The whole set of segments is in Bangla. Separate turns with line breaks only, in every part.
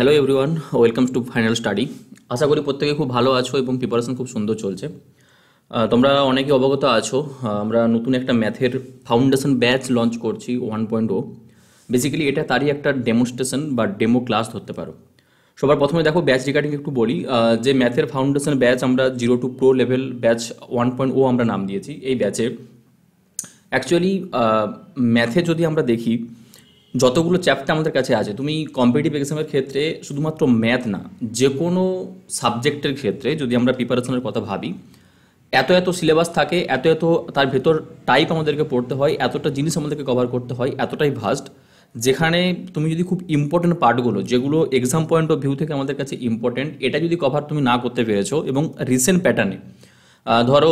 Hello everyone, welcome to final study. আশা করি প্রত্যেকে খুব ভালো আছো এবং প্রিপারেশন খুব সুন্দর চলছে। তোমরা অনেকে অবগত আছো, আমরা নতুন একটা ম্যাথের ফাউন্ডেশন ব্যাচ লঞ্চ করছি 1.0। বেসিক্যালি এটা তারই একটা ডেমোস্ট্রেশন বা ডেমো ক্লাস ধরতে পারো। সবার প্রথমে দেখো ব্যাচ রিগার্ডিং একটু বলি। যে ম্যাথের ফাউন্ডেশন ব্যাচ আমরা 0 টু প্রো লেভেল ব্যাচ 1.0 আমরা নাম দিয়েছি। এই ব্যাচে অ্যাকচুয়ালি ম্যাথে যদি আমরা দেখি, যতগুলো চ্যাপ্টার আমাদের কাছে আছে, তুমি কম্পিটিটিভ এক্সামের ক্ষেত্রে শুধুমাত্র ম্যাথ না, যে কোনো সাবজেক্টের ক্ষেত্রে যদি আমরা প্রিপারেশনের কথা ভাবি, এত এত সিলেবাস থাকে, এত এত তার ভেতর টাইপ আমাদেরকে পড়তে হয়, এতটা জিনিস আমাদেরকে কভার করতে হয়, এতটাই ভাস্ট, যেখানে তুমি যদি খুব ইম্পর্টেন্ট পার্টগুলো, যেগুলো এক্সাম পয়েন্ট অফ ভিউ থেকে আমাদের কাছে ইম্পর্টেন্ট, এটা যদি কভার তুমি না করতে পেরেছো এবং রিসেন্ট প্যাটার্নে, ধরো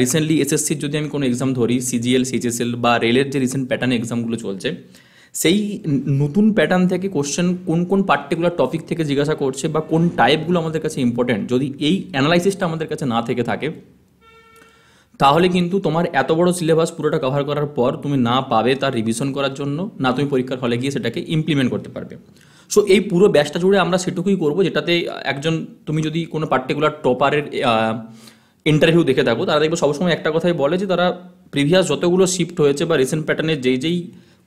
রিসেন্টলি এসএসসির যদি আমি কোনো এক্সাম ধরি, সিজিএল, সিএইচএসএল বা রেলের যে রিসেন্ট প্যাটার্নে এক্সামগুলো চলছে, সেই নতুন প্যাটার্ন থেকে কোশ্চেন কোন কোন পার্টিকুলার টপিক থেকে জিজ্ঞাসা করছে বা কোন টাইপগুলো আমাদের কাছে ইম্পর্টেন্ট, যদি এই অ্যানালাইসিসটা আমাদের কাছে না থেকে থাকে, তাহলে কিন্তু তোমার এত বড় সিলেবাস পুরোটা কভার করার পর তুমি না পাবে তার রিভিশন করার জন্য, না তুমি পরীক্ষার হলে গিয়ে সেটাকে ইমপ্লিমেন্ট করতে পারবে। সো এই পুরো ব্যাচটা জুড়ে আমরা সেটুকুই করবো, যেটাতে একজন, তুমি যদি কোনো পার্টিকুলার টপারের ইন্টারভিউ দেখে থাকো, তারা দেখবে সবসময় একটা কথাই বলে যে তারা প্রিভিয়াস যতগুলো শিফট হয়েছে বা রিসেন্ট প্যাটার্নের যেই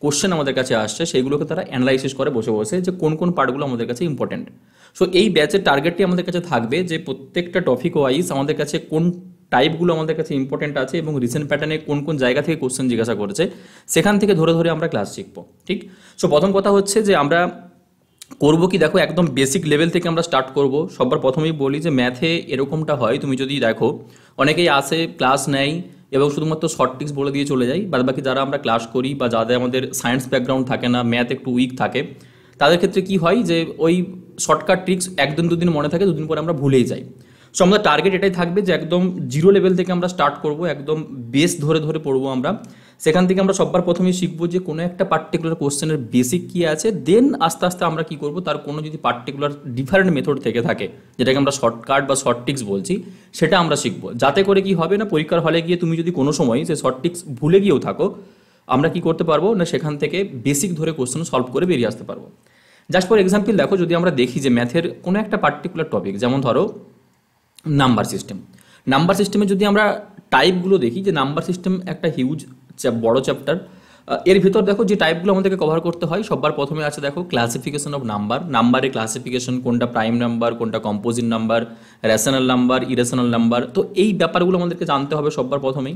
কোশ্চেন আমাদের কাছে আসছে, সেইগুলোকে তারা অ্যানালাইসিস করে বসে বসে যে কোন কোন পার্টগুলো আমাদের কাছে ইম্পর্টেন্ট। সো এই ব্যাচের টার্গেটটি আমাদের কাছে থাকবে যে প্রত্যেকটা টপিক ওয়াইজ আমাদের কাছে কোন টাইপগুলো আমাদের কাছে ইম্পর্টেন্ট আছে এবং রিসেন্ট প্যাটার্নে কোন কোন জায়গা থেকে কোশ্চেন জিজ্ঞাসা করেছে, সেখান থেকে ধরে ধরে আমরা ক্লাস শিখবো। ঠিক। সো প্রথম কথা হচ্ছে যে আমরা করবো কি, দেখো একদম বেসিক লেভেল থেকে আমরা স্টার্ট করব। সবার প্রথমেই বলি যে ম্যাথে এরকমটা হয়, তুমি যদি দেখো অনেকেই আসে, ক্লাস নেয় এবং শুধুমাত্র শর্ট ট্রিক্স বলে দিয়ে চলে যায়। বাদ বাকি যারা আমরা ক্লাস করি বা যাদের আমাদের সায়েন্স ব্যাকগ্রাউন্ড থাকে না, ম্যাথ একটু উইক থাকে, তাদের ক্ষেত্রে কি হয় যে ওই শর্টকাট ট্রিক্স একদিন দুদিন মনে থাকে, দুদিন পরে আমরা ভুলেই যাই। সো আমাদের টার্গেট এটাই থাকবে যে একদম জিরো লেভেল থেকে আমরা স্টার্ট করব, একদম বেস ধরে ধরে পড়বো আমরা। সেখান থেকে আমরা সবার প্রথমেই শিখবো যে কোনো একটা পার্টিকুলার কোশ্চেনের বেসিক কী আছে, দেন আস্তে আস্তে আমরা কী করবো, তার কোনো যদি পার্টিকুলার ডিফারেন্ট মেথড থেকে থাকে, যেটাকে আমরা শর্টকাট বা শর্ট ট্রিক্স বলছি, সেটা আমরা শিখবো। যাতে করে কি হবে না, পরীক্ষার হলে গিয়ে তুমি যদি কোনো সময় সে শর্ট ট্রিক্স ভুলে গিয়েও থাকো, আমরা কি করতে পারবো না, সেখান থেকে বেসিক ধরে কোশ্চেন সলভ করে বেরিয়ে আসতে পারবো। জাস্ট ফর এক্সাম্পল দেখো, যদি আমরা দেখি যে ম্যাথের কোনো একটা পার্টিকুলার টপিক, যেমন ধরো নাম্বার সিস্টেম, নাম্বার সিস্টেমে যদি আমরা টাইপগুলো দেখি, যে নাম্বার সিস্টেম একটা হিউজ বড় চ্যাপ্টার। এর ভিতর দেখো যে টাইপগুলো আমাদেরকে কভার করতে হয়, সবার প্রথমে আছে দেখো ক্লাসিফিকেশন অফ নাম্বার। নাম্বারের ক্লাসিফিকেশন, কোনটা প্রাইম নাম্বার, কোনটা composite number, rational number, irrational number, তো এই ব্যাপারগুলো আমাদেরকে জানতে হবে সবার প্রথমেই।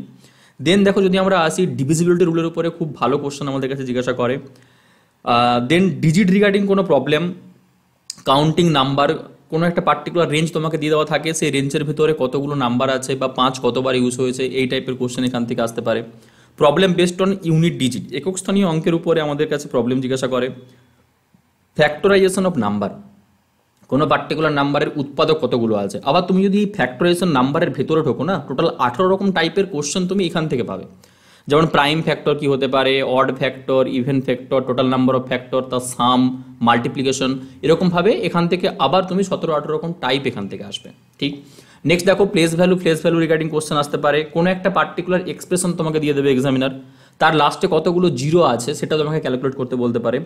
দেন দেখো যদি আমরা আসি ডিভিজিবিলিটি রুলের উপরে, খুব ভালো কোশ্চেন আমাদের কাছে জিজ্ঞাসা করে। দেন ডিজিট রিগার্ডিং কোনো প্রবলেম, কাউন্টিং নাম্বার, কোনো একটা পার্টিকুলার রেঞ্জ তোমাকে দিয়ে দেওয়া থাকে, সেই রেঞ্জের ভিতরে কতগুলো নাম্বার আছে বা 5 কতবার ইউজ হয়েছে, এই টাইপের কোশ্চেন এখান থেকে আসতে পারে। Problem based on unit digit, একক স্থানীয় অঙ্কের উপরে আমাদের কাছে প্রবলেম জিজ্ঞাসা করে। ফ্যাক্টরাইজেশন অফ নাম্বার, কোনো পার্টিকুলার নাম্বারের উৎপাদক কতগুলো আছে। আবার তুমি যদি ফ্যাক্টরাইজেশন নাম্বারের ভেতরে ঢোকো না, টোটাল 18 রকম টাইপের কোশ্চেন তুমি এখান থেকে পাবে। যেমন প্রাইম ফ্যাক্টর কি হতে পারে, odd factor, even factor, total number of factor, তার সাম, মাল্টিপ্লিকেশন, এরকমভাবে এখান থেকে আবার তুমি 17-18 রকম টাইপ এখান থেকে আসবে। ঠিক। নেক্সট দেখো প্লেস ভ্যালু রিগার্ডিং কোশ্চেন আসতে পারে। কোনো একটা পার্টিকুলার এক্সপ্রেশন তোমাকে দিয়ে দেবে এক্সামিনার, তার লাস্টে কতগুলো জিরো আছে সেটা তোমাকে ক্যালকুলেট করতে বলতে পারে।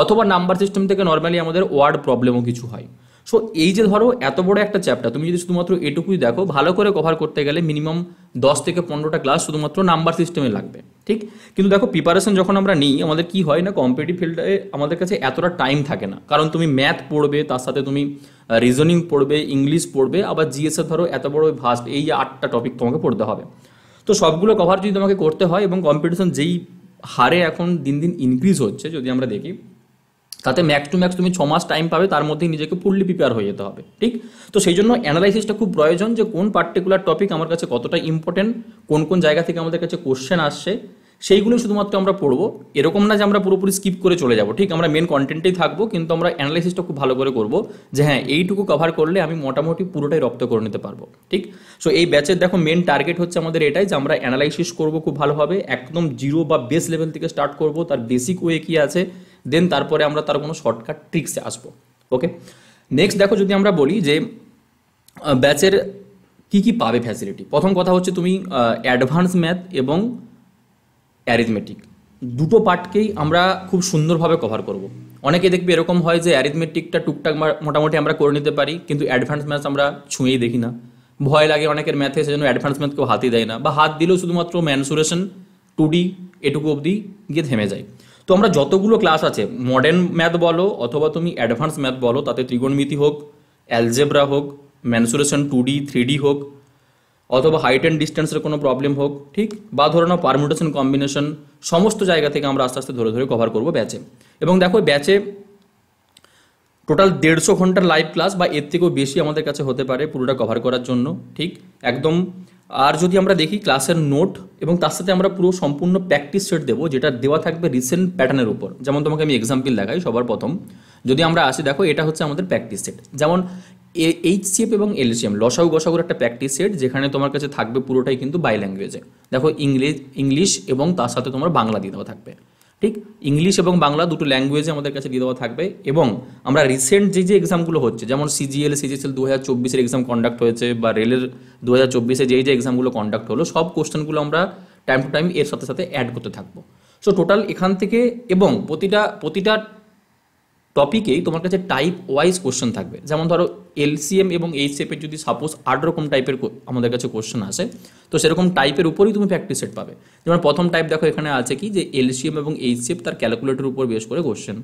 অথবা নাম্বার সিস্টেম থেকে নর্মালি আমাদের ওয়ার্ড প্রবলেমও কিছু হয়। সো এই যে ধরো এত বড় একটা চ্যাপ্টার, তুমি যদি শুধুমাত্র এটুকুই দেখো, ভালো করে কভার করতে গেলে মিনিমাম 10 থেকে 15টা ক্লাস শুধুমাত্র নাম্বার সিস্টেমে লাগবে। ঠিক। কিন্তু দেখো প্রিপারেশন যখন আমরা নিই, আমাদের কি হয় না, কম্পিটিটিভ ফিল্ডে আমাদের কাছে এতটা টাইম থাকে না, কারণ তুমি ম্যাথ পড়বে, তার সাথে তুমি রিজনিং পড়বে, ইংলিশ পড়বে, আবার জিএসএ ধরো এত বড় ভাস্ট, এই 8টা টপিক তোমাকে পড়তে হবে। তো সবগুলো কভার যদি তোমাকে করতে হয়, এবং কম্পিটিশন যেই হারে এখন দিন দিন ইনক্রিজ হচ্ছে যদি আমরা দেখি, তাতে ম্যাক্স টু ম্যাক্স তুমি 6 মাস টাইম পাবে, তার মধ্যেই নিজেকে ফুললি প্রিপেয়ার হয়ে যেতে হবে। ঠিক। তো সেই জন্য অ্যানালাইসিসটা খুব প্রয়োজন, যে কোন পার্টিকুলার টপিক আমার কাছে কতটা ইম্পর্টেন্ট, কোন কোন জায়গা থেকে আমাদের কাছে কোশ্চেন আসছে, সেইগুলো শুধুমাত্র আমরা পড়বো। এরকম না যে আমরা পুরোপুরি স্কিপ করে চলে যাব। ঠিক। আমরা মেন কন্টেন্টেই থাকবো, কিন্তু আমরা অ্যানালাইসিসটা খুব ভালো করে করবো, যে হ্যাঁ এইটুকু কভার করলে আমি মোটামুটি পুরোটাই রপ্ত করে নিতে পারবো। ঠিক। সো এই ব্যাচের দেখো মেন টার্গেট হচ্ছে আমাদের এটাই, যে আমরা অ্যানালাইসিস করবো খুব ভালোভাবে, একদম জিরো বা বেস লেভেল থেকে স্টার্ট করবো, তার বেসিক ওয়ে কী আছে, দেন তারপরে আমরা তার কোনো শর্টকাট ট্রিক্সে আসবো। ওকে। নেক্সট দেখো যদি আমরা বলি যে ব্যাচের কী কী পাবে ফ্যাসিলিটি, প্রথম কথা হচ্ছে তুমি অ্যাডভান্স ম্যাথ এবং অ্যারিথমেটিক দুটো পার্টকেই আমরা খুব সুন্দরভাবে কভার করব। অনেকে দেখবে এরকম হয় যে অ্যারিথমেটিকটা টুকটাক মোটামুটি আমরা করে নিতে পারি, কিন্তু অ্যাডভান্স ম্যাথস আমরা ছুঁয়েই দেখি না, ভয় লাগে অনেকের ম্যাথে, সেজন্য অ্যাডভান্স ম্যাথ কেউ হাতই দেয় না, বা হাত দিলেও শুধুমাত্র ম্যানসুরেশন 2D এটুকু অবধি গিয়ে থেমে যায়। তো আমরা যতগুলো ক্লাস আছে, মডার্ন ম্যাথ বলো অথবা তুমি অ্যাডভান্স ম্যাথ বলো, তাতে ত্রিকোণমিতি হোক, অ্যালজেব্রা হোক, ম্যানসুরেশন 2D 3D হোক, অথবা হাইট অ্যান্ড ডিস্টেন্সের কোনো প্রবলেম হোক, ঠিক, বা ধরে নাও পারমুটেশন কম্বিনেশন, সমস্ত জায়গা থেকে আমরা আস্তে আস্তে ধরে ধরে কভার করবো ব্যাচে। এবং দেখো ব্যাচে টোটাল 150 ঘন্টার লাইভ ক্লাস বা এর থেকেও বেশি আমাদের কাছে হতে পারে পুরোটা কভার করার জন্য, ঠিক একদম। আর যদি আমরা দেখি ক্লাসের নোট এবং তার সাথে আমরা পুরো সম্পূর্ণ প্র্যাকটিস সেট দেবো, যেটা দেওয়া থাকবে রিসেন্ট প্যাটার্নের উপর। যেমন তোমাকে আমি এক্সাম্পল দেখাই, সবার প্রথম যদি আমরা আসি, দেখো এটা হচ্ছে আমাদের প্র্যাকটিস সেট। যেমন এইচসিএফ এবং এলসিএম, লসাগু গসাগুর একটা প্র্যাকটিস সেট, যেখানে তোমার কাছে থাকবে পুরোটাই কিন্তু বাই ল্যাঙ্গুয়েজে। দেখো ইংলিশ এবং তার সাথে তোমার বাংলা দিয়ে দেওয়া থাকবে, ঠিক, ইংলিশ এবং বাংলা দুটো ল্যাঙ্গুয়েজে আমাদের কাছে দিয়ে দেওয়া থাকবে। এবং আমরা রিসেন্ট যে এক্সামগুলো হচ্ছে, যেমন সিজিএল সিজিএসএল 2024-এর এক্সাম কন্ডাক্ট হয়েছে, বা রেলের 2024-এ যে এক্সামগুলো কন্ডাক্ট হলো, সব কোশ্চেনগুলো আমরা টাইম টু টাইম এর সাথে সাথে অ্যাড করতে থাকবো। সো টোটাল এখান থেকে, এবং প্রতিটা টপিকেই তোমার কাছে টাইপ ওয়াইজ কোশ্চেন থাকবে। যেমন ধরো এলসিএম এবং এইচসিএফের যদি সাপোজ 8 রকম টাইপের আমাদের কাছে কোশ্চেন আসে, তো সেরকম টাইপের উপরেই তুমি প্র্যাকটিস সেট পাবে। যেমন প্রথম টাইপ দেখো এখানে আছে কি, যে এলসিএম এবং এইচসিএফ তার ক্যালকুলেটরের উপর বেস করে কোশ্চেন।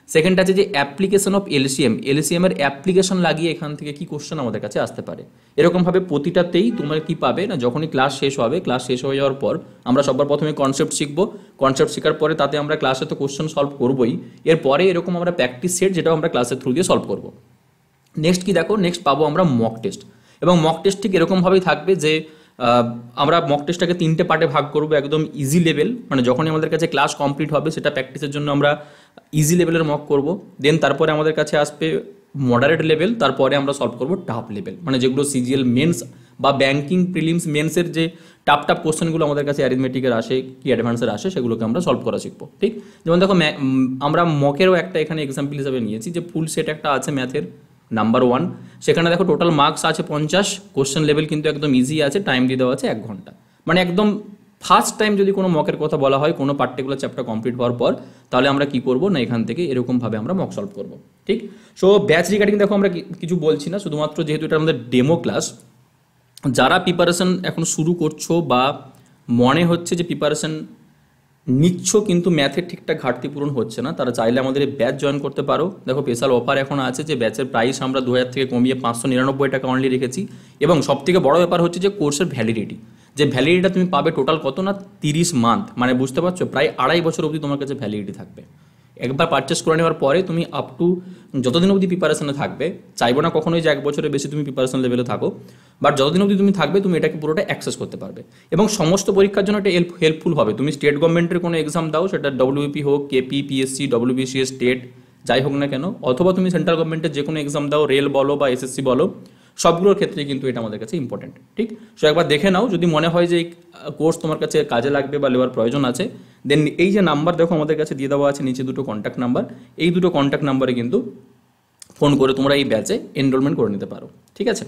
সেকেন্ড আছে যে অ্যাপ্লিকেশন অফ এলসিএম এর অ্যাপ্লিকেশন লাগিয়ে এখান থেকে কি কোশ্চেন আমাদের কাছে আসতে পারে। এরকমভাবে প্রতিটাতেই তোমার কি পাবে না, যখনই ক্লাস শেষ হবে, ক্লাস শেষ হয়ে যাওয়ার পর আমরা সবার প্রথমে কনসেপ্ট শিখবো, কনসেপ্ট শেখার পরে তাতে আমরা ক্লাসে তো কোশ্চেন সলভ করবোই, এরপরে এরকম আমরা প্র্যাকটিস সেট, যেটাও আমরা ক্লাসের থ্রু দিয়ে সলভ করবো। নেক্সট কি দেখো, নেক্সট পাবো আমরা মক টেস্ট। এবং মক টেস্ট ঠিক এরকমভাবেই থাকবে যে আমরা মক টেস্টটাকে 3টে পার্টে ভাগ করবো। একদম ইজি লেভেল, মানে যখনই আমাদের কাছে ক্লাস কমপ্লিট হবে সেটা প্র্যাকটিসের জন্য আমরা ইজি লেভেলের মক করব। দেন তারপরে আমাদের কাছে আসবে মডারেট লেভেল, তারপরে আমরা সলভ করবো টাফ লেভেল, মানে যেগুলো সিজিএল মেন্স বা ব্যাঙ্কিং প্রিলিমস মেন্সের যে টাফ কোশ্চেনগুলো আমাদের কাছে অ্যারিথমেটিকের আসে কি অ্যাডভান্সের আসে, সেগুলোকে আমরা সলভ করা শিখবো, ঠিক। যেমন দেখো আমরা মকেরও একটা এখানে এক্সাম্পল হিসাবে নিয়েছি, যে ফুল সেট একটা আছে ম্যাথের নাম্বার 1, সেখানে দেখো টোটাল মার্কস আছে 50, কোশ্চেন লেভেল কিন্তু একদম ইজি আছে, টাইম দিয়ে দেওয়া আছে 1 ঘন্টা। মানে একদম ফার্স্ট টাইম যদি কোনো মকের কথা বলা হয় কোনো পার্টিকুলার চ্যাপ্টার কমপ্লিট হওয়ার পর, তাহলে আমরা কি করব না, এখান থেকে এরকমভাবে আমরা মক সলভ করব, ঠিক। সো ব্যাচ রিগার্ডিং দেখো আমরা কিছু বলছি না, শুধুমাত্র যেহেতু এটা আমাদের ডেমো ক্লাস, যারা প্রিপারেশন এখন শুরু করছো বা মনে হচ্ছে যে প্রিপারেশন নিচ্ছ কিন্তু ম্যাথের ঠিকঠাক ঘাটতি পূরণ হচ্ছে না, তারা চাইলে আমাদের এই ব্যাচ জয়েন করতে পারো। দেখো স্পেশাল অফার এখন আছে, যে ব্যাচের প্রাইস আমরা 2000 থেকে কমিয়ে 599 টাকা অনলি রেখেছি। এবং সবথেকে বড় ব্যাপার হচ্ছে যে কোর্সের ভ্যালিডিটি, যে ভ্যালিডিটিটা তুমি পাবে টোটাল কত না 30 মান্থ, মানে বুঝতে পারছো প্রায় 2.5 বছর অবধি তোমার কাছে ভ্যালিডিটি থাকবে। একবার পারচেস করে নেওয়ার পরে তুমি আপ টু যতদিন অবধি প্রিপারেশনে থাকবে, চাইবো না কখনোই যে 1 বছরের বেশি তুমি প্রিপারেশন লেভেলে থাকো, বাট যতদিন অবধি তুমি থাকবে তুমি এটাকে পুরোটা অ্যাক্সেস করতে পারবে। এবং সমস্ত পরীক্ষার জন্য এটা হেল্পফুল হবে। তুমি স্টেট গভর্নমেন্টের কোনো এক্সাম দাও, সেটা ডব্লিউপি হোক, কেপি, পিএসসি, ডব্লিউবিসিএস, স্টেট যাই হোক না কেন, অথবা তুমি সেন্ট্রাল গভর্নমেন্টের যে কোনো এক্সাম দাও, রেল বলো বা এসএসসি বলো, সবগুলোর ক্ষেত্রে কিন্তু এটা আমাদের কাছে ইম্পর্টেন্ট, ঠিক। সো একবার দেখে নাও, যদি মনে হয় যে এই কোর্স তোমার কাছে কাজে লাগবে বা লেবার প্রয়োজন আছে, দেন এই যে নাম্বার দেখো আমাদের কাছে দিয়ে দেওয়া আছে নিচে 2টো কন্ট্যাক্ট নাম্বার, এই 2টো কন্ট্যাক্ট নাম্বারে কিন্তু ফোন করে তোমরা এই ব্যাচে এনরোলমেন্ট করে নিতে পারো, ঠিক আছে।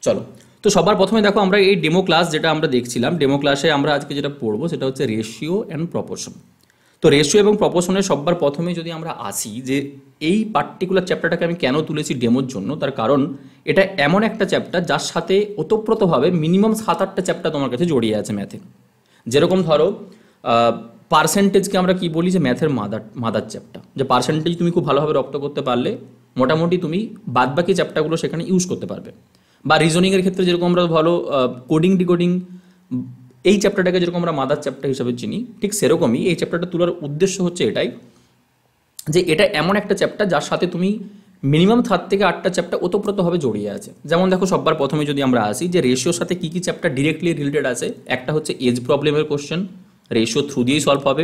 চলো, তো সবার প্রথমে দেখো আমরা এই ডেমো ক্লাস যেটা আমরা দেখছিলাম, ডেমো ক্লাসে আমরা আজকে যেটা পড়বো সেটা হচ্ছে রেশিও অ্যান্ড প্রপোর্শন। তো রেশিও এবং প্রপোর্শনের সবার প্রথমে যদি আমরা আসি, যে এই পার্টিকুলার চ্যাপ্টারটাকে আমি কেন তুলেছি ডেমোর জন্য, তার কারণ এটা এমন একটা চ্যাপ্টার যার সাথে ওতপ্রোতভাবে মিনিমাম 7-8টা চ্যাপ্টার তোমার কাছে জড়িয়ে আছে ম্যাথে। যেরকম ধরো পার্সেন্টেজকে আমরা কি বলি, যে ম্যাথের মাদার চ্যাপ্টার, যে পার্সেন্টেজ তুমি খুব ভালোভাবে রপ্ত করতে পারলে মোটামুটি তুমি বাদবাকি চ্যাপ্টারগুলো সেখানে ইউজ করতে পারবে। বা রিজনিংয়ের ক্ষেত্রে যেরকম আমরা ভালো কোডিং ডিকোডিং, এই চ্যাপ্টারটাকে যেরকম আমরা মাদার চ্যাপ্টার হিসাবে চিনি, ঠিক সেরকমই এই চ্যাপ্টারটা তোলার উদ্দেশ্য হচ্ছে এটাই, যে এটা এমন একটা চ্যাপ্টার যার সাথে তুমি মিনিমাম 7 থেকে 8টা চ্যাপ্টার ওতপ্রোতভাবে জড়িয়ে আছে। যেমন দেখো সবার প্রথমে যদি আমরা আসি, যে রেশিওর সাথে কী কী চ্যাপ্টার ডিরেক্টলি রিলেটেড আছে, একটা হচ্ছে এজ প্রবলেমের কোশ্চেন, রেশিও থ্রু দিয়েই সলভ হবে।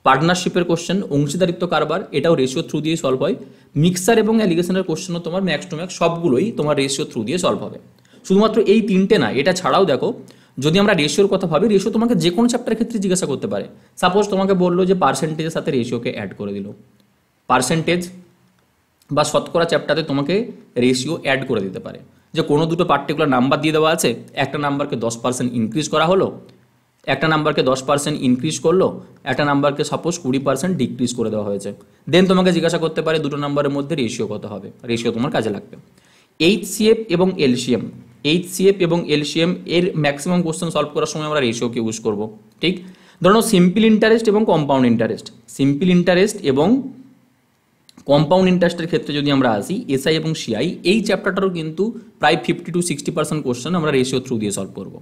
পার্টনারশিপের কোশ্চেন, অংশীদারিত্ব কারবার, এটাও রেশিও থ্রু দিয়েই সলভ হয়। মিক্সার এবং অ্যালিগেশনের কোশ্চেনও তোমার ম্যাক্স টু ম্যাক্স সবগুলোই তোমার রেশিও থ্রু দিয়ে সলভ হবে। শুধুমাত্র এই 3টে না, এটা ছাড়াও দেখো যদি আমরা রেশিওর কথা ভাবি, রেশিও তোমাকে যে কোনো চ্যাপ্টারের ক্ষেত্রে জিজ্ঞাসা করতে পারে। সাপোজ তোমাকে বললো যে পার্সেন্টেজের সাথে রেশিওকে অ্যাড করে দিল, পার্সেন্টেজ বা শতকরা চ্যাপ্টারে তোমাকে রেশিও অ্যাড করে দিতে পারে, যে কোনো দুটো পার্টিকুলার নাম্বার দিয়ে দেওয়া আছে, একটা নাম্বারকে 10% ইনক্রিজ করা হলো, একটা নাম্বারকে 10% ইনক্রিজ করলো, একটা নাম্বারকে সাপোজ 20% ডিক্রিজ করে দেওয়া হয়েছে। দেন তোমাকে জিজ্ঞাসা করতে পারে দুটো নাম্বারের মধ্যে রেশিও কত হবে, রেশিও তোমার কাজে লাগবে। এইচসিএফ এবং এলসিএম, এইচসিএফ এবং এলসিএম এর ম্যাক্সিমাম কোশ্চেন সলভ করার সময় আমরা রেশিওকে ইউজ করব। ঠিক, ধরো সিম্পল ইন্টারেস্ট এবং কম্পাউন্ড ইন্টারেস্ট, সিম্পল ইন্টারেস্ট এবং কম্পাউন্ড ইন্টারেস্টের ক্ষেত্রে যদি আমরা আসি, এসআই এবং সিআই, এই চ্যাপ্টারটারও কিন্তু প্রায় 50 to 60% কোশ্চেন আমরা রেশিও থ্রু দিয়ে সলভ করব।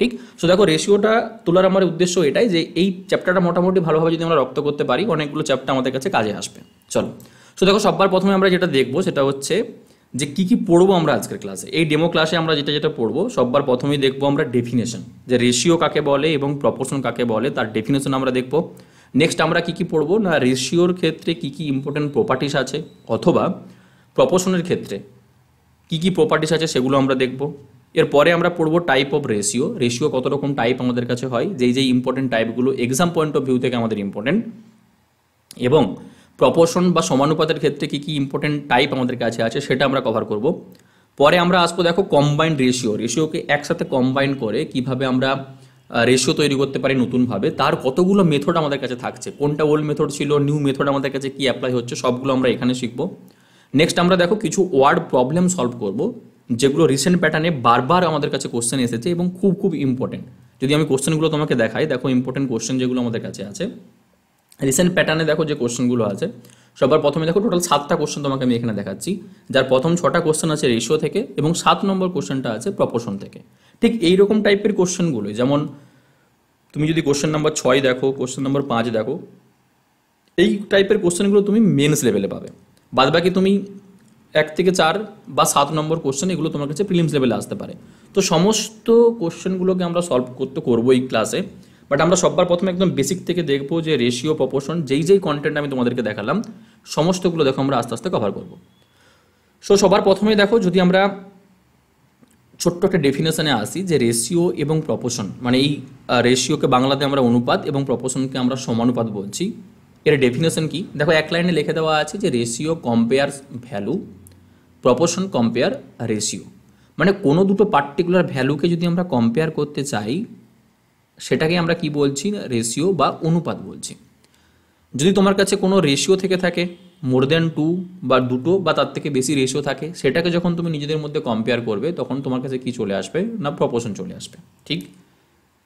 ঠিক, সো দেখো রেশিওটা তোলার আমার উদ্দেশ্য এটাই যে এই চ্যাপ্টারটা মোটামুটি ভালোভাবে যদি আমরা রপ্ত করতে পারি, অনেকগুলো চ্যাপ্টার আমাদের কাছে কাজে আসবে। চলো, সো দেখো সবার প্রথমে আমরা যেটা দেখবো সেটা হচ্ছে যে কী কী পড়বো আমরা আজকের ক্লাসে। এই ডেমো ক্লাসে আমরা যেটা যেটা পড়বো, সবার প্রথমেই দেখবো আমরা ডেফিনেশন, যে রেশিও কাকে বলে এবং প্রপোর্শন কাকে বলে, তার ডেফিনেশন আমরা দেখবো। নেক্সট আমরা কী কী পড়বো না, রেশিওর ক্ষেত্রে কী কী ইম্পর্টেন্ট প্রপার্টিস আছে, অথবা প্রপোর্শনের ক্ষেত্রে কী কী প্রপার্টিস আছে সেগুলো আমরা দেখব। এরপরে আমরা পড়বো টাইপ অফ রেশিও, রেশিও কত রকম টাইপ আমাদের কাছে হয়, যেই ইম্পর্টেন্ট টাইপগুলো এক্সাম পয়েন্ট অফ ভিউ থেকে আমাদের ইম্পর্টেন্ট, এবং প্রপোর্শন বা সমানুপাতের ক্ষেত্রে কী কী ইম্পর্টেন্ট টাইপ আমাদের কাছে আছে সেটা আমরা কভার করব। পরে আমরা আসবো দেখো কম্বাইন্ড রেশিও, রেশিওকে একসাথে কম্বাইন করে কিভাবে আমরা রেশিও তৈরি করতে পারি নতুনভাবে, তার কতগুলো মেথড আমাদের কাছে থাকছে, কোনটা ওল্ড মেথড ছিল, নিউ মেথড আমাদের কাছে কি অ্যাপ্লাই হচ্ছে, সবগুলো আমরা এখানে শিখবো। নেক্সট আমরা দেখো কিছু ওয়ার্ড প্রবলেম সলভ করব, যেগুলো রিসেন্ট প্যাটার্নে বারবার আমাদের কাছে কোশ্চেন এসেছে এবং খুব খুব ইম্পর্টেন্ট। যদি আমি কোশ্চেনগুলো তোমাকে দেখাই, দেখো ইম্পর্টেন্ট কোশ্চেন যেগুলো আমাদের কাছে আছে রিসেন্ট প্যাটার্নে, দেখো যে কোশ্চেনগুলো আছে, সবার প্রথমে দেখো টোটাল 7টা কোশ্চেন তোমাকে আমি এখানে দেখাচ্ছি, যার প্রথম 6টা কোশ্চেন আছে রেশিও থেকে এবং 7 নম্বর কোশ্চেনটা আছে প্রপোর্শন থেকে। ঠিক এইরকম টাইপের কোশ্চেনগুলো, যেমন তুমি যদি কোশ্চেন নাম্বার 6 দেখো, কোশ্চেন নাম্বার 5 দেখো, এই টাইপের কোশ্চেনগুলো তুমি মেন্স লেভেলে পাবে। বাদবাকি তুমি 1 থেকে 4 বা 7 নম্বর কোশ্চেন এগুলো তোমার কাছে প্রিলিমস লেভেলে আসতে পারে। তো সমস্ত কোশ্চেনগুলোকে আমরা সলভ করবো এই ক্লাসে, বাট আমরা সবার প্রথমে একদম বেসিক থেকে দেখবো যে রেশিও, প্রপোর্শন, যেই কন্টেন্ট আমি তোমাদেরকে দেখালাম সমস্তগুলো দেখো আমরা আস্তে আস্তে কভার করবো। সো সবার প্রথমে দেখো যদি আমরা ছোট্ট একটা ডেফিনেশনে আসি, যে রেশিও এবং প্রপোর্শন, মানে এই রেশিওকে বাংলাতে আমরা অনুপাত এবং প্রপোর্শনকে আমরা সমানুপাত বলছি, এর ডেফিনেশন কি দেখো এক লাইনে লিখে দেওয়া আছে যে ratio compare value, proportion compare ratio. মানে কোনো দুটো পার্টিকুলার ভ্যালুকে যদি আমরা কম্পেয়ার করতে চাই সেটাকে আমরা কি বলছি, রেশিও বা অনুপাত বলছি। যদি তোমার কাছে কোনো রেশিও থেকে থাকে মোর দেন 2 বা দুটো বা তার থেকে বেশি রেশিও থাকে, সেটাকে যখন তুমি নিজেদের মধ্যে কম্পেয়ার করবে তখন তোমার কাছে কি চলে আসবে না, প্রপোর্শন চলে আসবে। ঠিক,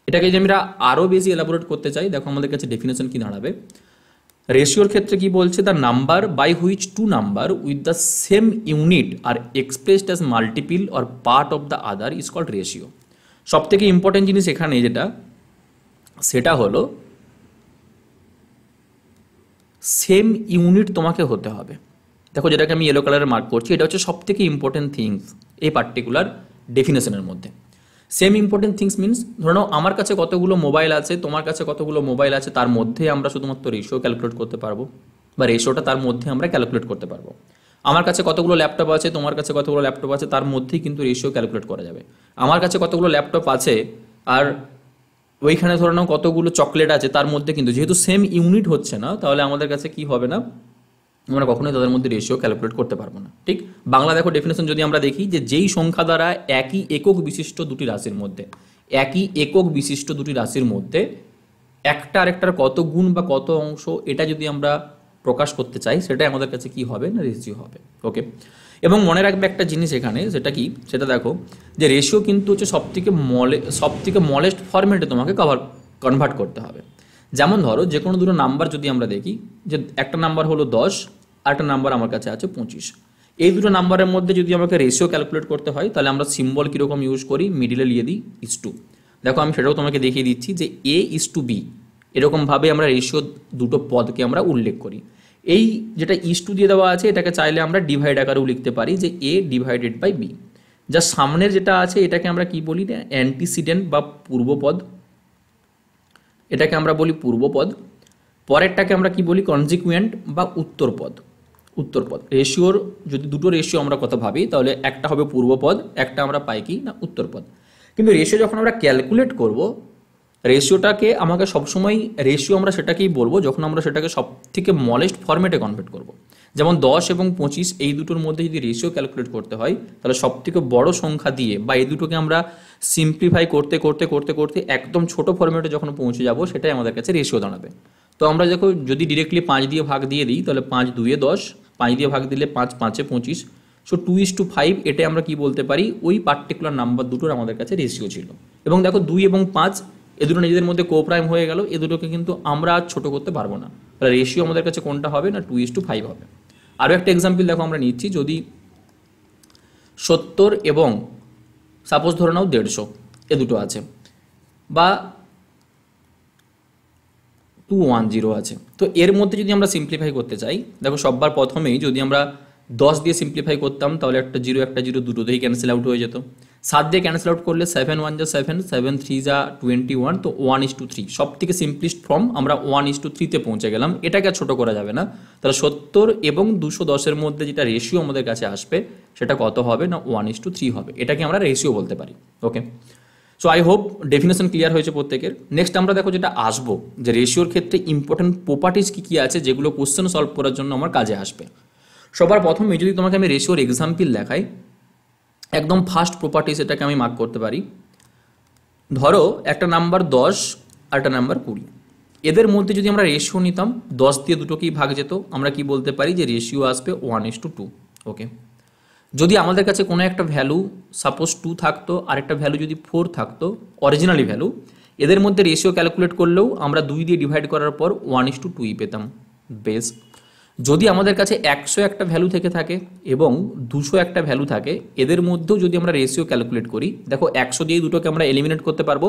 এটাকে যদি আমরা আরও বেশি এলাবোরেট করতে চাই, দেখো আমাদের কাছে ডেফিনেশন কি দাঁড়াবে। রেশিওর ক্ষেত্রে কি বলছে, the number by which two number with the same unit are expressed as multiple or part of the other is called ratio. সব থেকে ইম্পর্টেন্ট জিনিস এখানে যেটা, সেটা হলো সেম ইউনিট তোমাকে হতে হবে। দেখো যেটাকে আমি ইয়েলো কালারে মার্ক করছি, এটা হচ্ছে সব থেকে ইম্পর্টেন্ট থিংস এই পার্টিকুলার ডেফিনেশনের মধ্যে। সেম ইম্পর্টেন্ট থিংস মিনস, ধরে নাও আমার কাছে কতগুলো মোবাইল আছে, তোমার কাছে কতগুলো মোবাইল আছে, তার মধ্যে আমরা শুধুমাত্র রেশিও ক্যালকুলেট করতে পারবো, বা রেশিওটা তার মধ্যে আমরা ক্যালকুলেট করতে পারবো। আমার কাছে কতগুলো ল্যাপটপ আছে, তোমার কাছে কতগুলো ল্যাপটপ আছে, তার মধ্যেই কিন্তু রেশিও ক্যালকুলেট করা যাবে। আমার কাছে কতগুলো ল্যাপটপ আছে আর ওইখানে ধরে নাও কতগুলো চকলেট আছে, তার মধ্যে কিন্তু যেহেতু সেম ইউনিট হচ্ছে না, তাহলে আমাদের কাছে কি হবে না, আমরা কখনোই তাদের মধ্যে রেশিও ক্যালকুলেট করতে পারবো না। ঠিক, বাংলা দেখো ডেফিনেশন যদি আমরা দেখি, যে যেই সংখ্যা দ্বারা একই একক বিশিষ্ট দুটি রাশির মধ্যে, একই একক বিশিষ্ট দুটি রাশির মধ্যে একটা আরেকটার কত গুণ বা কত অংশ, এটা যদি আমরা প্রকাশ করতে চাই, সেটাই আমাদের কাছে কি হবে না, রেশিও হবে। ওকে, এবং মনে রাখবে একটা জিনিস এখানে, সেটা কি, সেটা দেখো যে রেশিও কিন্তু হচ্ছে সবথেকে মলেস্ট ফরম্যাটে তোমাকে কনভার্ট করতে হবে। যেমন ধরো যে কোনো দুটো নাম্বার যদি আমরা দেখি, যে একটা নাম্বার হলো 10 আর একটা নাম্বার আমার কাছে আছে 25, এই দুটো নাম্বারের মধ্যে যদি আমাকে রেশিও ক্যালকুলেট করতে হয়, তাহলে আমরা সিম্বল কীরকম ইউজ করি, মিডিলে লিখে দিই *2। দেখো আমি সেটাও তোমাকে দেখিয়ে দিচ্ছি যে A:B, এরকমভাবে আমরা রেশিও দুটো পদকে আমরা উল্লেখ করি। এই যেটা *2 দিয়ে দেওয়া আছে, এটাকে চাইলে আমরা ডিভাইড আকারেও লিখতে পারি, যে A/B। যা সামনের যেটা আছে এটাকে আমরা কি বলি না, অ্যান্টিসিডেন্ট বা পূর্বপদ, এটাকে আমরা বলি পূর্বপদ। পরেরটাকে আমরা কি বলি, কনজিকুয়েন্ট বা উত্তরপদ। রেশিওর যদি দুটো রেশিও আমরা কথা ভাবি, তাহলে একটা হবে পূর্বপদ, একটা আমরা পাই কি না উত্তরপদ। কিন্তু রেশিও যখন আমরা ক্যালকুলেট করব, রেশিওটাকে আমাকে সবসময় রেশিও আমরা সেটাকেই বলবো যখন আমরা সেটাকে সব থেকে স্মলেস্ট ফরম্যাটে কনভার্ট করব। যেমন 10 এবং 25 এই দুটোর মধ্যে যদি রেশিও ক্যালকুলেট করতে হয় তাহলে সবথেকে বড় সংখ্যা দিয়ে বা এই দুটোকে আমরা সিম্পলিফাই করতে করতে করতে করতে একদম ছোট ফরম্যাটে যখন পৌঁছে যাব সেটাই আমাদের কাছে রেশিও দাঁড়াবে। তো আমরা দেখো যদি ডিরেক্টলি 5 দিয়ে ভাগ দিয়ে দিই তাহলে 5 2 10, 5 দিয়ে ভাগ দিলে 5 5 25, সো 2:5 এটাই আমরা কি বলতে পারি ওই পার্টিকুলার নাম্বার দুটোর আমাদের কাছে রেশিও ছিল। এবং দেখো 2 এবং 5 এ দুটো নিজেদের মধ্যে কোপ্রাইম হয়ে গেল, এ দুটোকে কিন্তু আমরা আর ছোট করতে পারবো না, তাহলে রেশিও আমাদের কাছে কোনটা হবে না 2:5 হবে। আরও একটা এক্সাম্পল দেখো আমরা নিচ্ছি, যদি 70 এবং সাপোজ ধরে নাও 150 এ দুটো আছে বা 210 আছে, তো এর মধ্যে যদি আমরা সিম্পলিফাই করতে চাই দেখো সবার প্রথমেই যদি আমরা 10 দিয়ে সিম্পলিফাই করতাম তাহলে একটা জিরো দুটোতেই ক্যান্সেল আউট হয়ে যেত। 7 দিয়ে ক্যান্সেল আউট করলে 7 1 যা 7, 7 3 যা 21, তো 1:3 সব থেকে সিম্পলিস্ট ফর্ম আমরা 1:3 তে পৌঁছে গেলাম, এটাকে আর ছোটো করা যাবে না। তাহলে 70 এবং 210 মধ্যে যেটা রেশিও আমাদের কাছে আসবে সেটা কত হবে না 1:3 হবে, এটাকে আমরা রেশিও বলতে পারি। Okay, so I hope definition clear হয়েছে প্রত্যেকের। নেক্সট আমরা দেখো যেটা আসবো যে রেশিওর ক্ষেত্রে ইম্পর্টেন্ট প্রপার্টিজ কী কী আছে যেগুলো কোশ্চেন সলভ করার জন্য আমার কাজে আসবে। সবার প্রথমে যদি তোমাকে আমি রেশিওর এক্সাম্পল দেখাই, একদম ফার্স্ট প্রপার্টিজ এটাকে আমি মার্ক করতে পারি। ধরো একটা নাম্বার 10 আর একটা নাম্বার 20, এদের মধ্যে যদি আমরা রেশিও নিতাম 10 দিয়ে দুটোকেই ভাগ যেত, আমরা কি বলতে পারি যে রেশিও আসবে 1:2। ওকে, যদি আমাদের কাছে কোনো একটা ভ্যালু সাপোজ 2 থাকতো আর একটা ভ্যালু যদি 4 থাকতো অরিজিনালি ভ্যালু, এদের মধ্যে রেশিও ক্যালকুলেট করলেও আমরা 2 দিয়ে ডিভাইড করার পর 1:2 পেতাম। বেশ, যদি আমাদের কাছে 100 একটা ভ্যালু থেকে থাকে এবং 200 একটা ভ্যালু থাকে, এদের মধ্যেও যদি আমরা রেশিও ক্যালকুলেট করি দেখো 100 দিয়ে দুটোকে আমরা এলিমিনেট করতে পারবো,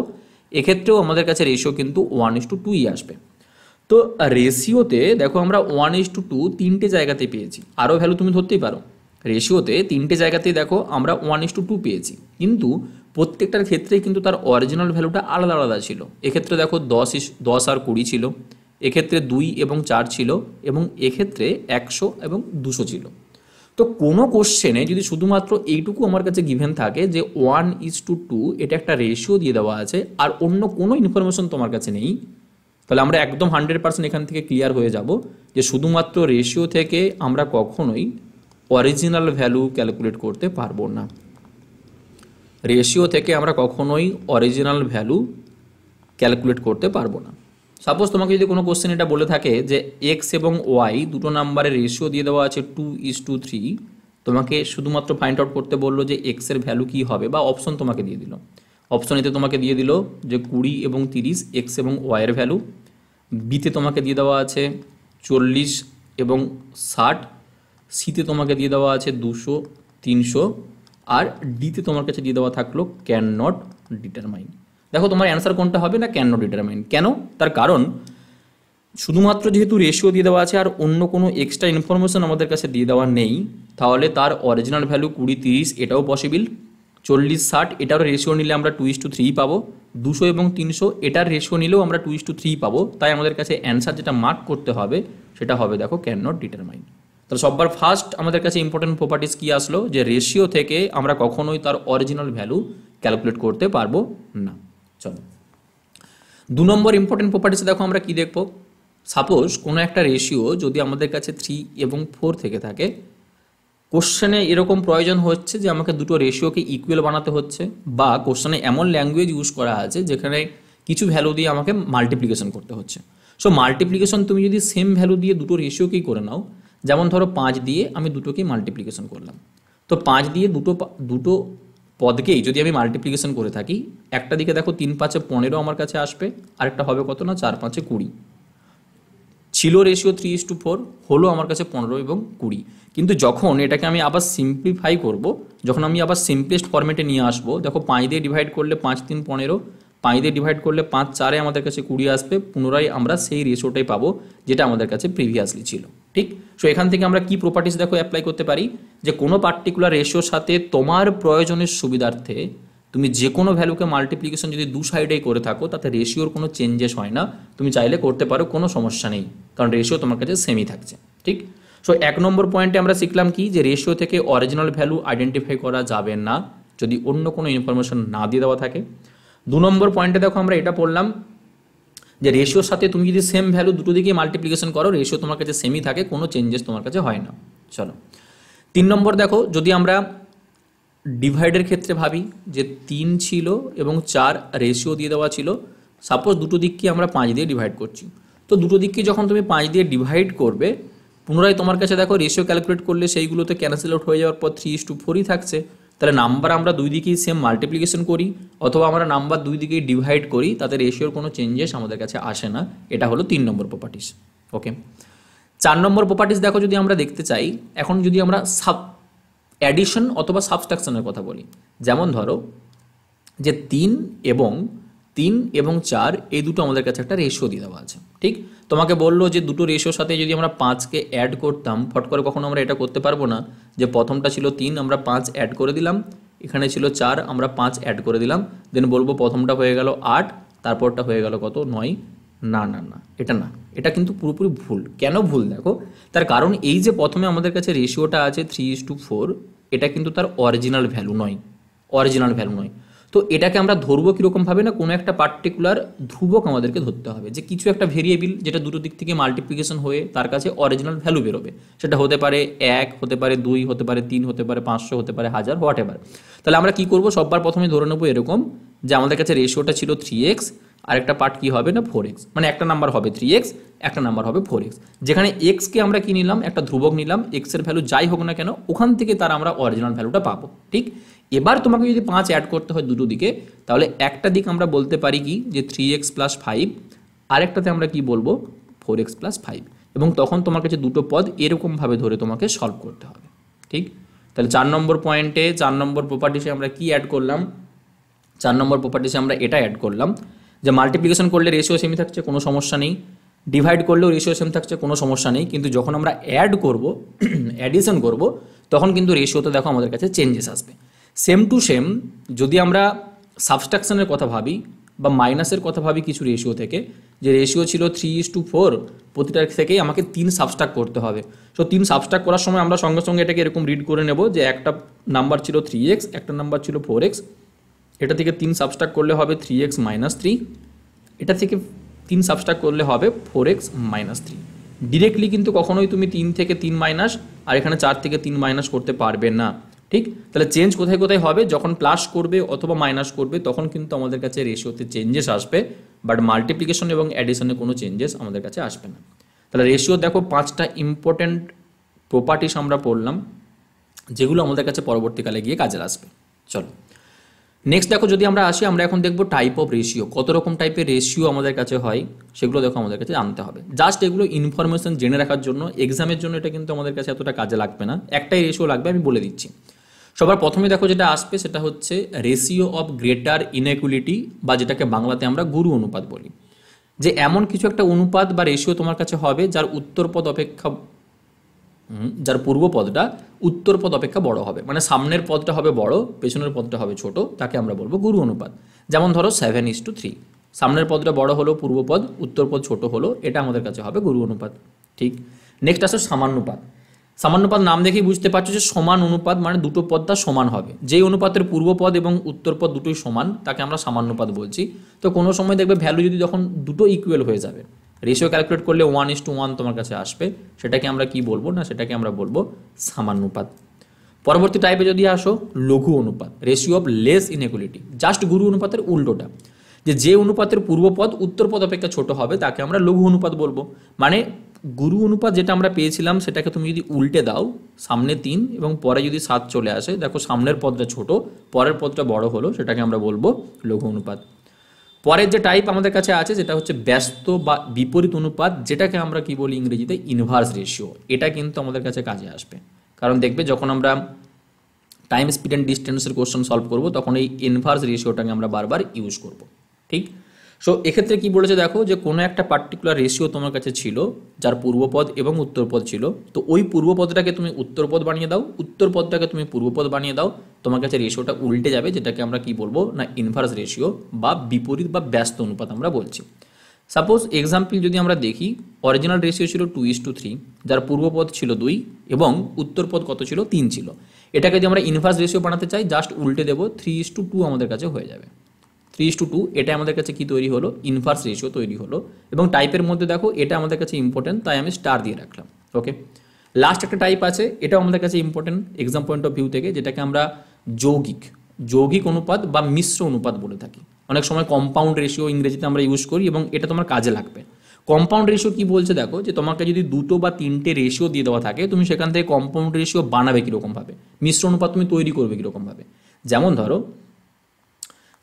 এক্ষেত্রেও আমাদের কাছে রেশিও কিন্তু 1:2ই আসবে। তো রেশিওতে দেখো আমরা 1:2 তিনটে জায়গাতে পেয়েছি, আরও ভ্যালু তুমি ধরতেই পারো। রেশিওতে তিনটে জায়গাতেই দেখো আমরা 1:2 পেয়েছি, কিন্তু প্রত্যেকটার ক্ষেত্রেই কিন্তু তার অরিজিনাল ভ্যালুটা আলাদা আলাদা ছিল। এক্ষেত্রে দেখো 10 আর 20 ছিল, এক্ষেত্রে 2 এবং 4 ছিল, এবং এক্ষেত্রে 100 এবং 200 ছিল। তো কোনো কোশ্চেনে যদি শুধুমাত্র এইটুকু আমার কাছে গিভেন থাকে যে 1:2 এটা একটা রেশিও দিয়ে দেওয়া আছে আর অন্য কোনো ইনফরমেশন তোমার কাছে নেই, তাহলে আমরা একদম 100% এখান থেকে ক্লিয়ার হয়ে যাব যে শুধুমাত্র রেশিও থেকে আমরা কখনোই অরিজিনাল ভ্যালু ক্যালকুলেট করতে পারবো না। রেশিও থেকে আমরা কখনোই অরিজিনাল ভ্যালু ক্যালকুলেট করতে পারবো না। সাপোজ তোমাকে যদি কোনো কোশ্চেন এটা বলে থাকে যে এক্স এবং ওয়াই দুটো নাম্বারের রেশিও দিয়ে দেওয়া আছে 2:3, তোমাকে শুধুমাত্র ফাইন্ড আউট করতে বললো যে এক্সের ভ্যালু কী হবে, বা অপশন তোমাকে দিয়ে দিল, অপশন এতে তোমাকে দিয়ে দিল যে 20 এবং 30 এক্স এবং ওয়াইয়ের ভ্যালু, বিতে তোমাকে দিয়ে দেওয়া আছে 40 এবং 60, সিতে তোমাকে দিয়ে দেওয়া আছে 200 300, আর ডিতে তোমার কাছে দিয়ে দেওয়া থাকলো ক্যান নট ডিটারমাইন। দেখো তোমার অ্যান্সার কোনটা হবে না ক্যান নট ডিটারমাইন। কেন? তার কারণ শুধুমাত্র যেহেতু রেশিও দিয়ে দেওয়া আছে আর অন্য কোনো এক্সট্রা ইনফরমেশন আমাদের কাছে দিয়ে দেওয়া নেই, তাহলে তার অরিজিনাল ভ্যালু 20 30 এটাও পসিবল, 40 60 এটারও রেশিও নিলে আমরা 2:3 পাবো, 200 এবং 300 এটার রেশিও নিলেও আমরা 2:3 পাবো। তাই আমাদের কাছে অ্যান্সার যেটা মার্ক করতে হবে সেটা হবে দেখো ক্যান নট ডিটারমাইন। তাহলে সবার ফার্স্ট আমাদের কাছে ইম্পর্টেন্ট প্রপার্টিস কি আসলো যে রেশিও থেকে আমরা কখনোই তার অরিজিনাল ভ্যালু ক্যালকুলেট করতে পারবো না। চলো 2 নম্বর ইম্পর্টেন্ট প্রপার্টিস দেখো আমরা কি দেখবো। সাপোজ কোনো একটা রেশিও যদি আমাদের কাছে 3 এবং 4 থেকে থাকে, কোশ্চেনে এরকম প্রয়োজন হচ্ছে যে আমাকে দুটো রেশিওকে ইকুয়াল বানাতে হচ্ছে, বা কোশ্চেনে এমন ল্যাঙ্গুয়েজ ইউজ করা আছে যেখানে কিছু ভ্যালু দিয়ে আমাকে মাল্টিপ্লিকেশন করতে হচ্ছে। সো মাল্টিপ্লিকেশন তুমি যদি সেম ভ্যালু দিয়ে দুটো রেশিওকেই করে নাও, যেমন ধরো 5 দিয়ে আমি দুটোকেই মাল্টিপ্লিকেশন করলাম, তো 5 দিয়ে দুটো পদকেই যদি আমি মাল্টিপ্লিকেশন করে থাকি, একটা দিকে দেখো 3 5 15 আমার কাছে আসবে, আরেকটা হবে কত না 4 5 20। ছিল রেশিও 3:4, হলো আমার কাছে 15 এবং 20। কিন্তু যখন এটাকে আমি আবার সিম্পলিফাই করব, যখন আমি আবার সিম্পলেস্ট ফরম্যাটে নিয়ে আসবো, দেখো 5 দিয়ে ডিভাইড করলে 5 3 15, 5 দিয়ে ডিভাইড করলে 5 4 আমাদের কাছে 20 আসবে, পুনরায় আমরা সেই রেশিওটাই পাবো যেটা আমাদের কাছে প্রিভিয়াসলি ছিল। ঠিক, সো এখান থেকে আমরা কি প্রপার্টিস দেখো অ্যাপ্লাই করতে পারি যে কোনো পার্টিকুলার রেশিওর সাথে তোমার প্রয়োজনের সুবিধার্থে তুমি যে কোনো ভ্যালুকে মাল্টিপ্লিকেশন যদি দু সাইডেই করে থাকো তাতে রেশিওর কোনো চেঞ্জেস হয় না, তুমি চাইলে করতে পারো, কোনো সমস্যা নেই, কারণ রেশিও তোমার কাছে সেমই থাকছে। ঠিক, সো 1 নম্বর পয়েন্টে আমরা শিখলাম কি যে রেশিও থেকে অরিজিনাল ভ্যালু আইডেন্টিফাই করা যাবে না যদি অন্য কোনো ইনফরমেশন না দিয়ে দেওয়া থাকে। 2 নম্বর পয়েন্টে দেখো আমরা এটা পড়লাম যে রেশিওর সাথে তুমি যদি সেম ভ্যালু দুটো দিকে মাল্টিপ্লিকেশন করো, রেশিও তোমার কাছে সেমই থাকে, কোনো চেঞ্জেস তোমার কাছে হয় না। চলো 3 নম্বর দেখো, যদি আমরা ডিভাইডের ক্ষেত্রে ভাবি যে 3 ছিল এবং 4 রেশিও দিয়ে দেওয়া ছিল, সাপোজ দুটো দিককে আমরা 5 দিয়ে ডিভাইড করছি, তো দুটো দিককে যখন তুমি 5 দিয়ে ডিভাইড করবে, পুনরায় তোমার কাছে দেখো রেশিও ক্যালকুলেট করলে সেইগুলোতে ক্যান্সেল আউট হয়ে যাওয়ার পর 3:4ই থাকছে। তাহলে নাম্বার আমরা দুই দিকেই সেম মাল্টিপ্লিকেশন করি অথবা আমরা নাম্বার দুই দিকেই ডিভাইড করি, তাতে রেশিওর কোনো চেঞ্জেস আমাদের কাছে আসে না। এটা হলো 3 নম্বর প্রপার্টিস। ওকে, 4 নম্বর প্রপার্টিস দেখো, যদি আমরা দেখতে চাই, এখন যদি আমরা অ্যাডিশন অথবা সাবস্ট্রাকশনের কথা বলি, যেমন ধরো যে 3 এবং 4 এই দুটো আমাদের কাছে একটা রেশিও দিয়ে দেওয়া আছে, ঠিক? তোমাকে বললো যে দুটো রেশিওর সাথে যদি আমরা 5কে অ্যাড করতাম, ফট করে কখনো আমরা এটা করতে পারবো না যে প্রথমটা ছিল 3 আমরা 5 অ্যাড করে দিলাম, এখানে ছিল 4 আমরা 5 অ্যাড করে দিলাম, দেন বলবো প্রথমটা হয়ে গেল 8, তারপরটা হয়ে গেল কত 9। না না না, এটা না, এটা কিন্তু পুরোপুরি ভুল। কেন ভুল দেখো, তার কারণ এই যে প্রথমে আমাদের কাছে রেশিওটা আছে 3:4, এটা কিন্তু তার অরিজিনাল ভ্যালু নয়। তো এটাকে আমরা ধরবো কীরকমভাবে না, কোনো একটা পার্টিকুলার ধ্রুবক আমাদেরকে ধরতে হবে, যে কিছু একটা ভেরিয়েবল যেটা দুটো দিক থেকে মাল্টিপ্লিকেশন হয়ে তার কাছে অরিজিনাল ভ্যালু বেরোবে। সেটা হতে পারে 1, হতে পারে 2, হতে পারে 3, হতে পারে 500, হতে পারে 1000, হোয়াট এভার। তাহলে আমরা কি করবো, সববার প্রথমে ধরে নেবো এরকম যে আমাদের কাছে রেশিওটা ছিল 3x, আর একটা পার্ট কি হবে না 4x, মানে একটা নাম্বার হবে 3x, একটা নাম্বার হবে 4x, যেখানে এক্সকে আমরা কি নিলাম, একটা ধ্রুবক নিলাম, এক্সের ভ্যালু যাই হোক না কেন ওখান থেকে তার আমরা অরিজিনাল ভ্যালুটা পাবো, ঠিক? এবার তোমাকে যদি 5 অ্যাড করতে হয় দুটো দিকে, তাহলে একটা দিক আমরা বলতে পারি কি যে 3x + 5, আরেকটাতে আমরা কি বলবো 4x + 5, এবং তখন তোমার কাছে দুটো পদ এরকমভাবে ধরে তোমাকে সলভ করতে হবে, ঠিক? তাহলে 4 নম্বর পয়েন্টে 4 নম্বর প্রপার্টিসে আমরা কি অ্যাড করলাম, 4 নম্বর প্রপার্টিসে আমরা এটা অ্যাড করলাম যে মাল্টিপ্লিকেশন করলে রেশিও সেমই থাকছে, কোনো সমস্যা নেই, ডিভাইড করলেও রেশিও সেম থাকছে, কোনো সমস্যা নেই, কিন্তু যখন আমরা অ্যাড করব, অ্যাডিশন করব, তখন কিন্তু রেশিওতে দেখো আমাদের কাছে চেঞ্জেস আসবে। সেম টু সেম যদি আমরা সাবস্ট্রাকশনের কথা ভাবি বা মাইনাসের কথা ভাবি কিছু রেশিও থেকে, যে রেশিও ছিল 3:4, প্রতিটার থেকেই আমাকে 3 সাবস্ট্রাক্ট করতে হবে। সো 3 সাবস্ট্রাক্ট করার সময় আমরা সঙ্গে সঙ্গে এটাকে এরকম রিড করে নেব যে একটা নাম্বার ছিল 3x, একটা নাম্বার ছিল 4x, এটা থেকে 3 সাবস্ট্রাক্ট করলে হবে 3x - 3, এটা থেকে 3 সাবস্ট্রাক্ট করলে হবে 4x - 3। ডিরেক্টলি কিন্তু কখনোই তুমি 3 থেকে 3 মাইনাস আর এখানে 4 থেকে 3 মাইনাস করতে পারবে না, ঠিক? তাহলে চেঞ্জ কোথায় কোথায় হবে, যখন প্লাস করবে অথবা মাইনাস করবে তখন কিন্তু আমাদের কাছে রেশিওতে চেঞ্জেস আসবে, বাট মাল্টিপ্লিকেশন এবং অ্যাডিশনে কোনো চেঞ্জেস আমাদের কাছে আসবে না। তাহলে রেশিও দেখো 5টা ইম্পর্ট্যান্ট প্রপার্টিস আমরা পড়লাম, যেগুলো আমাদের কাছে পরবর্তীকালে গিয়ে কাজে আসবে। চলো নেক্সট দেখো, যদি আমরা আসি, আমরা এখন দেখবো টাইপ অফ রেশিও, কত রকম টাইপের রেশিও আমাদের কাছে হয় সেগুলো দেখো আমাদের কাছে জানতে হবে। জাস্ট এগুলো ইনফরমেশন জেনে রাখার জন্য, এক্সামের জন্য এটা কিন্তু আমাদের কাছে এতটা কাজে লাগবে না, একটাই রেশিও লাগবে, আমি বলে দিচ্ছি। সবার প্রথমে দেখো যেটা আসবে সেটা হচ্ছে রেশিও অফ গ্রেটার ইনইকুয়ালিটি, বা যেটাকে বাংলাতে আমরা গুরু অনুপাত বলি। যে এমন কিছু একটা অনুপাত বা রেশিও তোমার কাছে হবে যার উত্তরপদ অপেক্ষা যার পূর্ব পদটা উত্তর পদ অপেক্ষা বড় হবে, মানে সামনের পদটা হবে বড়, পেছনের পদটা হবে ছোট, তাকে আমরা বলবো গুরু অনুপাত। যেমন ধরো 7:3, সামনের পদটা বড় হলো, পূর্ব পদ, উত্তর পদ ছোট হলো, এটা আমাদের কাছে হবে গুরু অনুপাত, ঠিক? নেক্সট আসে সামান্যপাত। সামান্যপাত নাম দেখেই বুঝতে পারছো যে সমান অনুপাত, মানে দুটো পদটা সমান হবে, যেই অনুপাতের পূর্ব পদ এবং উত্তর পদ দুটোই সমান তাকে আমরা সামান্যপাত বলছি। তো কোনো সময় দেখবে ভ্যালু যদি যখন দুটো ইকুয়াল হয়ে যাবে, রেশিও ক্যালকুলেট করলে 1:1 তোমার কাছে আসবে, সেটাকে আমরা কি বলবো না, সেটাকে আমরা বলবো সামান্যপাত। পরবর্তী টাইপে যদি আসো লঘু অনুপাত, ratio of less inequality, just গুরু অনুপাতের উল্টোটা, যে অনুপাতের পূর্বপদ উত্তরপদ অপেক্ষা ছোট হবে তাকে আমরা লঘু অনুপাত বলবো। মানে গুরু অনুপাত যেটা আমরা পেয়েছিলাম সেটাকে তুমি যদি উল্টে দাও, সামনে 3 এবং পরে যদি 7 চলে আসে, দেখো সামনের পদটা ছোট, পরের পদটা বড় হলো, সেটাকে আমরা বলবো লঘু অনুপাত। পরের যে টাইপ আমাদের কাছে আছে সেটা হচ্ছে ব্যস্ত বা বিপরীত অনুপাত, যেটাকে আমরা কি বলি ইংরেজিতে ইনভার্স রেশিও। এটা কিন্তু আমাদের কাছে কাজে আসবে, কারণ দেখবে যখন আমরা টাইম স্পিড অ্যান্ড ডিস্টেন্সের কোশ্চেন সলভ করব তখন এই ইনভার্স রেশিওটাকে আমরা বারবার ইউজ করব, ঠিক? সো এক্ষেত্রে কি বলেছে দেখো, যে কোনো একটা পার্টিকুলার রেশিও তোমার কাছে ছিল যার পূর্বপদ এবং উত্তরপদ ছিল, তো ওই পূর্বপদটাকে তুমি উত্তরপদ বানিয়ে দাও, উত্তরপদটাকে তুমি পূর্বপদ বানিয়ে দাও, তোমার কাছে রেশিওটা উল্টে যাবে, যেটাকে আমরা কি বলবো না ইনভার্স রেশিও বা বিপরীত বা ব্যস্ত অনুপাত আমরা বলছি। সাপোজ এক্সাম্পল যদি আমরা দেখি, অরিজিনাল রেশিও ছিল 2:3, যার পূর্বপদ ছিল 2 এবং উত্তরপদ কত ছিল 3 ছিল। এটাকে যদি আমরা ইনভার্স রেশিও বানাতে চাই, জাস্ট উল্টে দেবো, 3:2 আমাদের কাছে হয়ে যাবে, 3:2 এটা আমাদের কাছে কি তৈরি হলো, ইনভার্স রেশিও তৈরি হলো। এবং টাইপের মধ্যে দেখো এটা আমাদের কাছে ইম্পর্টেন্ট, তাই আমি স্টার দিয়ে রাখলাম। ওকে, লাস্ট একটা টাইপ আছে, এটাও আমাদের কাছে important exam point of view থেকে, যেটাকে আমরা যৌগিক অনুপাত বা মিশ্র অনুপাত বলে থাকি। অনেক সময় কম্পাউন্ড রেশিও ইংরেজিতে আমরা ইউজ করি এবং এটা তোমার কাজে লাগবে। কম্পাউন্ড রেশিও কি বলছে দেখো, যে তোমাকে যদি দুটো বা তিনটে রেশিও দিয়ে দেওয়া থাকে, তুমি সেখান থেকে কম্পাউন্ড রেশিও বানাবে কীরকমভাবে, মিশ্র অনুপাত তুমি তৈরি করবে কীরকমভাবে। যেমন ধরো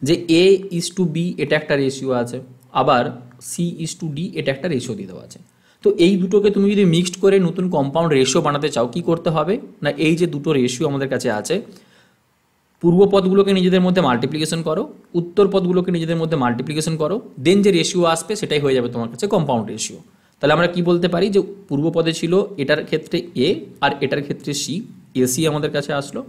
যে A:B এটা একটা রেশিও আছে, আবার C:D এটা একটা রেশিও দিয়ে দেওয়া আছে। তো এই দুটোকে তুমি যদি মিক্সড করে নতুন কম্পাউন্ড রেশিও বানাতে চাও, কি করতে হবে না, এই যে দুটো রেশিও আমাদের কাছে আছে, পূর্ব পদগুলোকে নিজেদের মধ্যে মাল্টিপ্লিকেশন করো, উত্তর পদগুলোকে নিজেদের মধ্যে মাল্টিপ্লিকেশন করো, দেন যে রেশিও আসবে সেটাই হয়ে যাবে তোমার কাছে কম্পাউন্ড রেশিও। তাহলে আমরা কি বলতে পারি যে পূর্ব পদে ছিল এটার ক্ষেত্রে A আর এটার ক্ষেত্রে C, AC আমাদের কাছে আসলো।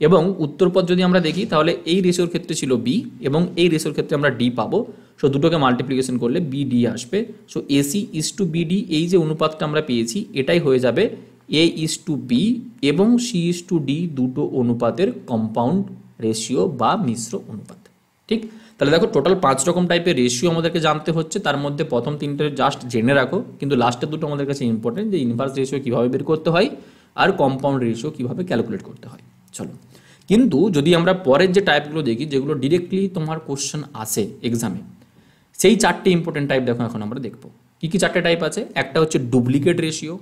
এবং উত্তর পদ যদি আমরা দেখি তাহলে এই রেশিওর ক্ষেত্রে ছিল B এবং এই রেশিওর ক্ষেত্রে আমরা D পাবো। সো দুটোকে মাল্টিপ্লিকেশন করলে BD আসবে। সো AC:BD এই যে অনুপাতটা আমরা পেয়েছি এটাই হয়ে যাবে A:B এবং C:D দুটো অনুপাতের কম্পাউন্ড রেশিও বা মিশ্র অনুপাত। ঠিক, তাহলে দেখো টোটাল 5 রকম টাইপের রেশিও আমাদেরকে জানতে হচ্ছে, তার মধ্যে প্রথম 3টে জাস্ট জেনে রাখো, কিন্তু লাস্টের দুটো আমাদের কাছে ইম্পর্টেন্ট, যে ইনভার্স রেশিও কীভাবে বের করতে হয় আর কম্পাউন্ড রেশিও কীভাবে ক্যালকুলেট করতে হয়। চলো, কিন্তু যদি আমরা পরের যে টাইপগুলো দেখি, যেগুলো ডিরেক্টলি তোমার কোশ্চেন আসে এক্সামে, সেই 4টে ইম্পর্টেন্ট টাইপ দেখো এখন আমরা দেখবো। কী কী 4টে টাইপ আছে? একটা হচ্ছে duplicate ratio,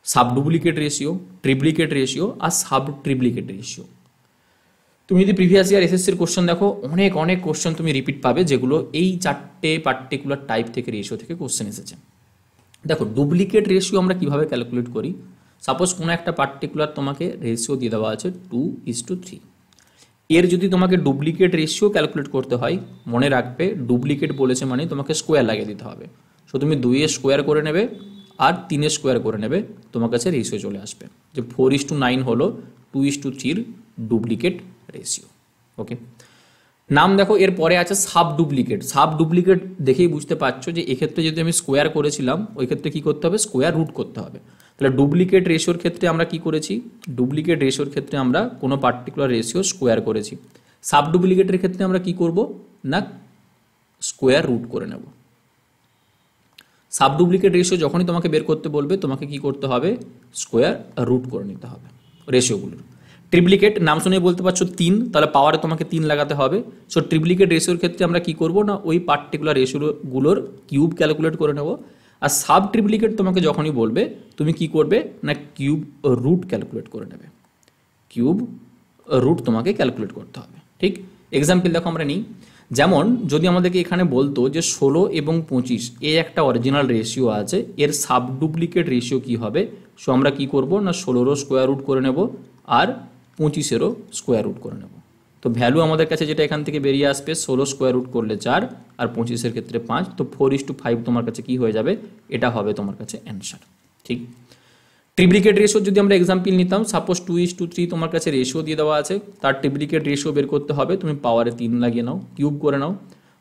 sub duplicate ratio, triplicate ratio আর সাব ট্রিপ্লিকেট রেশিও। তুমি যদি প্রিভিয়াস ইয়ার এসএসসির কোশ্চেন দেখো, অনেক কোশ্চেন তুমি রিপিট পাবে, যেগুলো এই 4টে পার্টিকুলার টাইপ থেকে রেশিও থেকে কোশ্চেন এসেছে। দেখো ডুপ্লিকেট রেশিও আমরা কিভাবে ক্যালকুলেট করি। সাপোজ কোনো একটা পার্টিকুলার তোমাকে রেশিও দিয়ে দেওয়া আছে 2:3, এর যদি তোমাকে ডুপ্লিকেট রেশিও ক্যালকুলেট করতে হয়, মনে রাখবে ডুপ্লিকেট বলেছে মানে তোমাকে স্কোয়ার লাগিয়ে দিতে হবে। সো তুমি 2 স্কোয়ার করে নেবে আর 3 স্কোয়ার করে নেবে, তোমার কাছে রেশিও চলে আসবে যে 4:9 হলো 2:3 ডুপ্লিকেট রেশিও। ওকে, নাম দেখো এর পরে আছে সাব ডুপ্লিকেট। সাব ডুপ্লিকেট দেখেই বুঝতে পারছো যে এক্ষেত্রে যদি আমি স্কোয়ার করেছিলাম, ওই ক্ষেত্রে কী করতে হবে, স্কোয়ার রুট করতে হবে। তাহলে ডুপ্লিকেট রেশিওর ক্ষেত্রে আমরা কি করেছি, ডুপ্লিকেট রেশিওর ক্ষেত্রে আমরা কোনো পার্টিকুলার রেশিও স্কোয়ার করেছি। সাব ডুপ্লিকেটের ক্ষেত্রে আমরা কি করব না, স্কোয়ার রুট করে নেব। সাব ডুপ্লিকেট রেশিও যখনই তোমাকে বের করতে বলবে, তোমাকে কি করতে হবে, স্কোয়ার রুট করে নিতে হবে রেশিওগুলোর। ট্রিপ্লিকেট নাম শুনে বলতে পারছো 3, তাহলে পাওয়ারে তোমাকে 3 লাগাতে হবে। সো ট্রিপ্লিকেট রেশিওর ক্ষেত্রে আমরা কি করব না, ওই পার্টিকুলার রেশিওগুলোর কিউব ক্যালকুলেট করে নেব। আর সাব ট্রিপ্লিকেট তোমাকে যখনই বলবে, তুমি কি করবে না, কিউব রুট ক্যালকুলেট করে নেবে। কিউব রুট তোমাকে ক্যালকুলেট করতে হবে। ঠিক, এক্সাম্পল দেখো আমরা নিই। যেমন যদি আমাদেরকে এখানে বলতো যে 16 এবং 25 এই একটা অরিজিনাল রেশিও আছে, এর সাব ডুপ্লিকেট রেশিও কি হবে। সো আমরা কি করব না, 16 স্কোয়ার রুট করে নেব আর 25 স্কোয়ার রুট করে নেব। তো ভ্যালু আমাদের কাছে যেটা এখান থেকে বেরিয়ে আসবে, 16 স্কোয়ার রুট করলে 4 আর 25 ক্ষেত্রে 5, তো 4:5 তোমার কাছে কি হয়ে যাবে, এটা হবে তোমার কাছে অ্যান্সার। ঠিক, ট্রিপ্লিকেট রেশিও যদি আমরা এক্সাম্পল নিতাম, সাপোজ 2:3 তোমার কাছে রেশিও দিয়ে দেওয়া আছে, তার ট্রিপ্লিকেট রেশিও বের করতে হবে, তুমি পাওয়ারে 3 লাগিয়ে নাও, কিউব করে নাও।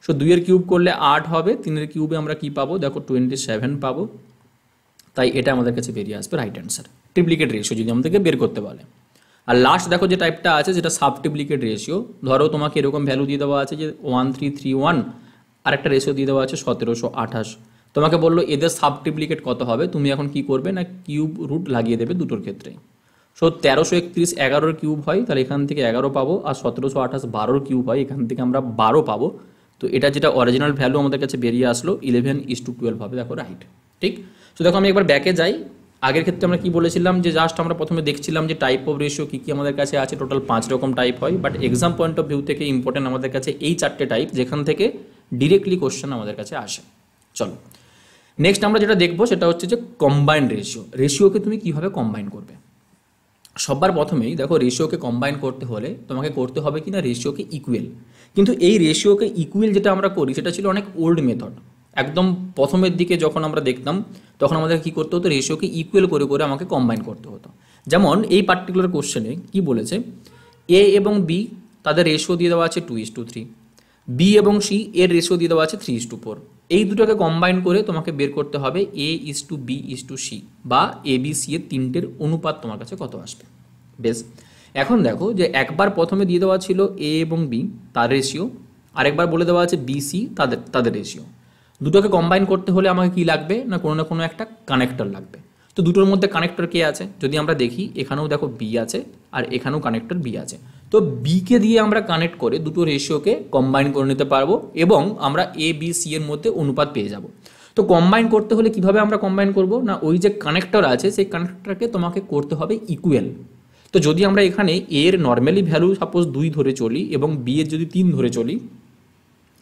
সো 2 কিউব করলে 8 হবে, 3 কিউবে আমরা কি পাবো, দেখো 27 পাবো। তাই এটা আমাদের কাছে বেরিয়ে আসবে রাইট অ্যান্সার, ট্রিপ্লিকেট রেশিও যদি আমাদেরকে বের করতে বলে। আর লাস্ট দেখো যে টাইপটা আছে, যেটা সাব ট্রিপ্লিকেট রেশিও। ধরো তোমাকে এরকম ভ্যালু দিয়ে দেওয়া আছে যে 1331, আর একটা রেশিও দিয়ে দেওয়া আছে 1728। তোমাকে বললো এদের সাব ট্রিপ্লিকেট কত হবে, তুমি এখন কি করবে না, কিউব রুট লাগিয়ে দেবে দুটোর ক্ষেত্রে। সো 1331 11 কিউব হয়, তাহলে এখান থেকে 11 পাবো, আর 1728 12 কিউব হয়, এখান থেকে আমরা 12 পাবো। তো এটা যেটা অরিজিনাল ভ্যালু আমাদের কাছে বেরিয়ে আসলো 11:12 হবে, দেখো রাইট। ঠিক, সো দেখো আমি একবার ব্যাকে যাই। আগের ক্ষেত্রে আমরা কি বলেছিলাম, যে জাস্ট আমরা প্রথমে দেখছিলাম যে টাইপ অফ রেশিও কী কী আমাদের কাছে আছে, টোটাল 5 রকম টাইপ হয়। But exam point of view থেকে ইম্পর্টেন্ট আমাদের কাছে এই 4টে টাইপ, যেখান থেকে ডিরেক্টলি কোশ্চেন আমাদের কাছে আসে। চলো নেক্সট আমরা যেটা দেখবো সেটা হচ্ছে যে কম্বাইন্ড রেশিও। রেশিওকে তুমি কিভাবে কম্বাইন করবে। সবার প্রথমেই দেখো, রেশিওকে কম্বাইন করতে হলে তোমাকে করতে হবে কি না, রেশিওকে ইকুয়েল। কিন্তু এই রেশিওকে ইকুয়েল যেটা আমরা করি, সেটা ছিল অনেক ওল্ড মেথড। একদম প্রথমের দিকে যখন আমরা দেখতাম, তখন আমাদের কি করতে হতো, রেশিওকে ইকুয়েল করে করে আমাকে কম্বাইন করতে হতো। যেমন এই পার্টিকুলার কোশ্চেনে কি বলেছে, এ এবং বি তাদের রেশিও দিয়ে দেওয়া আছে 2:3, বি এবং সি এর রেশিও দিয়ে দেওয়া আছে 3:4। এই দুটোকে কম্বাইন করে তোমাকে বের করতে হবে A:B:C, বা ABC এর 3টের অনুপাত তোমার কাছে কত আসবে। বেশ, এখন দেখো যে একবার প্রথমে দিয়ে দেওয়া ছিল এ এবং বি তার রেশিও, আরেকবার বলে দেওয়া আছে বিসি তাদের তাদের রেশিও। দুটোকে কম্বাইন করতে হলে আমাকে কি লাগবে না কোনো একটা কানেক্টর লাগবে। তো দুটোর মধ্যে কানেক্টর কে আছে যদি আমরা দেখি, এখানেও দেখো বি আছে আর এখানেও কানেক্টর বি আছে। তো বিকে দিয়ে আমরা কানেক্ট করে দুটো রেশিওকে কম্বাইন করে নিতে পারবো এবং আমরা এ বি সি এর মধ্যে অনুপাত পেয়ে যাব। তো কম্বাইন করতে হলে কিভাবে আমরা কম্বাইন করব না, ওই যে কানেক্টর আছে সেই কানেক্টরকে তোমাকে করতে হবে ইকুয়াল। তো যদি আমরা এখানে এর নর্মালি ভ্যালু সাপোজ 2 ধরে চলি এবং বি এর যদি 3 ধরে চলি,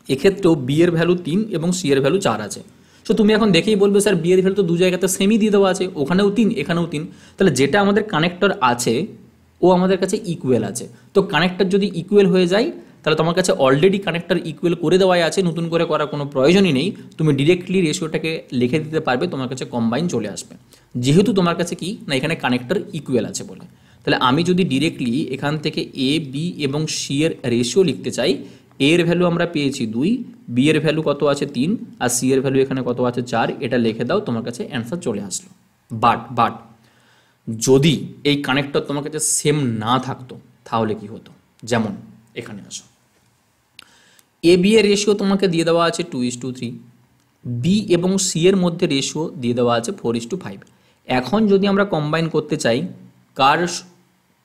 এক্ষেত্রেও বি এর ভ্যালু 3 এবং সি এর ভ্যালু 4 আছে। সো তুমি এখন দেখেই বলবে স্যার বি এর ভ্যালু তো দু জায়গাতে সেমই দিয়ে দেওয়া আছে, ওখানেও 3 এখানেও 3, তাহলে যেটা আমাদের কানেক্টর আছে ও আমাদের কাছে ইকুয়াল আছে। তো কানেক্টর যদি ইকুয়াল হয়ে যায় তাহলে তোমার কাছে অলরেডি কানেক্টর ইকুয়াল করে দেওয়াই আছে, নতুন করে করার কোনো প্রয়োজনই নেই। তুমি ডিরেক্টলি রেশিওটাকে লিখে দিতে পারবে, তোমার কাছে কম্বাইন চলে আসবে, যেহেতু তোমার কাছে কি না এখানে কানেক্টর ইকুয়াল আছে বলে। তাহলে আমি যদি ডিরেক্টলি এখান থেকে এ বি এবং সি এর রেশিও লিখতে চাই, এ এর ভ্যালু আমরা পেয়েছি 2, বি এর ভ্যালু কত আছে 3 আর সি এর ভ্যালু এখানে কত আছে 4, এটা লিখে দাও, তোমার কাছে অ্যান্সার চলে আসলো। বাট যদি এই কানেক্টর তোমার কাছে সেম না থাকতো তাহলে কি হতো, যেমন এখানে আসো, এ বি এর রেশিও তোমাকে দিয়ে দেওয়া আছে 2:3, বি এবং সি এর মধ্যে রেশিও দিয়ে দেওয়া আছে 4:5। এখন যদি আমরা কম্বাইন করতে চাই, কার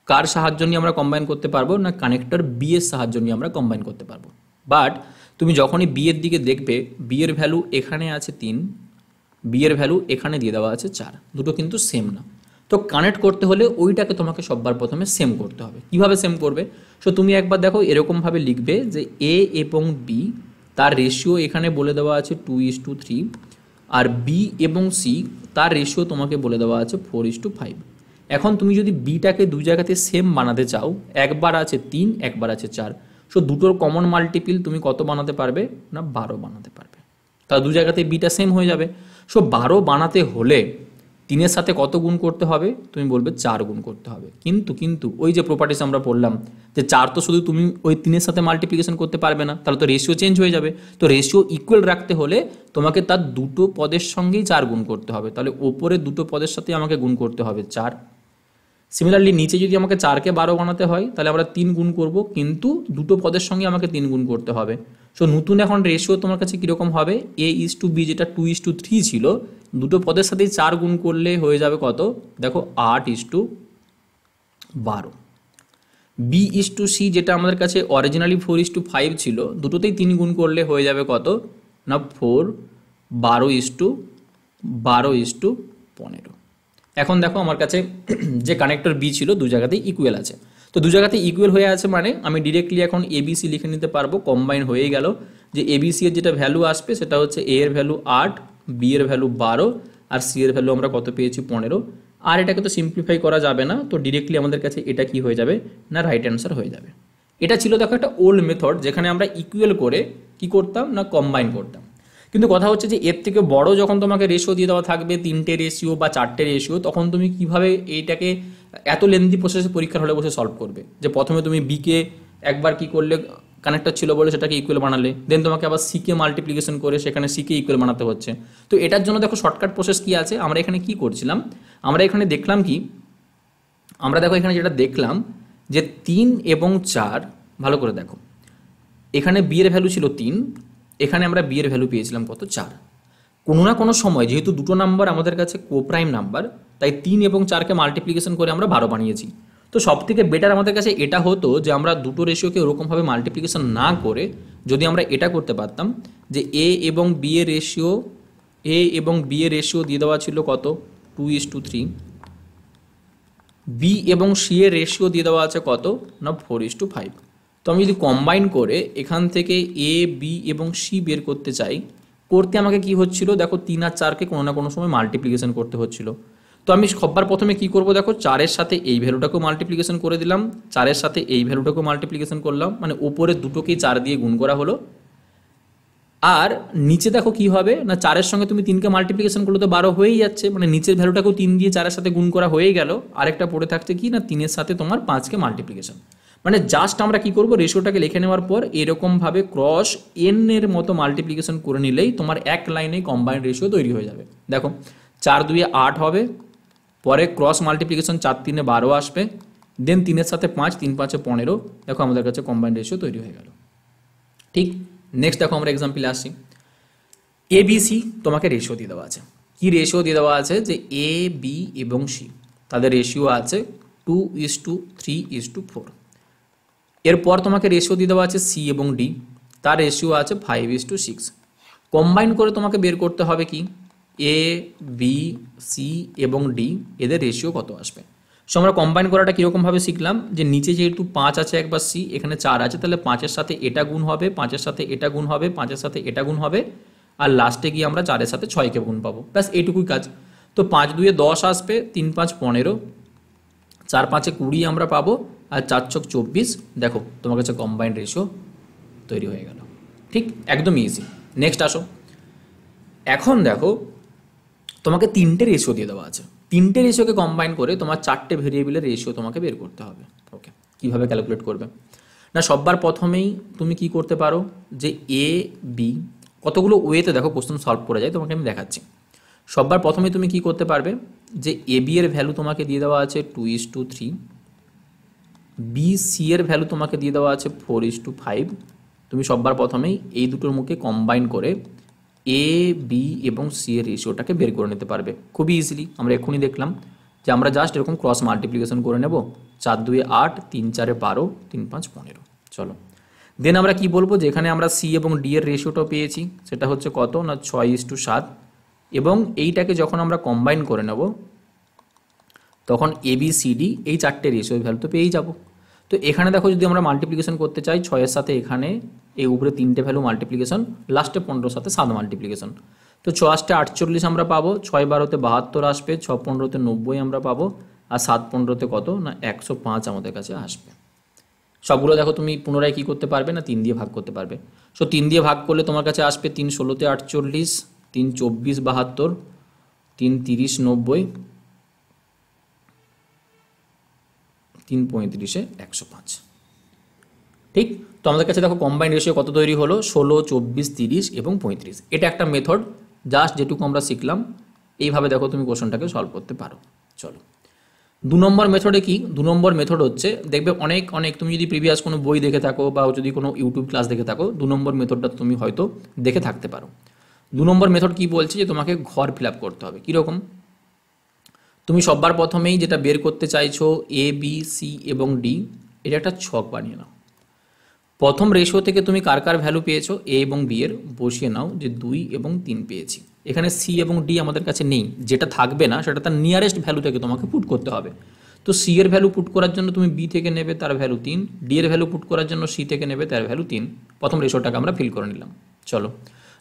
কার সাহায্য নিয়ে আমরা কম্বাইন করতে পারবো না কানেক্টর বি এর সাহায্য নিয়ে আমরা কম্বাইন করতে পারবো। বাট তুমি যখনই বি এর দিকে দেখবে, বি এর ভ্যালু এখানে আছে 3, বি এর ভ্যালু এখানে দিয়ে দেওয়া আছে 4, দুটো কিন্তু সেম না। তো কানেক্ট করতে হলে ওইটাকে তোমাকে সববার প্রথমে সেম করতে হবে। কিভাবে সেম করবে, সো তুমি একবার দেখো এরকমভাবে লিখবে যে এ এবং বি তার রেশিও এখানে বলে দেওয়া আছে 2:3 আর বি এবং সি তার রেশিও তোমাকে বলে দেওয়া আছে 4:5। এখন তুমি যদি বিটাকে দুই জায়গাতে সেম বানাতে চাও, একবার আছে 3 একবার আছে 4, সো দুটোর কমন মাল্টিপিল তুমি কত বানাতে পারবে না 12 বানাতে পারবে। তা দু জায়গাতে বিটা সেম হয়ে যাবে। সো 12 বানাতে হলে 3-এর সাথে কত গুণ করতে হবে, তুমি বলবে 4 গুণ করতে হবে। কিন্তু ওই যে প্রপার্টিস আমরা পড়লাম যে 4 তো শুধু তুমি ওই 3-এর সাথে মাল্টিপ্লিকেশন করতে পারবে না, তাহলে তো রেশিও চেঞ্জ হয়ে যাবে। তো রেশিও ইকুয়াল রাখতে হলে তোমাকে তার দুটো পদের সঙ্গেই 4 গুণ করতে হবে, তাহলে ওপরে দুটো পদের সাথে আমাকে গুণ করতে হবে 4। সিমিলারলি নিচে যদি আমাকে 4কে 12 বানাতে হয় তাহলে আমরা 3 গুণ করব, কিন্তু দুটো পদের সঙ্গে আমাকে 3 গুণ করতে হবে। সো নতুন এখন রেশিও তোমার কাছে কীরকম হবে, A:B যেটা 2:3 ছিল, দুটো পদের সাথেই 4 গুণ করলে হয়ে যাবে কত, দেখো 8:12। B:C যেটা আমাদের কাছে অরিজিনালি 4:5 ছিল, দুটোতেই 3 গুণ করলে হয়ে যাবে কত না 4, 12:15। এখন দেখো আমার কাছে যে কানেক্টর বি ছিল দু জায়গাতেই ইকুয়াল আছে। তো দু জায়গাতে ইকুয়াল হয়ে আছে মানে আমি ডিরেক্টলি এখন এবিসি লিখে নিতে পারবো, কম্বাইন হয়ে গেল। যে এবিসি এর যেটা ভ্যালু আসবে সেটা হচ্ছে এ এর ভ্যালু 8, বি এর ভ্যালু 12 আর সি এর ভ্যালু আমরা কত পেয়েছি 15। আর এটাকে তো সিম্পলিফাই করা যাবে না, তো ডিরেক্টলি আমাদের কাছে এটা কি হয়ে যাবে না রাইট অ্যান্সার হয়ে যাবে। এটা ছিল দেখো একটা ওল্ড মেথড, যেখানে আমরা ইকুয়াল করে কি করতাম না কম্বাইন করতাম। কিন্তু কথা হচ্ছে যে এর থেকে বড় যখন তোমাকে রেশিও দিয়ে দেওয়া থাকবে, 3টে রেশিও বা 4টে রেশিও, তখন তুমি কিভাবে এইটাকে এত লেন্দি প্রসেসে পরীক্ষার হলে বসে সলভ করবে। যে প্রথমে তুমি বিকে একবার কি করলে কানেক্টর ছিল বলে সেটাকে ইকুয়াল বানালে, দেন তোমাকে আবার সিকে মাল্টিপ্লিকেশন করে সেখানে সিকে ইকুয়াল বানাতে হচ্ছে। তো এটার জন্য দেখো শর্টকাট প্রসেস কি আছে, আমরা এখানে কি করছিলাম, আমরা এখানে দেখলাম কি, আমরা দেখো এখানে যেটা দেখলাম যে 3 এবং 4, ভালো করে দেখো এখানে বি এর ভ্যালু ছিল 3, এখানে আমরা বি এর ভ্যালু পেয়েছিলাম কত 4। কোনো না কোনো সময় যেহেতু দুটো নাম্বার আমাদের কাছে কোপ্রাইম নাম্বার, তাই 3 এবং 4কে মাল্টিপ্লিকেশন করে আমরা 12 বানিয়েছি। তো সব থেকে বেটার আমাদের কাছে এটা হতো যে আমরা দুটো রেশিওকে ওরকমভাবে মাল্টিপ্লিকেশন না করে যদি আমরা এটা করতে পারতাম যে এ এবং বি এর রেশিও দিয়ে দেওয়া ছিল কত 2:3, বি এবং সি এর রেশিও দিয়ে দেওয়া আছে কত না 4:5। তো আমি যদি কম্বাইন করে এখান থেকে এ বি এবং সি বের করতে চাই, করতে আমাকে কি হচ্ছিল দেখো 3 আর 4কে কোনো না কোনো সময় মাল্টিপ্লিকেশন করতে হচ্ছিল। তো আমি সবার প্রথমে কি করব দেখো 4-এর সাথে এই ভ্যালুটাকেও মাল্টিপ্লিকেশন করে দিলাম, 4-এর সাথে এই ভ্যালুটাকেও মাল্টিপ্লিকেশন করলাম, মানে উপরে দুটোকেই 4 দিয়ে গুণ করা হলো। আর নিচে দেখো কি হবে না 4-এর সঙ্গে তুমি 3কে মাল্টিপ্লিকেশন করলে তো 12 হয়েই যাচ্ছে, মানে নিচের ভ্যালুটাকেও 3 দিয়ে 4-এর সাথে গুণ করা হয়ে গেল। আরেকটা পড়ে থাকছে কি না 3-এর সাথে তোমার 5কে মাল্টিপ্লিকেশন। মানে জাস্ট আমরা কি করব রেশিওটাকে লিখে নেওয়ার পর এরকমভাবে ক্রস এন এর মতো মাল্টিপ্লিকেশন করে নিলেই তোমার এক লাইনে কম্বাইন্ড রেশিও তৈরি হয়ে যাবে। দেখো 4-2-এ 8 হবে, পরে ক্রস মাল্টিপ্লিকেশন 4-3-এ 12 আসবে, দেন 3-এর সাথে 5, 3-5-এ 15। দেখো আমাদের কাছে কম্বাইন্ড রেশিও তৈরি হয়ে গেল।
ঠিক। নেক্সট দেখো আমরা এক্সাম্পলে আসছি, এ বি সি তোমাকে রেশিও দিয়ে দেওয়া আছে। কি রেশিও দিয়ে দেওয়া আছে, যে এ বি এবং সি তাদের রেশিও আছে 2:3:4। এরপর তোমাকে রেশিও দিয়ে দেওয়া আছে সি এবং ডি, তার রেশিও আছে 5:6। কম্বাইন করে তোমাকে বের করতে হবে কি, এ বি সি এবং ডি এদের রেশিও কত আসবে। সো আমরা কম্বাইন করাটা কীরকমভাবে শিখলাম, যে নিচে যেহেতু 5 আছে একবার সি, এখানে 4 আছে, তাহলে 5-এর সাথে এটা গুণ হবে, 5-এর সাথে এটা গুণ হবে, 5-এর সাথে এটা গুণ হবে, আর লাস্টে গিয়ে আমরা 4-এর সাথে 6কে গুণ পাবো। ব্যাস এইটুকুই কাজ। তো 5-2 10 আসবে, 3-5 15, 4-5 20 আমরা পাবো, আর 4-6 24। দেখো তোমার কাছে কম্বাইন্ড রেশিও তৈরি হয়ে গেল। ঠিক, একদম ইজি। নেক্সট আসো, এখন দেখো তোমাকে 3টে রেশিও দিয়ে দেওয়া আছে। 3টে রেশিওকে কম্বাইন করে তোমার 4টে ভেরিয়েবলের রেশিও তোমাকে বের করতে হবে। ওকে, কীভাবে ক্যালকুলেট করবে না, সবার প্রথমেই তুমি কি করতে পারো, যে এ বি কতগুলো ওয়েতে দেখো কোশ্চেন সলভ করে যায়, তোমাকে আমি দেখাচ্ছি। সবার প্রথমে তুমি কি করতে পারবে, যে এ বি এর ভ্যালু তোমাকে দিয়ে দেওয়া আছে 2:3, বি সি এর ভ্যালু তোমাকে দিয়ে দেওয়া আছে 4:5। তুমি সবার প্রথমেই এই দুটোর মুখে কম্বাইন করে এ বি এবং সি এর রেশিওটাকে বের করে নিতে পারবে খুবই ইজিলি। আমরা এক্ষুনি দেখলাম যে আমরা জাস্ট এরকম ক্রস মাল্টিপ্লিকেশন করে নেব, 4-2 8, 3-4 12, 3-5 15। চলো দেন আমরা কি বলবো, যে এখানে আমরা সি এবং ডি এর রেশিওটাও পেয়েছি, সেটা হচ্ছে কত না 6:7। এবং এইটাকে যখন আমরা কম্বাইন করে নেব তখন এ বি সি ডি এই 4টে রেশিওর ভ্যালু তো পেয়েই যাব। তো এখানে দেখো যদি আমরা মাল্টিপ্লিকেশন করতে চাই 6-এর সাথে এখানে এই উপরে 3টে ভ্যালু মাল্টিপ্লিকেশন, লাস্টে 15-এর সাথে 7 মাল্টিপ্লিকেশন। তো 6-8 48 আমরা পাবো, 6-12 72 আসবে, 6-15 90 আমরা পাবো, আর 7-15 কত না 105 আমাদের কাছে আসবে। সবগুলো দেখো তুমি পুনরায় কী করতে পারবে না 3 দিয়ে ভাগ করতে পারবে। সো 3 দিয়ে ভাগ করলে তোমার কাছে আসবে 3-16 48, 3-24 72, 3-30 90, 3-35 105। ঠিক, তো আমাদের কাছে দেখো কম্বাইন্ড রেশিও কত তৈরি হলো, 16, 24, 30 এবং 35। এটা একটা মেথড, জাস্ট যেটুকু আমরা শিখলাম এইভাবে দেখো তুমি কোশ্চেনটাকে সলভ করতে পারো। চলো 2 নম্বর মেথডে কি, 2 নম্বর মেথড হচ্ছে, দেখবে অনেক তুমি যদি প্রিভিয়াস কোনো বই দেখে থাকো বা যদি কোনো ইউটিউব ক্লাস দেখে থাকো, 2 নম্বর মেথডটা তুমি হয়তো দেখে থাকতে পারো। 2 নম্বর মেথড কি বলছে, যে তোমাকে ঘর ফিল আপ করতে হবে। কীরকম, তুমি সবার প্রথমেই যেটা বের করতে চাইছো এ বি সি এবং ডি, এটা একটা ছক বানিয়ে নাও। প্রথম রেশিও থেকে তুমি কার কার ভ্যালু পেয়েছো এ এবং বি এর বসিয়ে নাও, যে 2 এবং 3 পেয়েছি। এখানে সি এবং ডি আমাদের কাছে নেই, যেটা থাকবে না সেটা তার নিয়ারেস্ট ভ্যালু থেকে তোমাকে পুট করতে হবে। তো সি এর ভ্যালু পুট করার জন্য তুমি বি থেকে নেবে, তার ভ্যালু 3, ডি এর ভ্যালু পুট করার জন্য সি থেকে নেবে, তার ভ্যালু 3। প্রথম রেশিওটাকে আমরা ফিল করে নিলাম। চলো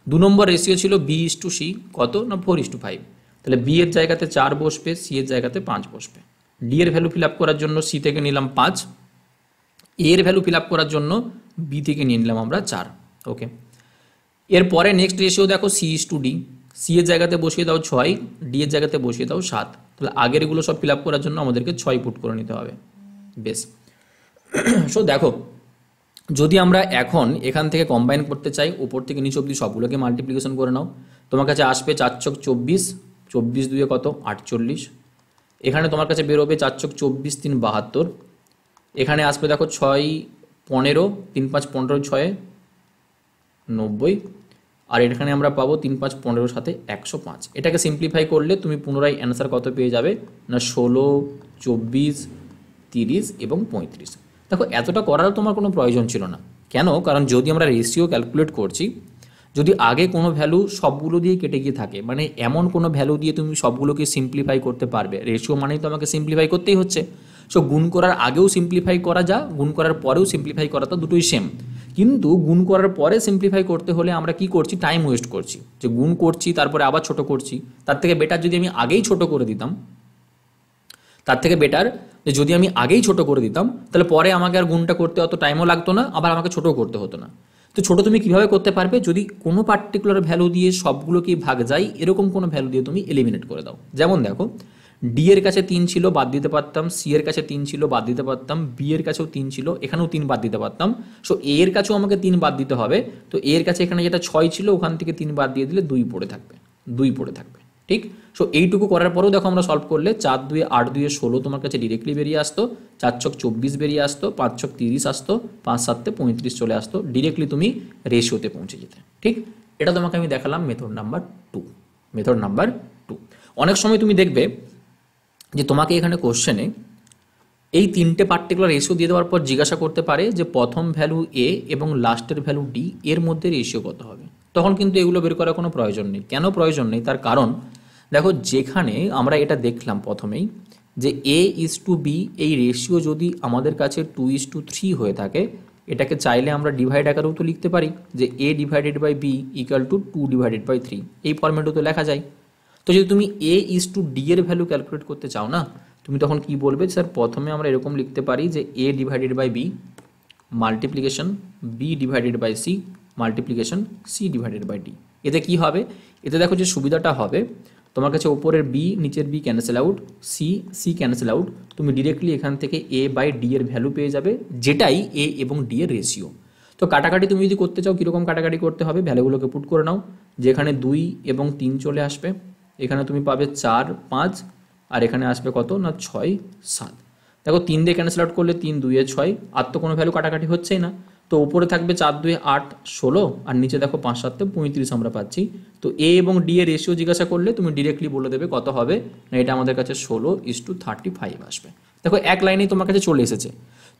2 নম্বর রেশিও ছিল B/C, কত না 4:5। তাহলে বি এর জায়গাতে 4 বসবে, সি এর জায়গাতে 5 বসবে। ডি এর ভ্যালু ফিল আপ করার জন্য সি থেকে নিলাম 5, এর ভ্যালু ফিল আপ করার জন্য বি থেকে নিয়ে নিলাম আমরা 4। ওকে, এরপরে নেক্সট রেশিও দেখো C/D, সি এর জায়গাতে বসিয়ে দাও 6, ডি এর জায়গাতে বসিয়ে দাও 7। তাহলে আগেরগুলো সব ফিল আপ করার জন্য আমাদেরকে 6 পুট করে নিতে হবে। বেশ, সো দেখো যদি আমরা এখন এখান থেকে কম্বাইন করতে চাই, উপর থেকে নিচ অবধি সবগুলোকে মাল্টিপ্লিকেশন করে নাও, তোমার কাছে আসবে 4-ছক 24, 24 কত 48। এখানে তোমার কাছে বেরোবে 4-ছক 24, 3 72। এখানে আসবে দেখো 6-15, 3-5 15, 6 90। আর এখানে আমরা পাবো 3-5 15 সাথে 105। এটাকে সিম্পলিফাই করলে তুমি পুনরায় অ্যান্সার কত পেয়ে যাবে না 16, 24, 30 এবং 35। দেখো এতটা করারও তোমার কোনো প্রয়োজন ছিল না। কেন, কারণ যদি আমরা রেশিও ক্যালকুলেট করছি, যদি আগে কোনো ভ্যালু সবগুলো দিয়ে কেটে গিয়ে থাকে, মানে এমন কোনো ভ্যালু দিয়ে তুমি সবগুলোকে সিম্পলিফাই করতে পারবে, রেশিও মানেই তো আমাকে সিম্পলিফাই করতেই হচ্ছে। সো গুণ করার আগেও সিম্পলিফাই করা যা, গুণ করার পরেও সিম্পলিফাই করা তো দুটোই সেম। কিন্তু গুণ করার পরে সিম্পলিফাই করতে হলে আমরা কি করছি, টাইম ওয়েস্ট করছি, যে গুণ করছি তারপরে আবার ছোট করছি। তার থেকে বেটার যদি আমি আগেই ছোট করে দিতাম, যদি আমি আগেই ছোট করে দিতাম, তাহলে পরে আমাকে আর গুণটা করতে অত টাইমও লাগতো না, আবার আমাকে ছোট করতে হতো না। তো ছোট তুমি কিভাবে করতে পারবে, যদি কোনো পার্টিকুলার ভ্যালু দিয়ে সবগুলোকে ভাগ যায়, এরকম কোনো ভ্যালু দিয়ে তুমি এলিমিনেট করে দাও। যেমন দেখো ডি এর কাছে 3 ছিল, বাদ দিতে পারতাম, সি এর কাছে 3 ছিল, বাদ দিতে পারতাম, বি এর কাছেও 3 ছিল, এখানেও 3 বাদ দিতে পারতাম। সো এ এর কাছেও আমাকে 3 বাদ দিতে হবে। তো এর কাছে এখানে যেটা 6 ছিল, ওখান থেকে 3 বাদ দিয়ে দিলে 2 পড়ে থাকবে, 2 পড়ে থাকবে। ঠিক ঠিক। সো এইটুকু করার পরেও দেখো আমরা সলভ করলে 4 2 8 2 16 তোমার কাছে ডিরেক্টলি বেরিয়ে আসতো, 4 ছক 24 বেরিয়ে আসতো, 5 ছক 30 আসতো, 5 7 35 চলে আসতো, ডিরেক্টলি তুমি রেশিওতে পৌঁছে যেতে। ঠিক, এটা তোমাকে আমি দেখালাম মেথড নাম্বার 2। Method number 2। অনেক সময় তুমি দেখবে যে তোমাকে এখানে কোশ্চেনে এই তিনটে পার্টিকুলার রেশিও দিয়ে দেওয়ার পর জিজ্ঞাসা করতে পারে যে প্রথম ভ্যালু এ এবং লাস্টের ভ্যালু ডি এর মধ্যে রেশিও কত হবে। তখন কিন্তু এগুলো বের করার কোনো প্রয়োজন নেই। কেন প্রয়োজন নেই? তার কারণ দেখো, যেখানে আমরা এটা দেখলাম প্রথমেই যে এ ইজ টু বি এই রেশিও যদি আমাদের কাছে 2:3 হয়ে থাকে, এটাকে চাইলে আমরা ডিভাইড আকারেও তো লিখতে পারি যে A divided by B equal to 2 divided by 3, এই ফরম্যাটেও তো লেখা যায়। তো যদি তুমি এ ইজ টু ডি এর ভ্যালু ক্যালকুলেট করতে চাও না, তুমি তখন কি বলবে? স্যার প্রথমে আমরা এরকম লিখতে পারি যে A divided by B multiplication B divided by C multiplication C divided by D. এতে কি হবে? এতে দেখো যে সুবিধাটা হবে, তোমার কাছে ওপরের বি নিচের B cancel out, C C cancel out, তুমি ডিরেক্টলি এখান থেকে এ বাই ডি এর ভ্যালু পেয়ে যাবে, যেটাই এ এবং ডি এর রেশিও। তো কাটাকাটি তুমি যদি করতে চাও, কীরকম কাটাকাটি করতে হবে? ভ্যালুগুলোকে পুট করে নাও, যেখানে 2 এবং 3 চলে আসবে, এখানে তুমি পাবে 4 5, আর এখানে আসবে কত না 6 7। দেখো 3 দিয়ে ক্যান্সেল আউট করলে 3 2 এ 6, আর তো কোনো ভ্যালু কাটাকাটি হচ্ছেই না। তো উপরে থাকবে 4 2 8 16, আর নিচে দেখো 5 7 35 আমরা পাচ্ছি। তো এ এবং ডি এর রেশিও জিজ্ঞাসা করলে তুমি ডিরেক্টলি বলে দেবে কত হবে না, এটা আমাদের কাছে 16:35 আসবে। দেখো এক লাইনেই তোমার কাছে চলে এসেছে।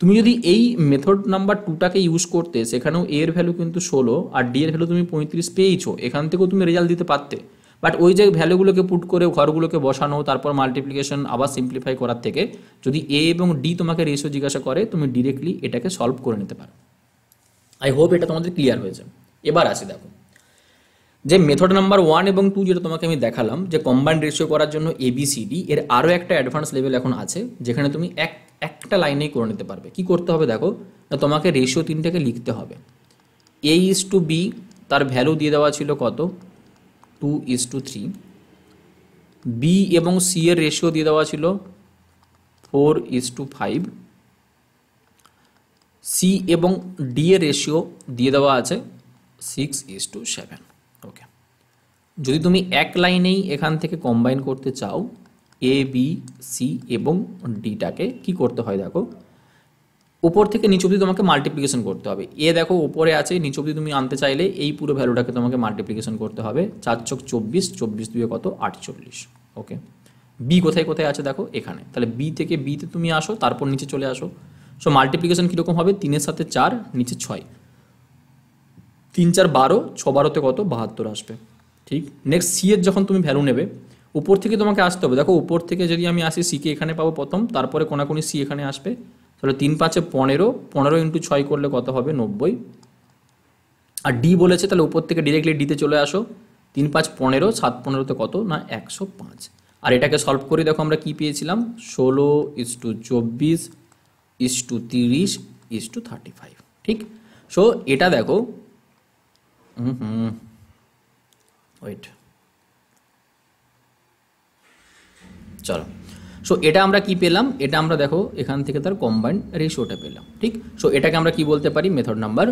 তুমি যদি এই মেথড নাম্বার 2টাকে ইউজ করতে, সেখানেও এর ভ্যালু কিন্তু 16 আর ডি এর ভ্যালু তুমি 35 পেয়েছো, এখান থেকেও তুমি রেজাল্ট দিতে পারতে। বাট ওই যে ভ্যালুগুলোকে পুট করে ঘরগুলোকে বসানো, তারপর মাল্টিপ্লিকেশন আবার সিম্পলিফাই করার থেকে যদি এ এবং ডি তোমাকে রেশিও জিজ্ঞাসা করে, তুমি ডিরেক্টলি এটাকে সলভ করে নিতে পারো। আই হোপ এটা তোমাদের ক্লিয়ার হয়েছে। এবার আসি দেখো, যে মেথড নাম্বার 1 এবং 2 যেটা তোমাকে আমি দেখালাম যে কম্বাইন্ড রেশিও করার জন্য ABCD, এর আরও একটা অ্যাডভান্স লেভেল এখন আছে, যেখানে তুমি একটা লাইনেই করে নিতে পারবে। কি করতে হবে দেখো, তোমাকে রেশিও 3টাকে লিখতে হবে। A ইজ টু বি, তার ভ্যালু দিয়ে দেওয়া ছিল কত 2:3, বি এবং সি এর রেশিও দিয়ে দেওয়া ছিল 4:5, সি এবং ডি এর রেশিও দিয়ে দেওয়া আছে 6:7। ওকে, যদি তুমি এক লাইনেই এখান থেকে কম্বাইন করতে চাও এ বি সি এবং ডিটাকে, কি করতে হয় দেখো, উপর থেকে নিচ অবধি তোমাকে মাল্টিপ্লিকেশন করতে হবে। এ দেখো উপরে আছে, নিচ অবধি তুমি আনতে চাইলে এই পুরো ভ্যালুটাকে তোমাকে মাল্টিপ্লিকেশন করতে হবে। 4 ছক 24, 24 2 কত 48। ওকে, বি কোথায় কোথায় আছে দেখো এখানে, তাহলে বি থেকে বিতে তুমি আসো, তারপর নিচে চলে আসো। সো মাল্টিপ্লিকেশন কীরকম হবে? 3-এর সাথে 4, নিচে 6, 3 4 12, 6 12 কত 72 আসবে। ঠিক, নেক্সট সি এর যখন তুমি ভ্যালু নেবে, উপর থেকে তোমাকে আসতে হবে। দেখো উপর থেকে যদি আমি আসি, সিকে এখানে পাবো প্রথম, তারপরে কোনাকুনি সি এখানে আসবে। তাহলে 3 5 15, 15 ইন্টু 6 করলে কত হবে 90। আর ডি বলেছে, তাহলে উপর থেকে ডিরেক্টলি ডিতে চলে আসো, 3 5 15, 7 15 কত না 105। আর এটাকে সলভ করে দেখো আমরা কি পেয়েছিলাম, 16:24:30:35। ঠিক, সো এটা দেখো, ওয়েট, চলো। সো এটা আমরা কি পেলাম? এটা আমরা দেখো এখান থেকে তার কম্বাইন্ড রেশিওটা পেলাম। ঠিক, সো এটাকে আমরা কি বলতে পারি? মেথড নাম্বার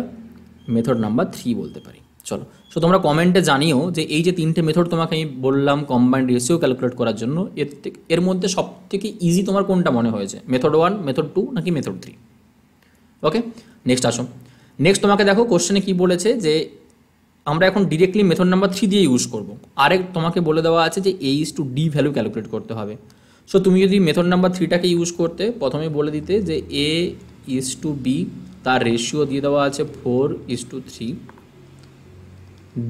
3 বলতে পারি। চলো, সো তোমরা কমেন্টে জানিও যে এই যে 3টে মেথড তোমাকে আমি বললাম কম্বাইন্ড রেশিও ক্যালকুলেট করার জন্য, এর মধ্যে সব থেকে ইজি তোমার কোনটা মনে হয়েছে? মেথড 1, মেথড 2 নাকি মেথড 3? ওকে, নেক্সট আসো। নেক্সট তোমাকে দেখো কোশ্চেনে কি বলেছে যে আমরা এখন ডিরেক্টলি মেথড নাম্বার 3 দিয়ে ইউজ করব। আরেক তোমাকে বলে দেওয়া আছে যে A is to D value calculate করতে হবে। সো তুমি যদি মেথড নাম্বার 3টাকে ইউজ করতে, প্রথমে বলে দিতে যে A ইজ টু বি, তার রেশিও দিয়ে দেওয়া আছে 4:3,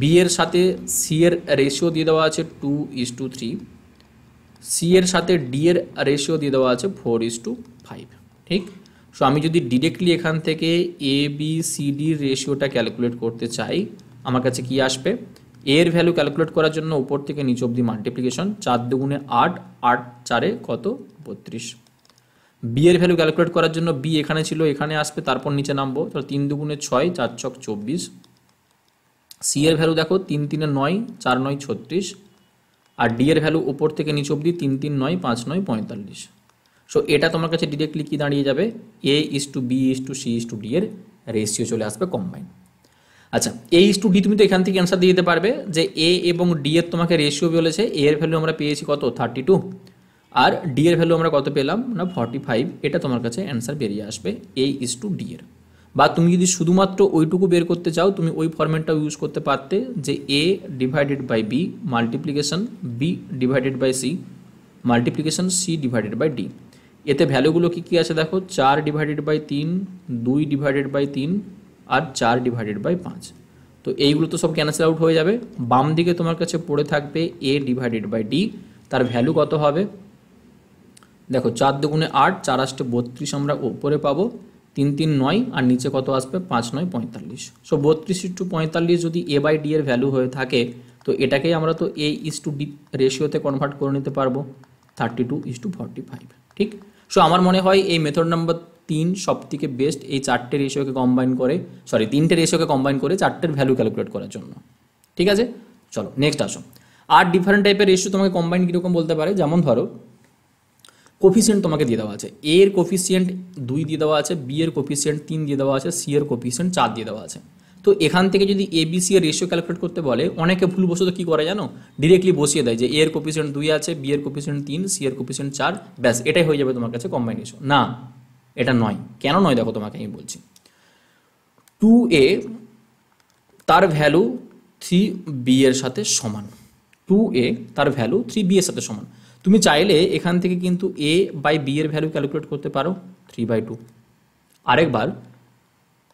বি এর সাথে সি এর রেশিও দিয়ে দেওয়া আছে 2:3, সি এর সাথে ডি এর রেশিও দিয়ে দেওয়া আছে 4:5। ঠিক, সো আমি যদি ডিরেক্টলি এখান থেকে এ বি সি ডির রেশিওটা ক্যালকুলেট করতে চাই, আমার কাছে কি আসবে? এর ভ্যালু ক্যালকুলেট করার জন্য উপর থেকে নিচ অবধি মাল্টিপ্লিকেশন, 4 2 8, 8 4 কত 32। বি এর ভ্যালু ক্যালকুলেট করার জন্য বি এখানে ছিল, এখানে আসবে, তারপর নিচে নামবো, তাহলে 3 2 6, 4 ছক 24। সি এর ভ্যালু দেখো 3 3 9, 4 9 36, আর ডি এর ভ্যালু উপর থেকে নিচ অবধি 3 3 9, 5 9 45। সো এটা তোমার কাছে ডিরেক্টলি কি দাঁড়িয়ে যাবে? A is to B is to C is to D এর রেশিও চলে আসবে কম্বাইন। আচ্ছা, A:D তুমি তো এখান থেকে অ্যান্সার দিয়ে দিতে পারবে যে এ এবং ডি এর তোমাকে রেশিও বলেছে, এ এর ভ্যালু আমরা পেয়েছি কত 32 আর ডি এর ভ্যালু আমরা কত পেলাম না 45, এটা তোমার কাছে অ্যান্সার বেরিয়ে আসবে A:D এর। বা তুমি যদি শুধুমাত্র ওইটুকু বের করতে চাও তুমি ওই ফরম্যাটটাও ইউজ করতে পারতে যে A divided by B multiplication B divided by C multiplication C divided by D. এতে ভ্যালুগুলো কী কী আছে দেখো, 4 ডিভাইডেড বাই 3, 2 ডিভাইডেড বাই 3 আর 4 ডিভাইডেড বাই 5। তো এইগুলো তো সব ক্যান্সেল আউট হয়ে যাবে। বাম দিকে তোমার কাছে পড়ে থাকবে এ ডিভাইডেড বাই ডি, তার ভ্যালু কত হবে দেখো 4 দুগুণে 8, 4 আসতে 32 আমরা ওপরে পাবো, 3 3 9 আর নিচে কত আসবে 5 9 45। সো 32:45 যদি এ বাই ডি এর ভ্যালু হয়ে থাকে তো এটাকেই আমরা তো A:D রেশিওতে কনভার্ট করে নিতে পারবো 32:45। ঠিক। সো আমার মনে হয় এই মেথড নাম্বার 3 সব থেকে বেস্ট এই 4টে রেশিওকে কম্বাইন করে, সরি 3টে রেশিওকে কম্বাইন করে 4টের ভ্যালু ক্যালকুলেট করার জন্য। ঠিক আছে, চলো নেক্সট আসো। আর ডিফারেন্ট টাইপের রেশিও তোমাকে কম্বাইন কীরকম বলতে পারে, যেমন ধরো কোফিসিয়েন্ট তোমাকে দিয়ে দেওয়া আছে, এ এর কোফিসিয়েন্ট 2 দিয়ে দেওয়া আছে, বি এর কোফিসিয়েন্ট 3 দিয়ে দেওয়া আছে, সি এর কোফিসিয়েন্ট 4 দিয়ে দেওয়া আছে। তো এখান থেকে যদি এ বি সি এর রেশিও ক্যালকুলেট করতে বলে অনেকে ভুলবশত কী করে জানো, ডিরেক্টলি বসিয়ে দেয় যে এ এর কোফিসিয়েন্ট 2 আছে, বি এর কোফিসিয়েন্ট 3, সি এর কোফিসিয়েন্ট 4, ব্যাস এটাই হয়ে যাবে তোমার কাছে কম্বাইন রেশিও। না, এটা নয়। কেন নয় দেখো তোমাকে আমি বলছি। 2a তার ভ্যালু 3b এর সাথে সমান, 2a তার ভ্যালু 3b এর সাথে সমান। তুমি চাইলে এখান থেকে কিন্তু a বাই b এর ভ্যালু ক্যালকুলেট করতে পারো 3/2। আরেকবার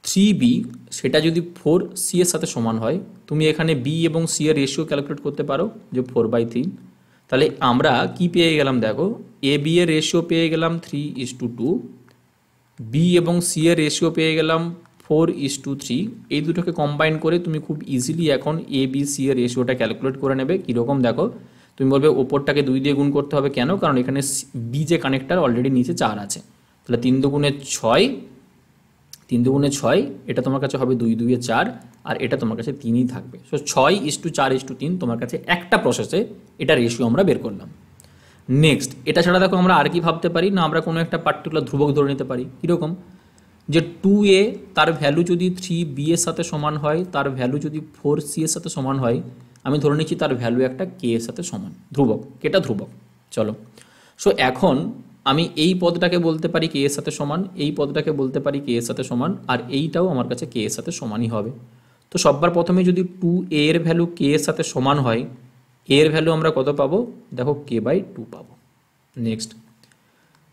3b সেটা যদি 4c এর সাথে সমান হয় তুমি এখানে b এবং c এর রেশিও ক্যালকুলেট করতে পারো যে 4/3। তাহলে আমরা কি পেয়ে গেলাম দেখো, a b এর রেশিও পেয়ে গেলাম 3:2, b এবং c এর রেশিও পেয়ে গেলাম 4:3। এই দুটোকে কম্বাইন করে তুমি খুব ইজিলি এখন এ বি সি এর রেশিওটা ক্যালকুলেট করে নেবে। কীরকম দেখো, তুমি বলবে ওপরটাকে 2 দিয়ে গুণ করতে হবে, কেন, কারণ এখানে বি যে কানেক্টার অলরেডি নিচে 4 আছে। তাহলে 3 দুগুণে 6, 3 দুগুণে 6, এটা তোমার কাছে হবে 2 2 4 আর এটা তোমার কাছে 3ই থাকবে। সো 6:4:3 তোমার কাছে একটা প্রসেসে এটা রেশিও আমরা বের করলাম। নেক্সট, এটা ছাড়া দেখো আমরা আর কি ভাবতে পারি না, আমরা কোনো একটা পার্টিকুলার ধ্রুবক ধরে নিতে পারি। কীরকম, যে 2a তার ভ্যালু যদি 3b এর সাথে সমান হয়, তার ভ্যালু যদি 4c এর সাথে সমান হয়, আমি ধরে নিচ্ছি তার ভ্যালু একটা k এর সাথে সমান, ধ্রুবক, কেটা ধ্রুবক। চলো, সো এখন আমি এই পদটাকে বলতে পারি k এর সাথে সমান, এই পদটাকে বলতে পারি k এর সাথে সমান, আর এইটাও আমার কাছে k এর সাথে সমানই হবে। তো সবার প্রথমে যদি 2a এর ভ্যালু k এর সাথে সমান হয়, a এর ভ্যালু আমরা কত পাবো দেখো k/2 পাবো। নেক্সট,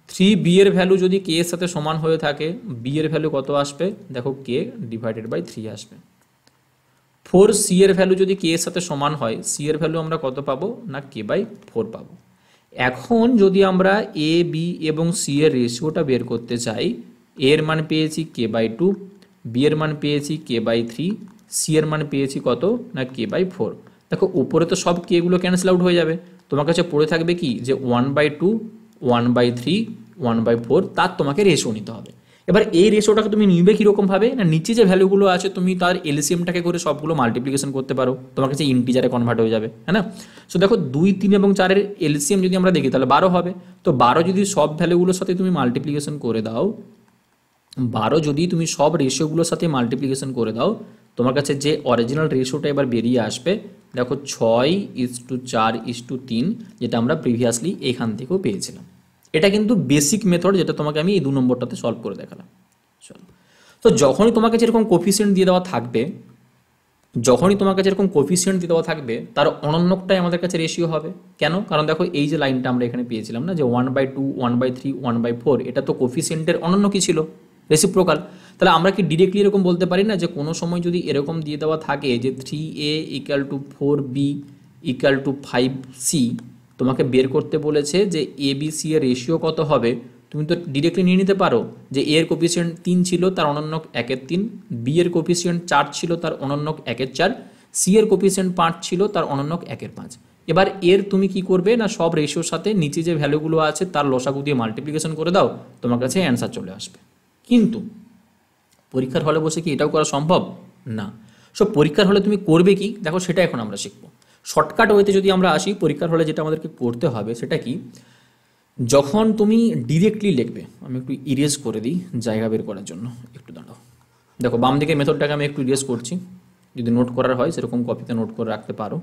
3b এর ভ্যালু যদি k এর সাথে সমান হয়ে থাকে, b এর ভ্যালু কত আসবে দেখো k/3 আসবে। 4c এর ভ্যালু যদি k এর সাথে সমান হয়, c এর ভ্যালু আমরা কত পাবো না k/4 পাবো। এখন যদি আমরা a b এবং c এর রেশিওটা বের করতে চাই, a এর মান পেয়েছি k/2, b এর মান পেয়েছি k/3, c এর মান পেয়েছি কত না k/4। দেখো উপরে তো সব k গুলো ক্যান্সেল আউট হয়ে যাবে, তোমার কাছে পড়ে থাকবে কি যে 1/2, 1/3, 1/4, তার তোমাকে রেশিও নিতে হবে। এবার এই রেশিওটাকে তুমি নিবে কীরকমভাবে না, নিচে যে ভ্যালুগুলো আছে তুমি তার এলসিএমটাকে করে সবগুলো মাল্টিপ্লিকেশন করতে পারো, তোমার কাছে ইন্টিজারে কনভার্ট হয়ে যাবে, হ্যাঁ না। সো দেখো 2, 3 এবং 4-এর এলসিএম যদি আমরা দেখি তাহলে 12 হবে। তো 12 যদি সব ভ্যালুগুলোর সাথে তুমি মাল্টিপ্লিকেশন করে দাও, 12 যদি তুমি সব রেশিওগুলোর সাথে মাল্টিপ্লিকেশন করে দাও, তোমার কাছে যে অরিজিনাল রেশিওটা এবার বেরিয়ে আসবে দেখো 6:4:3, যেটা আমরা প্রিভিয়াসলি এখান থেকেও পেয়েছিলাম। এটা কিন্তু বেসিক মেথড, যেটা তোমাকে আমি এই 2 নম্বরটাতে সলভ করে দেখালাম। চলো, তো যখনই তোমাকে যেরকম কোফিসিয়েন্ট দিয়ে দেওয়া থাকবে, তার অনন্যকটাই আমাদের কাছে রেশিও হবে। কেন, কারণ দেখো এই যে লাইনটা আমরা এখানে পেয়েছিলাম না যে 1/2, 1/3, 1/4, এটা তো কোফিসিয়েন্টের অনন্য কি ছিল, রেসিপ্রোকাল। তাহলে আমরা কি ডিরেক্টলি এরকম বলতে পারি না যে কোনো সময় যদি এরকম দিয়ে দেওয়া থাকে যে 3a = 4b = 5c, তোমাকে বের করতে বলেছে যে এ বি সি এর রেশিও কত হবে, তুমি তো ডিরেক্টলি নিয়ে নিতে পারো যে এর কোফিসিয়েন্ট 3 ছিল তার অনন্যক 1/3, বি এর কোফিসিয়েন্ট 4 ছিল তার অনন্যক 1/4, সি এর কোফিসিয়েন্ট 5 ছিল তার অনন্যক 1/5। এবার এর তুমি কি করবে না, সব রেশিওর সাথে নিচে যে ভ্যালুগুলো আছে তার লসাগু দিয়ে মাল্টিপ্লিকেশন করে দাও, তোমার কাছে অ্যান্সার চলে আসবে। কিন্তু পরীক্ষার হলে বসে কি এটাও করা সম্ভব না। সো পরীক্ষার হলে তুমি করবে কি দেখো, সেটা এখন আমরা শিখবো। শর্টকাট ওয়েতে যদি আমরা আসি, পরীক্ষার হলে যেটা আমাদেরকে করতে হবে সেটা কি, যখন তুমি ডিরেক্টলি লিখবে, আমি একটু ইরেজ করে দিই জায়গা বের করার জন্য, একটু দাঁড়াও। দেখো বাম দিকের মেথডটাকে আমি একটু ইরেজ করছি, যদি নোট করার হয় সেরকম কপিতে নোট করে রাখতে পারো।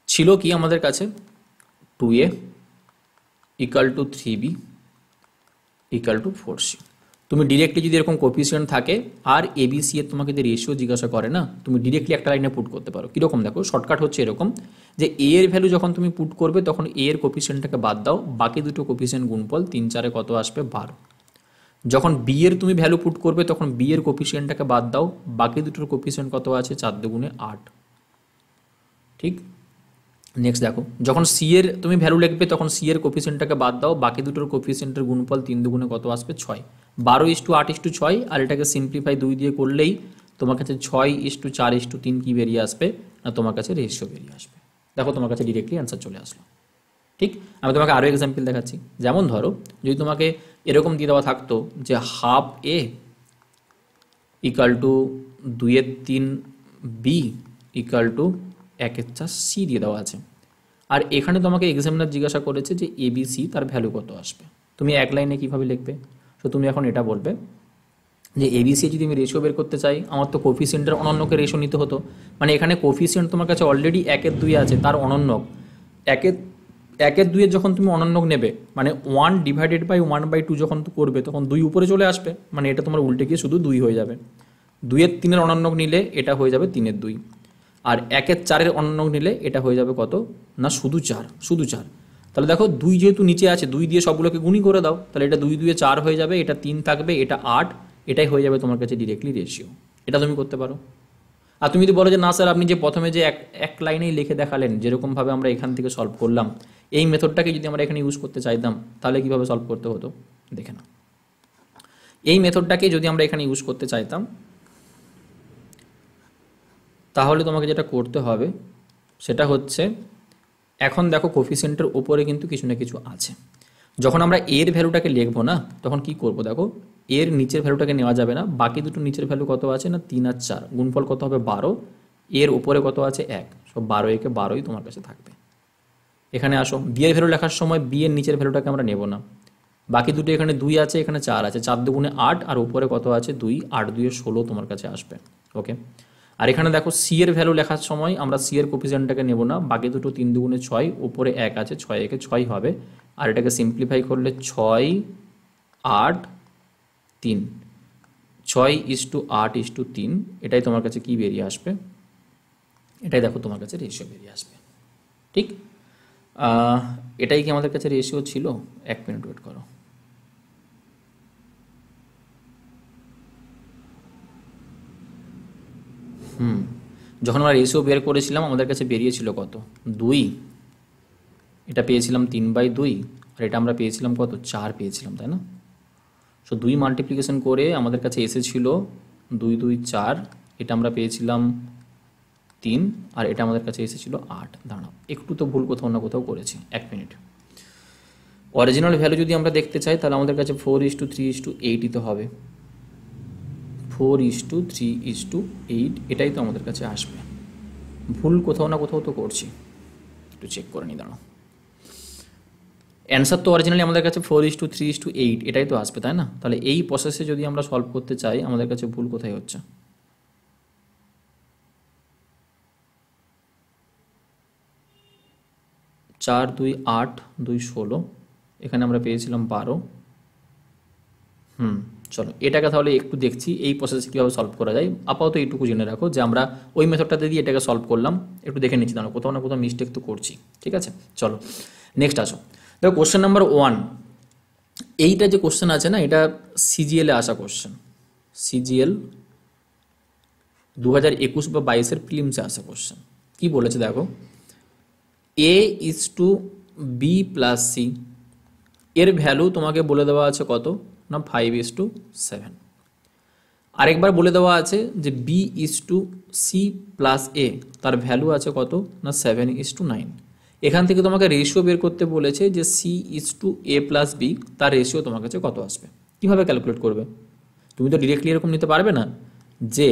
ছিল কি আমাদের কাছে 2a equal to 3b equal to 4c। তুমি ডিরেক্টলি যদি এরকম কোফিসিয়েন্ট থাকে আর এবিসি এর তোমাকে যে রেশিও জিজ্ঞাসা করে না, তুমি ডিরেক্টলি একটা লাইনে পুট করতে পারো। কীরকম দেখো, শর্টকাট হচ্ছে এরকম যে এ এর ভ্যালু যখন তুমি পুট করবে তখন এ এর কোফিসিয়েন্টটাকে বাদ দাও, বাকি দুটো কোফিসিয়েন্ট গুণফল 3 4 কত আসবে 12। যখন বি এর তুমি ভ্যালু পুট করবে তখন বি এর কোফিসিয়েন্টটাকে বাদ দাও, বাকি দুটোর কোফিসিয়েন্ট কত আছে 4 2 8। ঠিক, নেক্সট দেখো, যখন সি এর তুমি ভ্যালু লিখবে তখন সি এর কোফিসিয়েন্টটাকে বাদ দাও, বাকি দুটোর কোফিসিয়েন্টের গুণফল 3 2 কত আসবে 6। 12:8:6 আর এটাকে সিম্পলিফাই 2 দিয়ে করলেই তোমার কাছে 6:4:3 কি বেরিয়ে আসবে না, তোমার কাছে রেশিও বেরিয়ে আসবে। দেখো তোমার কাছে ডিরেক্টলি অ্যান্সার চলে আসলো। ঠিক, আমি তোমাকে আরও এক্সাম্পল দেখাচ্ছি। যেমন ধরো যদি তোমাকে এরকম দিয়ে দেওয়া থাকতো যে half A equal to 2/3 B equal to 1/4 C দিয়ে দেওয়া আছে, আর এখানে তোমাকে এক্সামিনার জিজ্ঞাসা করেছে যে এবিসি তার ভ্যালু কত আসবে, তুমি এক লাইনে কীভাবে লিখবে? তো তুমি এখন এটা বলবে যে এবিসি যদি আমি রেশিও বের করতে চাই, আমার তো কোফিসিয়েন্টের অনন্যকে রেশিও নিতে হতো। মানে এখানে কোফিসিয়েন্ট তোমার কাছে অলরেডি 1/2 আছে, তার অনন্যক 1/2 যখন তুমি অনন্যক নেবে মানে 1/1/2 যখন করবে তখন 2 উপরে চলে আসবে, মানে এটা তোমার উল্টে গিয়ে শুধু 2 হয়ে যাবে। 2/3 অনন্যক নিলে এটা হয়ে যাবে 3/2, আর 1/4 অনন্যক নিলে এটা হয়ে যাবে কত না শুধু 4। তাহলে দেখো 2 যেহেতু নিচে আছে 2 দিয়ে সবগুলোকে গুণই করে দাও, তাহলে এটা 2 2 4 হয়ে যাবে, এটা 3 থাকবে, এটা 8, এটাই হয়ে যাবে তোমার কাছে ডিরেক্টলি রেশিও। এটা তুমি করতে পারো। আর তুমি যদি বলো যে না স্যার আপনি যে প্রথমে যে এক লাইনেই লিখে দেখালেন যেরকমভাবে আমরা এখান থেকে সলভ করলাম, এই মেথডটাকে যদি আমরা এখানে ইউজ করতে চাইতাম তাহলে কীভাবে সলভ করতে হতো দেখে না। এই মেথডটাকে যদি আমরা এখানে ইউজ করতে চাইতাম তাহলে তোমাকে যেটা করতে হবে সেটা হচ্ছে, এখন দেখো কোফিসিয়েন্টের ওপরে কিন্তু কিছু না কিছু আছে। যখন আমরা এর ভ্যালুটাকে লিখবো না তখন কি করব দেখো, এর নিচের ভ্যালুটাকে নেওয়া যাবে না, বাকি দুটো নিচের ভ্যালু কত আছে না 3 আর 4, গুণফল কত হবে 12, এর উপরে কত আছে 1, সব 12 একে 12ই তোমার কাছে থাকবে। এখানে আসো, বি এর ভ্যালু লেখার সময় বি এর নিচের ভ্যালুটাকে আমরা নেব না, বাকি দুটো এখানে 2 আছে এখানে 4 আছে, 4 2 8 আর উপরে কত আছে 2, 8 2 16 তোমার কাছে আসবে। ওকে, আর এখানে দেখো সি এর ভ্যালু লেখার সময় আমরা সি এর কোফিসিয়েন্টটাকে নেব না, বাকি দুটো 3 2 6, উপরে 1 আছে, 6 একে 6 হবে, আর এটাকে সিম্পলিফাই করলে 6 8 3, 6:8:3, এটাই তোমার কাছে কি বেরিয়ে আসবে, এটাই দেখো তোমার কাছে রেশিও বেরিয়ে আসবে। ঠিক, এটাই কি আমাদের কাছে রেশিও ছিল? 1 মিনিট ওয়েট করো। যখন আমরা রেশিও বের করেছিলাম আমাদের কাছে বেরিয়েছিল কত 2, এটা পেয়েছিলাম 3/2, আর এটা আমরা পেয়েছিলাম কত 4 পেয়েছিলাম, তাই না? সো 2 মাল্টিপ্লিকেশন করে আমাদের কাছে এসেছিল 2 2 4, এটা আমরা পেয়েছিলাম 3, আর এটা আমাদের কাছে এসেছিল 8। দাঁড়াও, একটু তো ভুল কোথাও না কোথাও করেছি, 1 মিনিট। অরিজিনাল ভ্যালু যদি আমরা দেখতে চাই তাহলে আমাদের কাছে 4:3:8 তো হবে, 4:3:8, এটাই তো আমাদের কাছে আসবে। ভুল কোথাও না কোথাও তো করছি, একটু চেক করে নি, দাঁড়াও। অ্যান্সার তো অরিজিনালি আমাদের কাছে 4:3:8 এটাই তো আসবে, তাই না? তাহলে এই প্রসেসে যদি আমরা সলভ করতে চাই আমাদের কাছে ভুল কোথায় হচ্ছে? চার 2 8 2 16, এখানে আমরা পেয়েছিলাম 12। চলো এটাকে তাহলে একটু দেখছি এই প্রসেসে কীভাবে সলভ করা যায়। আপাতত এইটুকু জেনে রাখো যে আমরা ওই মেথডটাতে দিয়ে এটাকে সলভ করলাম, একটু দেখে নিচ্ছি, দাঁড়ো কোথাও না কোথাও মিস্টেক তো করছি। ঠিক আছে, চলো নেক্সট আসো। দেখো কোশ্চেন নাম্বার 1, এইটা যে কোশ্চেন আছে না এটা সিজিএলে আসা কোশ্চেন, সিজিএল 2021 বা 22-এর প্রিলিমসে আসা কোশ্চেন। কি বলেছে দেখো, A:B + C এর ভ্যালু তোমাকে বলে দেওয়া আছে কত না 5:7। আরেকবার বলে দেওয়া আছে যে B:C + A তার ভ্যালু আছে কত না 7:9। এখান থেকে তোমাকে রেশিও বের করতে বলেছে যে C:A + B তার রেশিও তোমার কাছে কত আসবে। কীভাবে ক্যালকুলেট করবে? তুমি তো ডিরেক্টলি এরকম নিতে পারবে না যে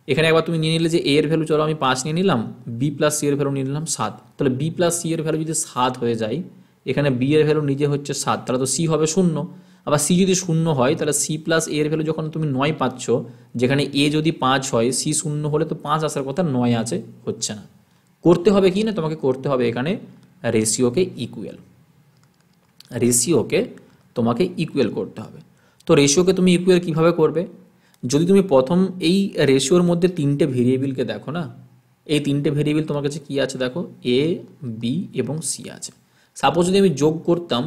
এখানে একবার তুমি নিয়ে নিলে যে এ এর ভ্যালু, চলো আমি 5 নিয়ে নিলাম, বি প্লাস সি এর ভ্যালু নিয়ে নিলাম 7, তাহলে বি প্লাস সি এর ভ্যালু যদি 7 হয়ে যায়, এখানে বি এর ভ্যালু নিজে হচ্ছে 7, তাহলে তো সি হবে 0। আবার সি যদি 0 হয় তাহলে সি প্লাস এ এর ভ্যালু যখন তুমি 9 পাচ্ছ, যেখানে এ যদি 5 হয়, সি 0 হলে তো 5 আসার কথা, 9 আছে, হচ্ছে না। করতে হবে কি না, তোমাকে করতে হবে এখানে রেশিওকে ইকুয়াল, রেশিওকে তোমাকে ইকুয়াল করতে হবে। তো রেশিওকে তুমি ইকুয়াল কিভাবে করবে? যদি তুমি প্রথম এই রেশিওর মধ্যে 3টে ভেরিয়েবলকে দেখো না, এই 3টে ভেরিয়েবল তোমার কাছে কি আছে দেখো, এ, বি এবং সি আছে। সাপোজ যদি আমি যোগ করতাম,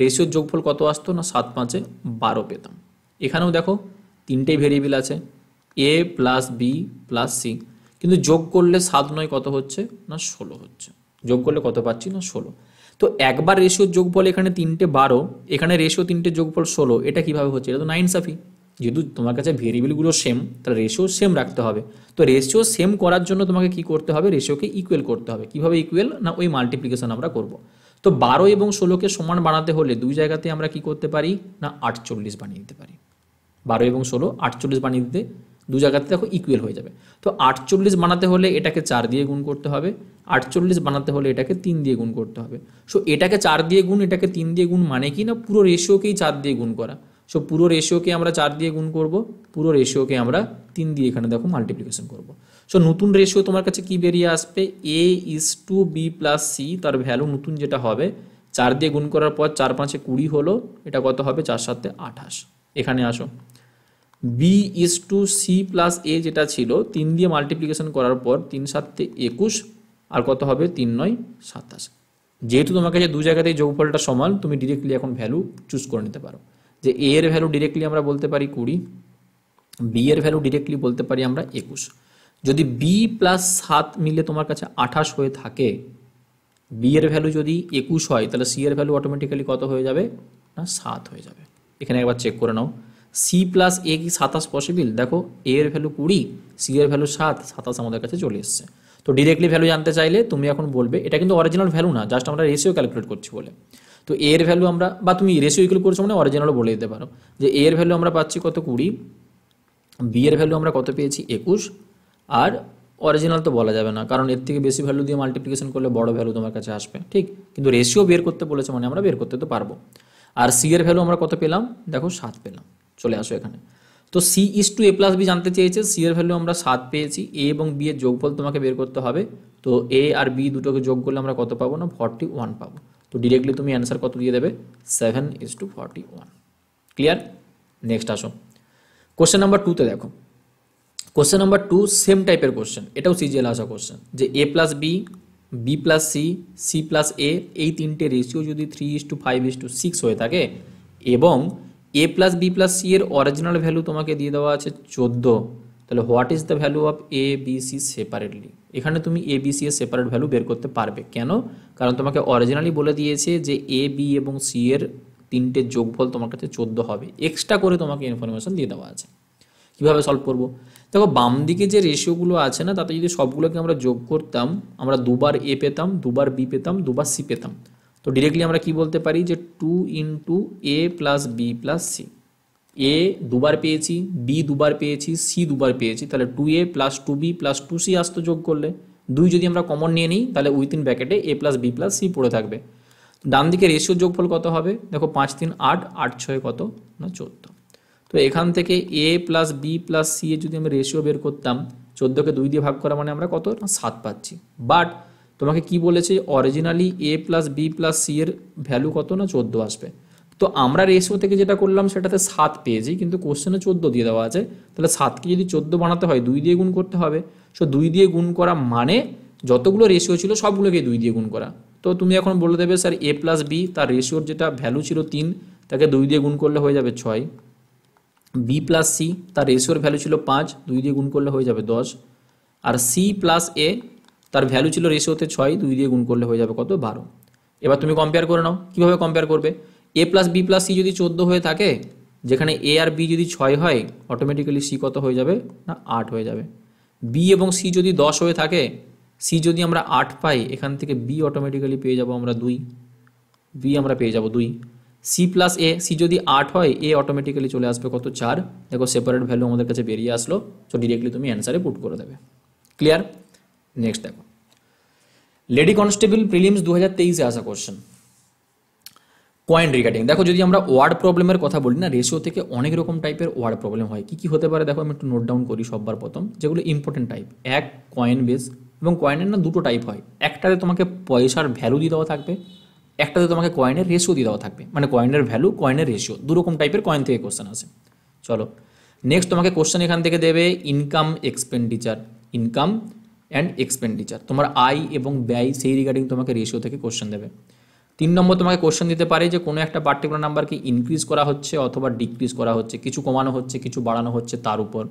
রেশিওর যোগফল কত আসতো না, 7 5 12 পেতাম। এখানেও দেখো 3টেই ভেরিয়েবল আছে, এ প্লাস বি প্লাস সি, কিন্তু যোগ করলে 7 9 কত হচ্ছে না 16 হচ্ছে। যোগ করলে কত পাচ্ছি না 16। তো একবার রেশিওর যোগফল এখানে 3টে 12, এখানে রেশিও 3টে যোগফল 16, এটা কিভাবে হচ্ছে? এটা তো নাইনসাফি। যেহেতু তোমার কাছে ভেরিয়েবলগুলো সেম, তাহলে রেশিও সেম রাখতে হবে। তো রেশিও সেম করার জন্য তোমাকে কি করতে হবে, রেশিওকে ইকুয়াল করতে হবে। কিভাবে ইকুয়াল না, ওই মাল্টিপ্লিকেশন আমরা করব। তো 12 এবং 16কে সমান বানাতে হলে দুই জায়গাতে আমরা কি করতে পারি না 48 বানিয়ে দিতে পারি। 12 এবং 16 48 বানিয়ে দিতে দু জায়গাতে দেখো ইকুয়াল হয়ে যাবে। তো 48 বানাতে হলে এটাকে 4 দিয়ে গুণ করতে হবে, 48 বানাতে হলে এটাকে 3 দিয়ে গুণ করতে হবে। সো এটাকে 4 দিয়ে গুণ, এটাকে 3 দিয়ে গুণ, মানে কি না পুরো রেশিওকেই 4 দিয়ে গুণ করা। সো পুরো রেশিওকে আমরা 4 দিয়ে গুণ করব, পুরো রেশিওকে আমরা 3 দিয়ে এখানে দেখো মাল্টিপ্লিকেশন করব। সো নতুন রেশিও তোমার কাছে কি বেরিয়ে আসবে, A is to B plus C, তার ভ্যালু নতুন যেটা হবে 4 দিয়ে গুণ করার পর 4 5 20 হলো, এটা কত হবে 4 7 28। এখানে আসো, B is to C plus A যেটা ছিল 3 দিয়ে মাল্টিপ্লিকেশন করার পর 3 7 21, আর কত হবে 3 9 27। যেহেতু তোমার কাছে দু জায়গাতেই যোগফলটা সমান, তুমি ডিরেক্টলি এখন ভ্যালু চুজ করে নিতে পারো। যে এ এর ভ্যালু ডিরেক্টলি আমরা বলতে পারি 20, বি এর ভ্যালু ডিরেক্টলি বলতে পারি আমরা 21। যদি বি প্লাস 7 মিলে তোমার কাছে 28 হয়ে থাকে, বি এর ভ্যালু যদি 21 হয়, তাহলে সি এর ভ্যালু অটোমেটিক্যালি কত হয়ে যাবে না 7 হয়ে যাবে। এখানে একবার চেক করে নাও, সি প্লাস এ কি 27 পসিবল? দেখো এ এর ভ্যালু 20, সি এর ভ্যালু 7, 27 আমাদের কাছে চলে এসছে। তো ডিরেক্টলি ভ্যালু জানতে চাইলে তুমি এখন বলবে, এটা কিন্তু অরিজিনাল ভ্যালু না, জাস্ট আমরা রেশিও ক্যালকুলেট করছি বলে। তো এ এর ভ্যালু আমরা, বা তুমি রেশিও ইকুয়াল করছো মানে অরিজিনালও বলে দিতে পারো, যে এ এর ভ্যালু আমরা পাচ্ছি কত 20, বি এর ভ্যালু আমরা কত পেয়েছি 21, আর অরিজিনাল তো বলা যাবে না, কারণ এর থেকে বেশি ভ্যালু দিয়ে মাল্টিপ্লিকেশন করলে বড় ভ্যালু তোমার কাছে আসবে, ঠিক। কিন্তু রেশিও বের করতে বলেছে মানে আমরা বের করতে তো পারবো। আর সি এর ভ্যালু আমরা কত পেলাম দেখো 7 পেলাম। চলে আসো এখানে, তো C is to A plus B জানতে চেয়েছে, সি এর ভ্যালু আমরা 7 পেয়েছি, এ এবং বি এর যোগফল তোমাকে বের করতে হবে। তো এ আর বি দুটোকে যোগ করলে আমরা কত পাবো না 41 পাবো। তো ডিরেক্টলি তুমি অ্যান্সার কত দিয়ে দেবে 7:41। ক্লিয়ার? নেক্সট আসো, কোশ্চেন নাম্বার 2তে দেখো। কোশ্চেন নাম্বার 2 সেম টাইপের কোশ্চেন, এটাও সিজিএল আসা কোশ্চেন, যে A plus B, B plus C, C plus A, এই 3টে রেশিও যদি 3:5:6 হয়ে থাকে, এবং A plus B plus C এর অরিজিনাল ভ্যালু তোমাকে দিয়ে দেওয়া আছে 14, তাহলে what is the value of A B C separately? এখানে তুমি এ বি সি এর সেপারেট ভ্যালু বের করতে পারবে। কেন? কারণ তোমাকে অরিজিনালি বলে দিয়েছে যে এ বি এবং সি এর 3টে যোগফল তোমার কাছে 14 হবে, এক্সট্রা করে তোমাকে ইনফরমেশন দিয়ে দেওয়া আছে। কিভাবে সলভ করব? দেখো বাম দিকে যে রেশিওগুলো আছে না, তাতে যদি সবগুলোকে আমরা যোগ করতাম, আমরা দুবার এ পেতাম, দুবার বি পেতাম, দুবার সি পেতাম। তো ডিরেক্টলি আমরা কি বলতে পারি যে 2 ইন্টু এ প্লাস বি প্লাস সি। এ দুবার পেয়েছি, বি দুবার পেয়েছি, সি দুবার পেয়েছি, তাহলে 2a plus 2b plus 2c আসতো যোগ করলে। 2 যদি আমরা কমন নিয়ে নিই, তাহলে উইথিন ব্র্যাকেটে এ প্লাস বি প্লাস সি পড়ে থাকবে। ডান দিকে রেশিওর যোগফল কত হবে দেখো, 5 3 8, 8 6 কত না 14। তো এখান থেকে এ প্লাস বি প্লাস সি এর যদি আমরা রেশিও বের করতাম, 14কে 2 দিয়ে ভাগ করা মানে আমরা কত না 7 পাচ্ছি। বাট তোমাকে কি বলেছে, অরিজিনালি এ প্লাস বি প্লাস সি এর ভ্যালু কত না 14 আসবে। তো আমরা রেশিও থেকে যেটা করলাম সেটাতে 7 পেয়েছি, কিন্তু কোশ্চেনে 14 দিয়ে দেওয়া আছে, তাহলে 7কে যদি 14 বানাতে হয় 2 দিয়ে গুণ করতে হবে। সো 2 দিয়ে গুণ করা মানে যতগুলো রেশিও ছিল সবগুলোকে 2 দিয়ে গুণ করা। তো তুমি এখন বলে দেবে স্যার এ প্লাস বি, তার রেশিওর যেটা ভ্যালু ছিল 3, তাকে 2 দিয়ে গুণ করলে হয়ে যাবে 6। বি প্লাস সি, তার রেশিওর ভ্যালু ছিল 5, 2 দিয়ে গুণ করলে হয়ে যাবে 10। আর সি প্লাস এ, তার ভ্যালু ছিল রেশিওতে 6, 2 দিয়ে গুণ করলে হয়ে যাবে কত 12। এবার তুমি কম্পেয়ার করে নাও, কীভাবে কম্পেয়ার করবে? এ প্লাস বি প্লাস সি যদি 14 হয়ে থাকে, যেখানে এ আর বি যদি 6 হয়, অটোমেটিক্যালি সি কত হয়ে যাবে না 8 হয়ে যাবে। বি এবং সি যদি 10 হয়ে থাকে, সি যদি আমরা 8 পাই, এখান থেকে বি অটোমেটিক্যালি পেয়ে যাব আমরা 2, বি আমরা পেয়ে যাব 2। সি প্লাস এ, সি যদি 8 হয় এ অটোমেটিক্যালি চলে আসবে কত 4। দেখো সেপারেট ভ্যালু আমাদের কাছে বেরিয়ে আসলো, সো ডিরেক্টলি তুমি অ্যান্সারে পুট করে দেবে। ক্লিয়ার? নেক্সট দেখো, লেডি কনস্টেবল প্রিলিমস 2023-এ আসা কোশ্চেন, কয়েন রিগার্ডিং। দেখো যদি আমরা ওয়ার্ড প্রবলেমের কথা বলি না, রেশিও থেকে অনেক রকম টাইপের ওয়ার্ড প্রবলেম হয়। কি কি হতে পারে দেখো, আমি একটু নোট ডাউন করি সবার প্রথম, যেগুলো ইম্পর্টেন্ট টাইপ। এক, কয়েন বেস, এবং কয়েনের না দুটো টাইপ হয়, একটাতে তোমাকে পয়সার ভ্যালু দিয়ে দেওয়া থাকবে, একটাতে তোমাকে কয়েনের রেশিও দিয়ে দেওয়া থাকবে, মানে কয়েনের ভ্যালু কয়েনের রেশিও, দুরকম টাইপের কয়েন থেকে কোশ্চেন আসে। চলো নেক্সট, তোমাকে কোশ্চেন এখান থেকে দেবে income expenditure, income and expenditure, তোমার আয় এবং ব্যয় সেই রিগার্ডিং তোমাকে রেশিও থেকে কোশ্চেন দেবে। 3 নম্বর তোমাকে কোশ্চেন দিতে পারে যে কোনো একটা পার্টিকুলার নাম্বারকে ইনক্রিজ করা হচ্ছে অথবা ডিক্রিজ করা হচ্ছে, কিছু কমানো হচ্ছে কিছু বাড়ানো হচ্ছে তার উপর।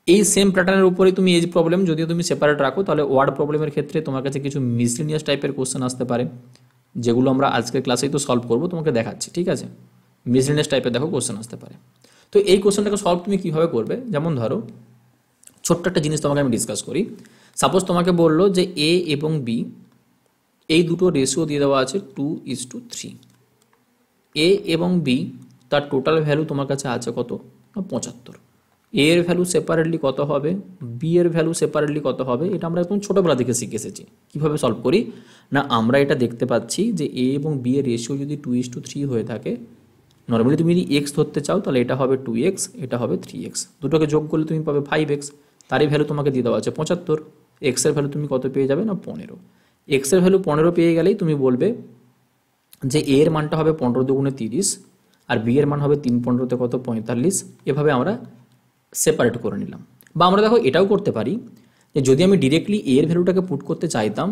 এই সেম প্যাটার্নের উপরেই তুমি এজ প্রবলেম যদিও তুমি সেপারেট রাখো, তাহলে ওয়ার্ড প্রবলেমের ক্ষেত্রে তোমার কাছে কিছু মিসলিনিয়াস টাইপের কোশ্চেন আসতে পারে, যেগুলো আমরা আজকের ক্লাসেই তো সলভ করবো, তোমাকে দেখাচ্ছি, ঠিক আছে? মিসলিনিয়াস টাইপের দেখো কোশ্চেন আসতে পারে। তো এই কোশ্চেনটাকে সলভ তুমি কীভাবে করবে, যেমন ধরো ছোট্ট একটা জিনিস তোমাকে আমি ডিসকাস করি। সাপোজ তোমাকে বললো যে এ এবং বি এই দুটো রেশিও দিয়ে দেওয়া আছে 2:3। এ এবং বি তার টোটাল ভ্যালু তোমার কাছে আছে কত না 75। এ এর ভ্যালু সেপারেটলি কত হবে, বি এর ভ্যালু সেপারেটলি কত হবে, এটা আমরা একদম ছোটোবেলা থেকে শিখে এসেছি। কীভাবে সলভ করি না, আমরা এটা দেখতে পাচ্ছি যে এ এবং বি এর রেশিও যদি 2:3 হয়ে থাকে, নর্মালি তুমি যদি এক্স ধরতে চাও তাহলে এটা হবে 2x, এটা হবে 3x, দুটোকে যোগ করলে তুমি পাবে 5x, তারই ভ্যালু তোমাকে দিয়ে দেওয়া আছে 75। এক্সের ভ্যালু তুমি কত পেয়ে যাবে না 15। এক্সের ভ্যালু 15 পেয়ে গেলেই তুমি বলবে যে এ এর মানটা হবে 15 দুগুণে 30, আর বি এর মান হবে 3 15-তে কত 45। এভাবে আমরা সেপারেট করে নিলাম। বা আমরা দেখো এটাও করতে পারি যে যদি আমি ডিরেক্টলি এ এর ভ্যালুটাকে পুট করতে চাইতাম,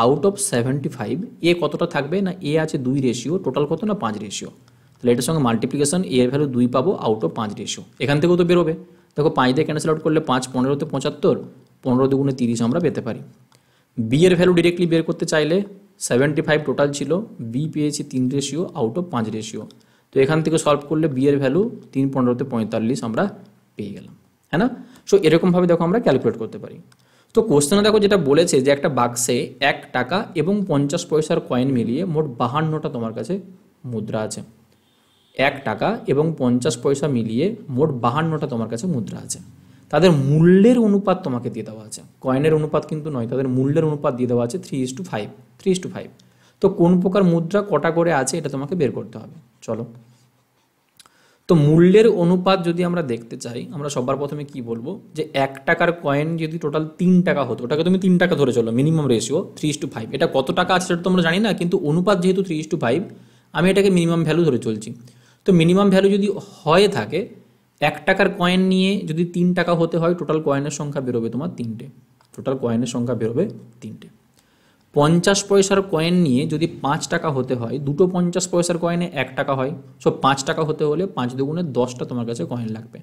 আউট অফ 75 এ কতটা থাকবে না, এ আছে 2 রেশিও, টোটাল কত না 5 রেশিও, তাহলে এটার সঙ্গে মাল্টিপ্লিকেশন এ এর ভ্যালু 2 পাবো আউট অফ 5 রেশিও, এখান থেকেও তো বেরোবে। দেখো 5 দিয়ে ক্যান্সেল আউট করলে 5 15-তে 75, 15 দুগুণে 30 আমরা পেতে পারি। বি এর ভ্যালু ডিরেক্টলি বের করতে চাইলে 75 টোটাল ছিল, বি পেয়েছি 3 রেশিও আউট অফ 5 রেশিও, তো এখান থেকে সলভ করলে বি এর ভ্যালু 3 15-তে 45 আমরা পেয়ে গেলাম, হ্যাঁ না? সো এরকমভাবে দেখো আমরা ক্যালকুলেট করতে পারি। তো কোশ্চেনে দেখো যেটা বলেছে যে একটা বাক্সে 1 টাকা এবং 50 পয়সার কয়েন মিলিয়ে মোট 52টা তোমার কাছে মুদ্রা আছে। 1 টাকা এবং 50 পয়সা মিলিয়ে মোট 52টা তোমার কাছে মুদ্রা আছে। তাদের মূল্যের অনুপাত তোমাকে দিয়ে দেওয়া আছে, কয়েনের অনুপাত কিন্তু নয়, তাদের মূল্যের অনুপাত দিয়ে দেওয়া আছে 3:5, 3:5। তো কোন প্রকার মুদ্রা কটা করে আছে এটা তোমাকে বের করতে হবে। চলো, তো মূল্যের অনুপাত যদি আমরা দেখতে চাই, আমরা সবার প্রথমে কি বলবো যে 1 টাকার কয়েন যদি টোটাল 3 টাকা হতো, ওটাকে তুমি 3 টাকা ধরে চলো, মিনিমাম রেশিও 3:5। এটা কত টাকা আছে সেটা তোমরা জানি না, কিন্তু অনুপাত যেহেতু 3:5, আমি এটাকে মিনিমাম ভ্যালু ধরে চলছি। তো মিনিমাম ভ্যালু যদি হয়ে থাকে, 1 টাকার কয়েন নিয়ে যদি 3 টাকা হতে হয়, টোটাল কয়েনের সংখ্যা বেরোবে তোমার 3টে, টোটাল কয়েনের সংখ্যা বেরোবে 3টে। 50 পয়সার কয়েন নিয়ে যদি 5 টাকা হতে হয়, দুটো 50 পয়সার কয়েনে 1 টাকা হয়, সো 5 টাকা হতে হলে 5 দুগুণে 10টা তোমার কাছে কয়েন লাগবে।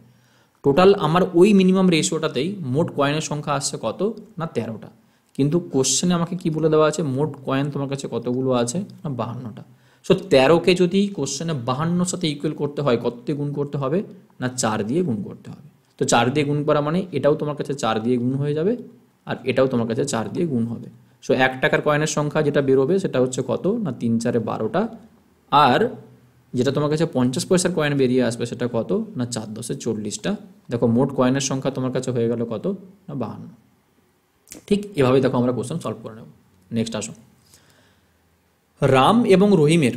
টোটাল আমার ওই মিনিমাম রেশিওটাতেই মোট কয়েনের সংখ্যা আসছে কত না 13টা, কিন্তু কোশ্চেনে আমাকে কি বলে দেওয়া আছে, মোট কয়েন তোমার কাছে কতগুলো আছে না 52টা। সো 13কে যদি কোশ্চেনে 52 সাথে ইকুয়াল করতে হয়, কত দিয়ে গুণ করতে হবে না 4 দিয়ে গুণ করতে হবে। তো 4 দিয়ে গুণ করা মানে এটাও তোমার কাছে 4 দিয়ে গুণ হয়ে যাবে, আর এটাও তোমার কাছে 4 দিয়ে গুণ হবে। সো 1 টাকার কয়েনের সংখ্যা যেটা বেরোবে সেটা হচ্ছে কত না 3 4 12টা, আর যেটা তোমার কাছে 50 পয়সার কয়েন বেরিয়ে আসবে সেটা কত না 4 10 40টা। দেখো মোট কয়েনের সংখ্যা তোমার কাছে হয়ে গেল কত না 52। ঠিক এভাবে দেখো আমরা কোশ্চেন সলভ করে নেব। নেক্সট আসো, রাম এবং রহিমের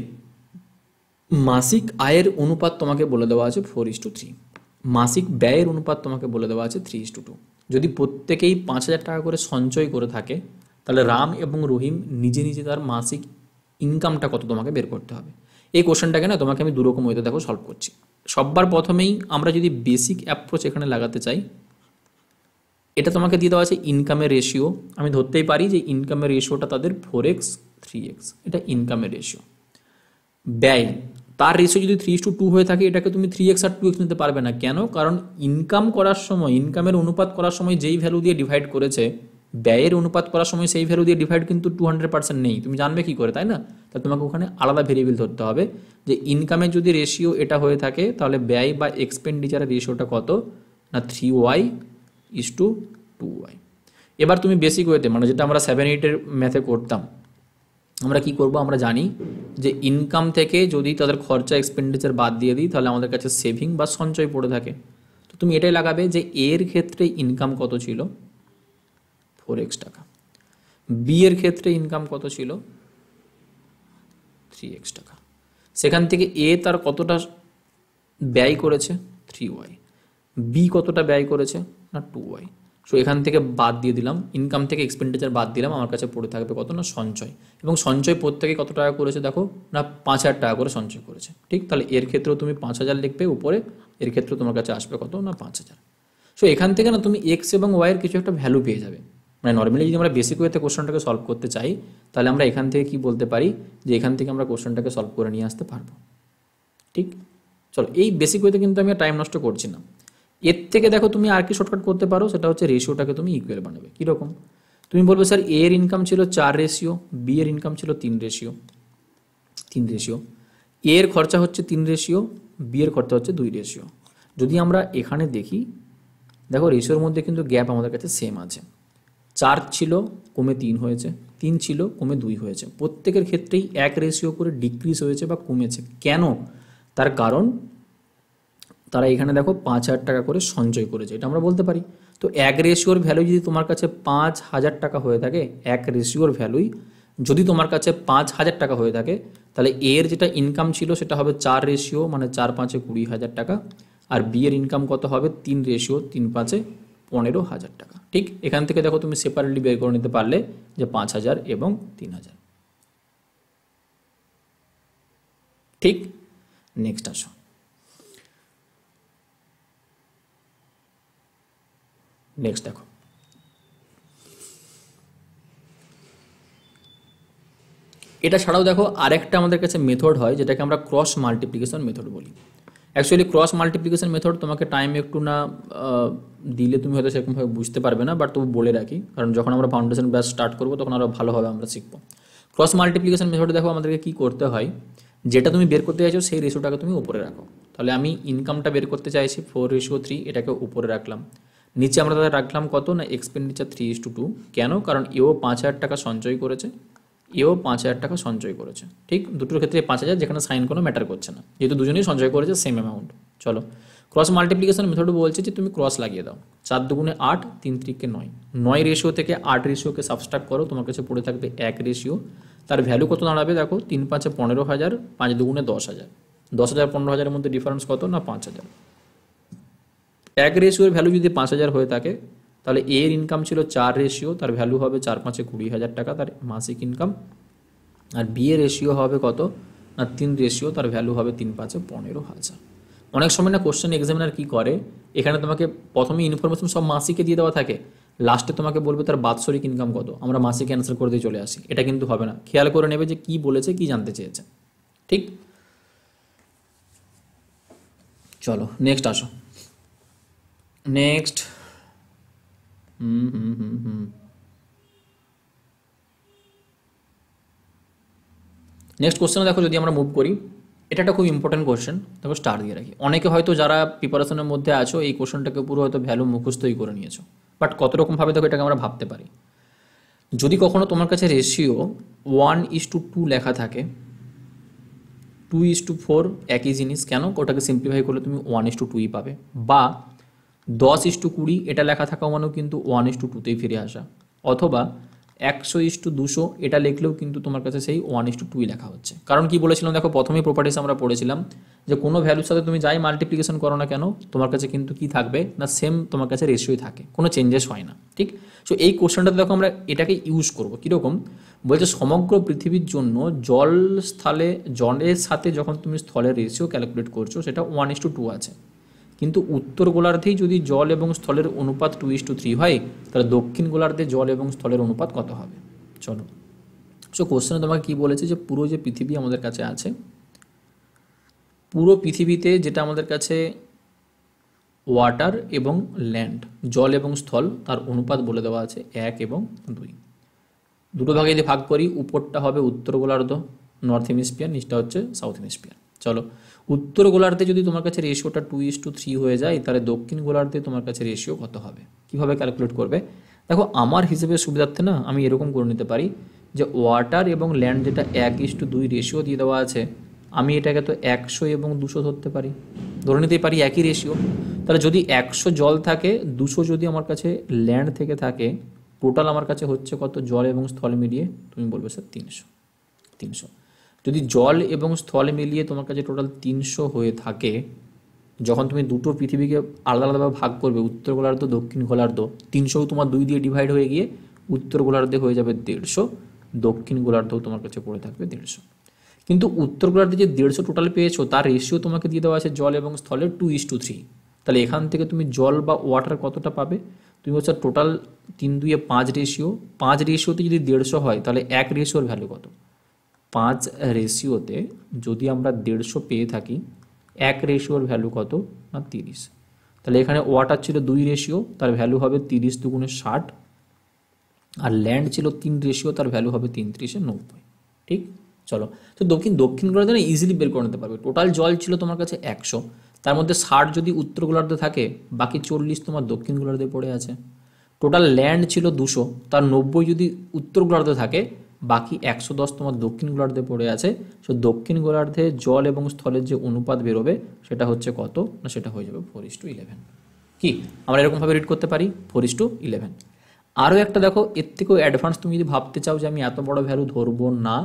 মাসিক আয়ের অনুপাত তোমাকে বলে দেওয়া আছে 4:3, মাসিক ব্যয়ের অনুপাত তোমাকে বলে দেওয়া আছে 3:2। যদি প্রত্যেকেই 5,000 টাকা করে সঞ্চয় করে থাকে, তাহলে রাম এবং রহিম নিজে নিজে তার মাসিক ইনকামটা কত তোমাকে বের করতে হবে। এই কোশ্চেনটাকে না তোমাকে আমি দুরকম ওয়েতে দেখো সলভ করছি। সবার প্রথমেই আমরা যদি বেসিক অ্যাপ্রোচ এখানে লাগাতে চাই, এটা তোমাকে দিয়ে দেওয়া আছে ইনকামের রেশিও, আমি ধরতেই পারি যে ইনকামের রেশিওটা তাদের 4x 3x, এটা ইনকামের রেশিও। ব্যয় তার রেশিও যদি 3:2 হয়ে থাকে, এটাকে তুমি 3x আর 2x নিতে পারবে না। কেন? কারণ ইনকাম করার সময়, ইনকামের অনুপাত করার সময় যেই ভ্যালু দিয়ে ডিভাইড করেছে, ব্যয়ের অনুপাত করার সময় সেই ভ্যালু দিয়ে ডিভাইড কিন্তু 200% নেই, তুমি জানবে কি করে, তাই না? তাহলে তোমাকে ওখানে আলাদা ভেরিয়েবল ধরতে হবে যে ইনকামের যদি রেশিও এটা হয়ে থাকে, তাহলে ব্যয় বা এক্সপেন্ডিচারের রেশিওটা কত না 3y:2y। এবার তুমি বেসিক ওয়েতে, মানে যেটা আমরা 7 8-এর ম্যাথে করতাম, আমরা কি করব, আমরা জানি যে ইনকাম থেকে যদি তাদের খরচা এক্সপেন্ডিচার বাদ দিয়ে দিই তাহলে আমাদের কাছে সেভিং বা সঞ্চয় পড়ে থাকে। তো তুমি এটাই লাগাবে যে এর ক্ষেত্রে ইনকাম কত ছিল, 4x টাকা। বি এর ক্ষেত্রে ইনকাম কত ছিল, 3x টাকা। সেখান থেকে এ তার কতটা ব্যয় করেছে, 3y। বি কতটা ব্যয় করেছে না 2y। সো এখান থেকে বাদ দিয়ে দিলাম, ইনকাম থেকে এক্সপেন্ডিচার বাদ দিলাম, আমার কাছে পড়ে থাকবে কত না সঞ্চয়। এবং সঞ্চয় প্রত্যেকে কত টাকা করেছে দেখো না 5,000 টাকা করে সঞ্চয় করেছে। ঠিক, তাহলে এর ক্ষেত্রেও তুমি 5,000 লিখবে উপরে, এর ক্ষেত্রেও তোমার কাছে আসবে কত না 5,000। সো এখান থেকে না তুমি এক্স এবং ওয়াইয়ের কিছু একটা ভ্যালু পেয়ে যাবে। মানে নর্মালি যদি আমরা বেসিক ওয়েতে কোশ্চেনটাকে সলভ করতে চাই তাহলে আমরা এখান থেকে কি বলতে পারি যে এখান থেকে আমরা কোশ্চেনটাকে সলভ করে নিয়ে আসতে পারবো। ঠিক, চলো এই বেসিক ওয়েতে কিন্তু আমি টাইম নষ্ট করছি না। এর থেকে দেখো তুমি আর কি শর্টকাট করতে পারো, সেটা হচ্ছে রেশিওটাকে তুমি ইকুয়াল বানাবে। কীরকম, তুমি বলবে স্যার এ এর ইনকাম ছিল 4 রেশিও, বি এর ইনকাম ছিল 3 রেশিও, এ এর খরচা হচ্ছে 3 রেশিও, বি এর খরচা হচ্ছে 2 রেশিও। যদি আমরা এখানে দেখি দেখো রেশিওর মধ্যে কিন্তু গ্যাপ আমাদের কাছে সেম আছে। 4 ছিল কমে 3 হয়েছে, 3 ছিল কমে 2 হয়েছে। প্রত্যেকের ক্ষেত্রেই 1 রেশিও করে ডিক্রিজ হয়েছে বা কমেছে। কেন, তার কারণ তারা এখানে দেখো 5,000 টাকা করে সঞ্চয় করেছে, এটা আমরা বলতে পারি। তো 1 রেশিওর ভ্যালু যদি তোমার কাছে 5,000 টাকা হয়ে থাকে, 1 রেশিওর ভ্যালুই যদি তোমার কাছে 5,000 টাকা হয়ে থাকে, তাহলে এর যেটা ইনকাম ছিল সেটা হবে 4 রেশিও, মানে 4 5 20,000 টাকা। আর বি এর ইনকাম কত হবে, 3 রেশিও, 3 5 15,000 টাকা। ঠিক, এখান থেকে দেখো তুমি সেপারেটলি বের করে নিতে পারলে যে 5,000 এবং 3,000। ঠিক, নেক্সট আসো। নেক্সট দেখো, এটা ছাড়াও দেখো আরেকটা আমাদের কাছে মেথড হয় যেটাকে আমরা ক্রস মাল্টিপ্লিকেশন মেথড বলি। অ্যাকচুয়ালি ক্রস মাল্টিপ্লিকেশন মেথড তোমাকে টাইম একটু না দিলে তুমি হয়তো সেরকমভাবে বুঝতে পারবে না, বাট তবু বলে রাখি, কারণ যখন আমরা ফাউন্ডেশন ব্যাচ স্টার্ট করবো তখন আরও ভালোভাবে আমরা শিখবো। ক্রস মাল্টিপ্লিকেশন মেথডে দেখো আমাদেরকে কী করতে হয়, যেটা তুমি বের করতে চাইছো সেই রেশিওটাকে তুমি উপরে রাখো। তাহলে আমি ইনকামটা বের করতে চাইছি 4:3, এটাকে উপরে রাখলাম। নিচে আমরা তাদের রাখলাম কত না এক্সপেন্ডিচার 3:2। কেন, কারণ এও 5,000 টাকা সঞ্চয় করেছে, এও 5,000 টাকা সঞ্চয় করেছে। ঠিক, দুটোর ক্ষেত্রে 5,000, যেখানে সাইন কোনো ম্যাটার করছে না, যেহেতু দুজনেই সঞ্চয় করেছে সেম অ্যামাউন্ট। চলো ক্রস মাল্টিপ্লিকেশন মেথড বলছে যে তুমি ক্রস লাগিয়ে দাও। 4 দুগুণে 8, 3 3 9, 9 রেশিও থেকে 8 রেশিওকে সাবস্ট্রাক্ট করো, তোমার কাছে পড়ে থাকবে 1 রেশিও। তার ভ্যালু কত দাঁড়াবে দেখো, 3 5 15,000, 5 দুগুণে 10,000, 10,000 15,000-এর মধ্যে ডিফারেন্স কত না 5,000। 1 রেশিওর ভ্যালু যদি 5,000 হয়ে থাকে তাহলে এর ইনকাম ছিল 4 রেশিও, তার ভ্যালু হবে 4 5 20,000 টাকা তার মাসিক ইনকাম। আর বি এর রেশিও হবে কত না 3 রেশিও, তার ভ্যালু হবে 3 5 15,000। অনেক সময় না কোশ্চেন এক্সামিনার কি করে, এখানে তোমাকে প্রথমে ইনফরমেশন সব মাসিকে দিয়ে দেওয়া থাকে, লাস্টে তোমাকে বলবে তার বাৎসরিক ইনকাম কত, আমরা মাসিক অ্যান্সার করে দিয়ে চলে আসি। এটা কিন্তু হবে না, খেয়াল করে নেবে যে কি বলেছে, কি জানতে চেয়েছে। ঠিক, চলো নেক্সট আসো। নেক্সট নেক্সট কোশ্চেনে দেখো যদি আমরা মুভ করি, এটা একটা খুব ইম্পর্টেন্ট কোশ্চেন, দেখো স্টার দিয়ে রাখি। অনেকে হয়তো যারা প্রিপারেশনের মধ্যে আছো এই কোশ্চেনটাকে পুরো হয়তো ভ্যালু মুখস্থই করে নিয়েছো, বাট কত রকমভাবে দেখো এটাকে আমরা ভাবতে পারি। যদি কখনো তোমার কাছে রেশিও 1:2 লেখা থাকে, 2:4 একই জিনিস, কেন, ওটাকে সিম্পলিফাই করলে তুমি 1:2ই পাবে। বা 10:20 এটা লেখা থাকা মানেও কিন্তু 1:2তেই ফিরে আসা। অথবা 100:200 এটা লিখলেও কিন্তু তোমার কাছে সেই 1:2ই লেখা হচ্ছে। কারণ কি বলেছিলাম দেখো, প্রথমেই প্রপার্টিস আমরা পড়েছিলাম যে কোনো ভ্যালুর সাথে তুমি যাই মাল্টিপ্লিকেশন করো না কেন তোমার কাছে কিন্তু কি থাকবে না সেম তোমার কাছে রেশিওই থাকে, কোনো চেঞ্জেস হয় না। ঠিক, সো এই কোশ্চেনটাতে দেখো আমরা এটাকে ইউজ করবো। কীরকম বলছে, সমগ্র পৃথিবীর জন্য জলের সাথে যখন তুমি স্থলের রেশিও ক্যালকুলেট করছো সেটা 1:2 আছে, কিন্তু উত্তর গোলার্ধেই যদি জল এবং স্থলের অনুপাত 2:3 হয়, তাহলে দক্ষিণ গোলার্ধে জল এবং স্থলের অনুপাত কত হবে। চলো, সো কোশ্চেনে তোমাকে কি বলেছে যে পুরো যে পৃথিবী আমাদের কাছে আছে, পুরো পৃথিবীতে যেটা আমাদের কাছে ওয়াটার এবং ল্যান্ড, জল এবং স্থল, তার অনুপাত বলে দেওয়া আছে 1 এবং 2। দুটো ভাগে যদি ভাগ করি, উপরটা হবে উত্তর গোলার্ধ নর্থ হেমিস্ফিয়ার, নিচটা হচ্ছে সাউথ হেমিস্ফিয়ার। চলো, উত্তর গোলার্ধে যদি তোমার কাছে রেশিওটা 2:3 হয়ে যায়, তাহলে দক্ষিণ গোলার্ধে তোমার কাছে রেশিও কত হবে, কিভাবে ক্যালকুলেট করবে। দেখো আমার হিসেবে সুবিধার্থে না আমি এরকম করে নিতে পারি যে ওয়াটার এবং ল্যান্ড যেটা 1:2 রেশিও দিয়ে দেওয়া আছে, আমি এটাকে তো 100 এবং 200 ধরতে পারি, ধরে নিতেই পারি একই রেশিও। তাহলে যদি 100 জল থাকে, 200 যদি আমার কাছে ল্যান্ড থেকে থাকে, টোটাল আমার কাছে হচ্ছে কত জল এবং স্থল মিলিয়ে? তুমি বলবে স্যার 300। যদি জল এবং স্থল মিলিয়ে তোমার কাছে টোটাল 300 হয়ে থাকে, যখন তুমি দুটো পৃথিবীকে আলাদা আলাদাভাবে ভাগ করবে, উত্তর গোলার্ধ দক্ষিণ গোলার্ধ, 300 তোমার 2 দিয়ে ডিভাইড হয়ে গিয়ে উত্তর গোলার্ধে হয়ে যাবে 150, দক্ষিণ গোলার্ধেও তোমার কাছে পড়ে থাকবে 150। কিন্তু উত্তর গোলার্ধে যে 150 টোটাল পেয়েছো, তার রেশিও তোমাকে দিয়ে দেওয়া আছে জল এবং স্থলের 2:3। তাহলে এখান থেকে তুমি জল বা ওয়াটার কতটা পাবে? তুমি বলছো টোটাল 3 × 5 রেশিও, 5 রেশিওতে যদি 150 হয়, তাহলে 1 রেশিওর ভ্যালু কত? 5 রেশিওতে যদি আমরা 150 পেয়ে থাকি, 1 রেশিওর ভ্যালু কত? না 30। তাহলে এখানে ওয়াটার ছিল 2 রেশিও, তার ভ্যালু হবে 30 × 2 = 60, আর ল্যান্ড ছিল 3 রেশিও, তার ভ্যালু হবে 3 × 3 = 90। ঠিক, চলো। তো দক্ষিণ গোলার্ধে না ইজিলি বের করে নিতে পারবে। টোটাল জল ছিল তোমার কাছে 100, তার মধ্যে 60 যদি উত্তর গোলার্ধে থাকে, বাকি 40 তোমার দক্ষিণ গোলার্ধে পড়ে আছে। টোটাল ল্যান্ড ছিল 200, তার 90 যদি উত্তর গোলার্ধে থাকে, বাকি 110 তোমার দক্ষিণ গোলার্ধে পড়ে আছে। সো দক্ষিণ গোলার্ধে জল এবং স্থলের যে অনুপাত বেরোবে, সেটা হচ্ছে কত? না সেটা হয়ে যাবে 4:11। কি আমরা এরকমভাবে রিড করতে পারি? 4:11। আরও একটা দেখো, এর থেকেও অ্যাডভান্স তুমি যদি ভাবতে চাও যে আমি এত বড় ভ্যালু ধরবো না,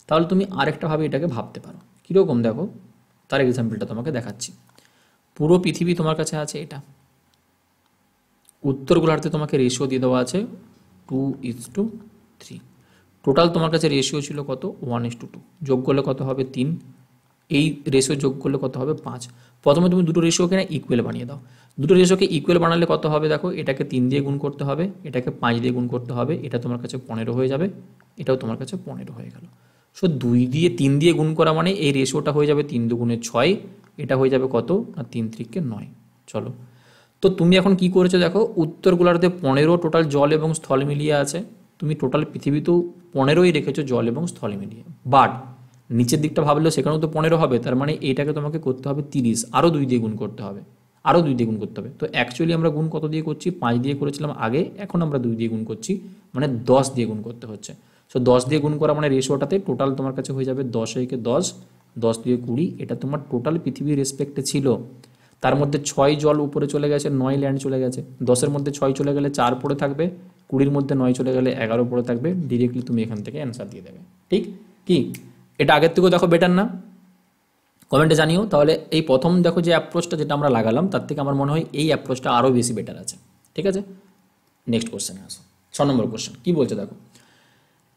তাহলে তুমি আরেকটাভাবে এটাকে ভাবতে পারো। কীরকম দেখো, তার এক্সাম্পলটা তোমাকে দেখাচ্ছি। পুরো পৃথিবী তোমার কাছে আছে এটা, উত্তর গোলার্ধে তোমাকে রেশিও দিয়ে দেওয়া আছে 2:3। টোটাল তোমার কাছে রেশিও ছিল কত? 1:2। যোগ করলে কত হবে? 3। এই রেশিও যোগ করলে কত হবে? 5। প্রথমে তুমি দুটো রেশিওকে না ইকুয়াল বানিয়ে দাও। দুটো রেশিওকে ইকুয়াল বানালে কত হবে দেখো, এটাকে 3 দিয়ে গুণ করতে হবে, এটাকে 5 দিয়ে গুণ করতে হবে, এটা তোমার কাছে 15 হয়ে যাবে, এটাও তোমার কাছে 15 হয়ে গেল। সো 3 দিয়ে গুণ করা মানে এই রেশিওটা হয়ে যাবে 3 × 2 = 6, এটা হয়ে যাবে কত? না 3 × 3 = 9। চলো, তো তুমি এখন কি করেছো দেখো, উত্তর গোলার্ধে 15 টোটাল জল এবং স্থল মিলিয়ে আছে, তুমি টোটাল পৃথিবীতেও 15ই রেখেছো জল এবং স্থল মিলিয়ে। বাট নিচের দিকটা ভাবলেও সেখানেও তো 15 হবে, তার মানে এইটাকে তোমাকে করতে হবে 30, আরও 2 দিয়ে গুণ করতে হবে, আরও 2 দিয়ে গুণ করতে হবে। তো অ্যাকচুয়ালি আমরা গুণ কত দিয়ে করছি? 5 দিয়ে করেছিলাম আগে, এখন আমরা 2 দিয়ে গুণ করছি, মানে 10 দিয়ে গুণ করতে হচ্ছে। সো 10 দিয়ে গুণ করা মানে রেশিওটাতে টোটাল তোমার কাছে হয়ে যাবে 10 × 10, 10 × 20, এটা তোমার টোটাল পৃথিবীর রেসপেক্টে ছিল। তার মধ্যে 6 জল উপরে চলে গেছে, 9 ল্যান্ড চলে গেছে। 10-এর মধ্যে 6 চলে গেলে 4 পড়ে থাকবে, 20-র মধ্যে 9 চলে গেলে 11 পড়ে থাকবে। ডিরেক্টলি তুমি এখান থেকে অ্যান্সার দিয়ে দেবে। ঠিক কি? এটা আগের থেকেও দেখো বেটার না? কমেন্টে জানিও। তাহলে এই প্রথম দেখো যে অ্যাপ্রোচটা যেটা আমরা লাগালাম, তার থেকে আমার মনে হয় এই অ্যাপ্রোচটা আরও বেশি বেটার আছে। ঠিক আছে, নেক্সট কোশ্চেনে আসো। 6 নম্বর কোশ্চেন কী বলছে দেখো,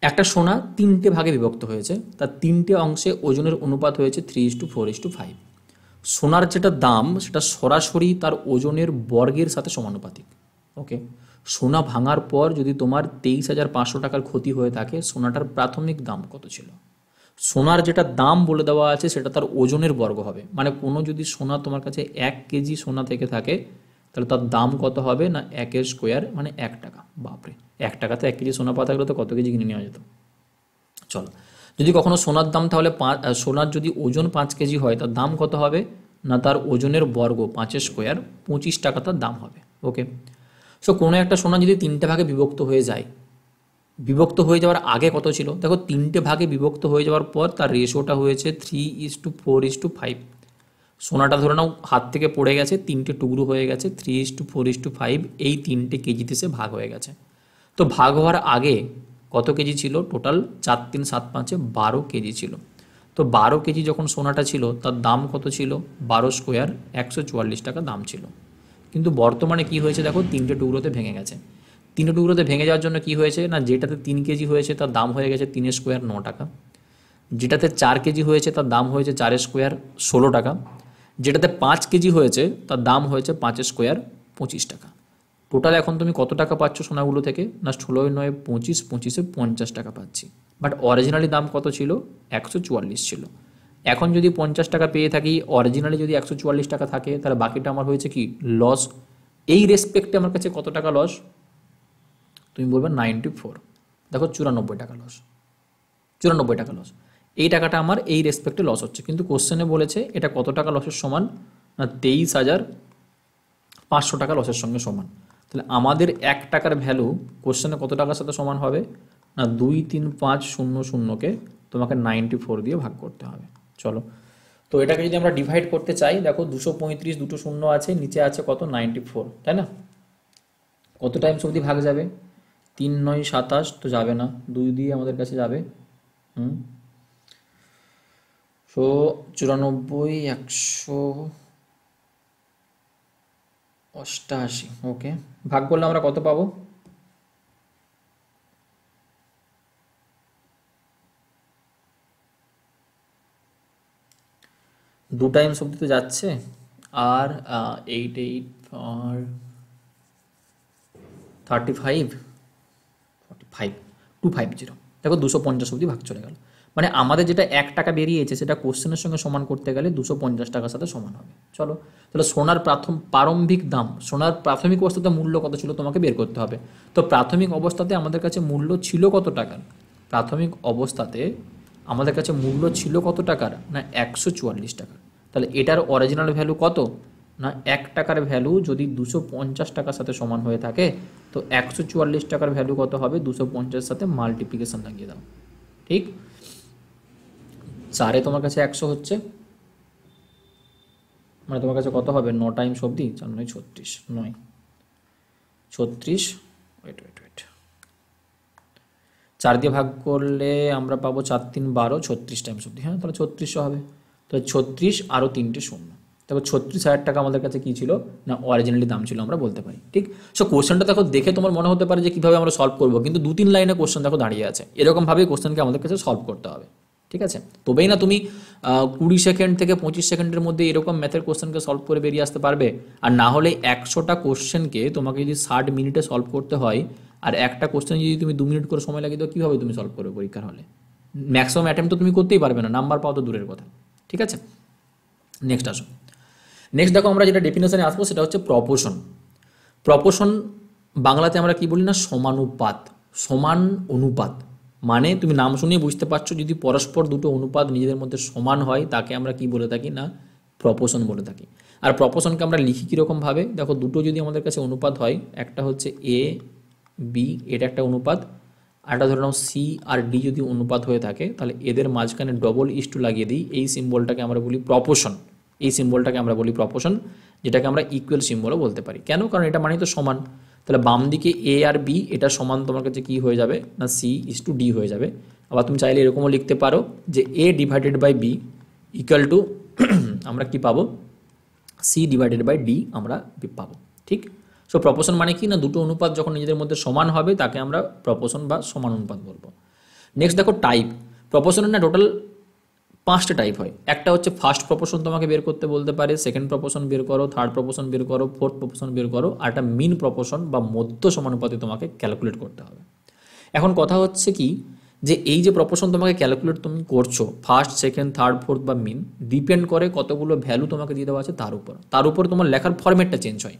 একটা সোনা 3টে ভাগে বিভক্ত হয়েছে, তার 3টে অংশে ওজনের অনুপাত হয়েছে 3:4:5। সোনার যেটা দাম, সেটা সরাসরি তার ওজনের বর্গের সাথে সমানুপাতিক। ওকে, সোনা ভাঙার পর যদি তোমার 23,500 টাকার ক্ষতি হয়ে থাকে, সোনাটার প্রাথমিক দাম কত ছিল? সোনার যেটা দাম বলে দেওয়া আছে, সেটা তার ওজনের বর্গ হবে। মানে কোনো যদি সোনা তোমার কাছে 1 কেজি সোনা থেকে থাকে, তাহলে তার দাম কত হবে? না 1 স্কোয়ার, মানে 1 টাকা। বাপরে, 1 টাকাতে 1 কেজি সোনা পাওয়া থাকলে তো কত কেজি কিনে নেওয়া যেত। চলো, যদি কখনো সোনার দাম তাহলে সোনার যদি ওজন 5 কেজি হয়, তার দাম কত হবে? না তার ওজনের বর্গ 5 স্কোয়ার, 25 টাকা তার দাম হবে। ওকে, সো কোনো একটা সোনা যদি 3টে ভাগে বিভক্ত হয়ে যায়, বিভক্ত হয়ে যাওয়ার আগে কত ছিল দেখো, 3টে ভাগে বিভক্ত হয়ে যাওয়ার পর তার রেশিওটা হয়েছে 3:4:5। সোনাটা ধরে নাও হাত থেকে পড়ে গেছে, 3টে টুকরো হয়ে গেছে, 3:4:5, এই 3টে কেজিতে সে ভাগ হয়ে গেছে। তো ভাগ হওয়ার আগে কত কেজি ছিল? টোটাল 4 3 7 5 12 কেজি ছিল। তো 12 কেজি যখন সোনাটা ছিল, তার দাম কত ছিল? 12 স্কোয়ার, 144 টাকা দাম ছিল। কিন্তু বর্তমানে কি হয়েছে দেখো, 3টে টুকরোতে ভেঙে গেছে। 3টে টুকরোতে ভেঙে যাওয়ার জন্য কি হয়েছে না, যেটাতে 3 কেজি হয়েছে তার দাম হয়ে গেছে 3 স্কোয়ার 9 টাকা, যেটাতে 4 কেজি হয়েছে তার দাম হয়েছে 4 স্কোয়ার 16 টাকা, যেটাতে 5 কেজি হয়েছে তার দাম হয়েছে 5 স্কোয়ার 25 টাকা। টোটাল এখন তুমি কত টাকা পাচ্ছ সোনাগুলো থেকে? না 16 9 25, 25-এ 50 টাকা পাচ্ছি। বাট অরিজিনালি দাম কত ছিল? 144 ছিল। এখন যদি 50 টাকা পেয়ে থাকি, অরিজিনালি যদি 144 টাকা থাকে, তাহলে বাকিটা আমার হয়েছে কি? লস। এই রেসপেক্টে আমার কাছে কত টাকা লস? তুমি বলবে 94। দেখো 94 টাকা লস, 94 টাকা লস। এই টাকাটা আমার এই রেসপেক্টে লস হচ্ছে। কিন্তু কোশ্চেনে বলেছে এটা কত টাকা লসের সমান? না 23,500 টাকা লসের সঙ্গে সমান। তাহলে আমাদের 1 টাকার ভ্যালু কোশ্চেনে কত টাকার সাথে সমান হবে? না 23500কে তোমাকে 94 দিয়ে ভাগ করতে হবে। চলো, তো এটাকে যদি আমরা ডিভাইড করতে চাই, দেখো 235, দুটো শূন্য আছে, নিচে আছে কত 94, তাই না? কত টাইমস অবধি ভাগ যাবে? 3 9 27, তো যাবে না, 2 দিয়ে আমাদের কাছে যাবে। সো 94 188, ওকে, ভাগ করলে আমরা কত পাবো? দু টাইমস অবধি তো যাচ্ছে, আর 8 আর 35 45 250, দেখো 250 অবধি ভাগ চলে গেল। মানে আমাদের যেটা 1 টাকা বেরিয়েছে সেটা কোশ্চেনের সঙ্গে সমান করতে গেলে 250 টাকার সাথে সমান হবে। চলো, তাহলে সোনার প্রারম্ভিক দাম, সোনার প্রাথমিক অবস্থাতে মূল্য কত ছিল তোমাকে বের করতে হবে। তো প্রাথমিক অবস্থাতে আমাদের কাছে মূল্য ছিল কত টাকার? প্রাথমিক অবস্থাতে আমাদের কাছে মূল্য ছিল কত টাকার? না 144 টাকার। তাহলে এটার অরিজিনাল ভ্যালু কত? না 1 টাকার ভ্যালু যদি 250 টাকার সাথে সমান হয়ে থাকে, তো 144 টাকার ভ্যালু কত হবে? 250 সাথে মাল্টিপ্লিকেশন লাগিয়ে দাও, ঠিক? 4 তোমার কাছে 100 হচ্ছে, মানে তোমার কাছে কত হবে? 9 টাইমস অবধি, 4 9 36, 9 36, ওয়েট 4 দিয়ে ভাগ করলে আমরা পাবো 4 3 12, 36 টাইমস অবধি। হ্যাঁ, তাহলে 3600 হবে। তাহলে 36 আরও 3টে শূন্য, তারপর 36,000 টাকা আমাদের কাছে কী ছিল? না অরিজিনালি দাম ছিল, আমরা বলতে পারি, ঠিক? সো কোশ্চেনটা দেখো দেখে তোমার মনে হতে পারে যে কীভাবে আমরা সলভ করবো, কিন্তু 2-3 লাইনে কোশ্চেন দেখো দাঁড়িয়ে আছে, এরকমভাবেই কোশ্চেনকে আমাদের কাছে সলভ করতে হবে, ঠিক আছে? তবেই না তুমি 20 সেকেন্ড থেকে 25 সেকেন্ডের মধ্যে এরকম ম্যাথের কোশ্চেনকে সলভ করে বেরিয়ে আসতে পারবে। আর না হলে 100টা কোশ্চেনকে তোমাকে যদি 60 মিনিটে সলভ করতে হয়, আর একটা কোশ্চেন যদি তুমি 2 মিনিট করে সময় লাগিয়ে দাও, কীভাবে তুমি সলভ করবে পরীক্ষার হলে? ম্যাক্সিমাম অ্যাটেম্প তো তুমি করতেই পারবে না, নাম্বার পাওয়া তো দূরের কথা, ঠিক আছে? নেক্সট আসো। নেক্সট দেখো আমরা যেটা ডেফিনেশনে আসবো সেটা হচ্ছে প্রপোর্শন। প্রপোর্শন বাংলাতে আমরা কি বলি? না সমানুপাত, সমান অনুপাত। মানে তুমি নাম শুনিয়ে বুঝতে পারছো, যদি পরস্পর দুটো অনুপাত নিজেদের মধ্যে সমান হয় তাকে আমরা কি বলে থাকি? না প্রপোর্শন বলে থাকি। আর প্রপোর্শনকে আমরা লিখি কীরকমভাবে? দেখো, দুটো যদি আমাদের কাছে অনুপাত হয়, একটা হচ্ছে এ বি, এটা একটা অনুপাত, আরেকটা ধরে নাও সি আর ডি যদি অনুপাত হয়ে থাকে, তাহলে এদের মাঝখানে ডবল ইস্টু লাগিয়ে দিই, এই সিম্বলটাকে আমরা বলি প্রপোর্শন। এই সিম্বলটাকে আমরা বলি প্রপোর্শন, যেটাকে আমরা ইকুয়াল সিম্বলও বলতে পারি। কেন? কারণ এটা মানে তো সমান। তাহলে বাম দিকে এ আর বি এটা সমান তোমার কাছে কী হয়ে যাবে? না সি ইস টু ডি হয়ে যাবে। আবার তুমি চাইলে এরকমও লিখতে পারো যে A divided by B equal to আমরা কি পাবো? সি ডিভাইডেড বাই ডি আমরা পাবো, ঠিক? সো প্রপোর্শন মানে কি? না দুটো অনুপাত যখন নিজেদের মধ্যে সমান হবে তাকে আমরা প্রপোর্শন বা সমান অনুপাত বলবো। নেক্সট দেখো টাইপ। প্রপোর্শনের না টোটাল 5টা টাইপ হয়। একটা হচ্ছে ফার্স্ট প্রপোর্শন তোমাকে বের করতে বলতে পারে, সেকেন্ড প্রপোর্শন বের করো, থার্ড প্রপোর্শন বের করো, ফোর্থ প্রপোর্শন বের করো, আর একটা মিন প্রপোর্শন বা মধ্য সমানুপাতে তোমাকে ক্যালকুলেট করতে হবে। এখন কথা হচ্ছে কি, যে এই যে প্রপোর্শন তোমাকে ক্যালকুলেট তুমি করছো, ফার্স্ট সেকেন্ড থার্ড ফোর্থ বা মিন, ডিপেন্ড করে কতগুলো ভ্যালু তোমাকে দিয়ে দেওয়া আছে তার উপর তোমার লেখার ফরম্যাটটা চেঞ্জ হয়।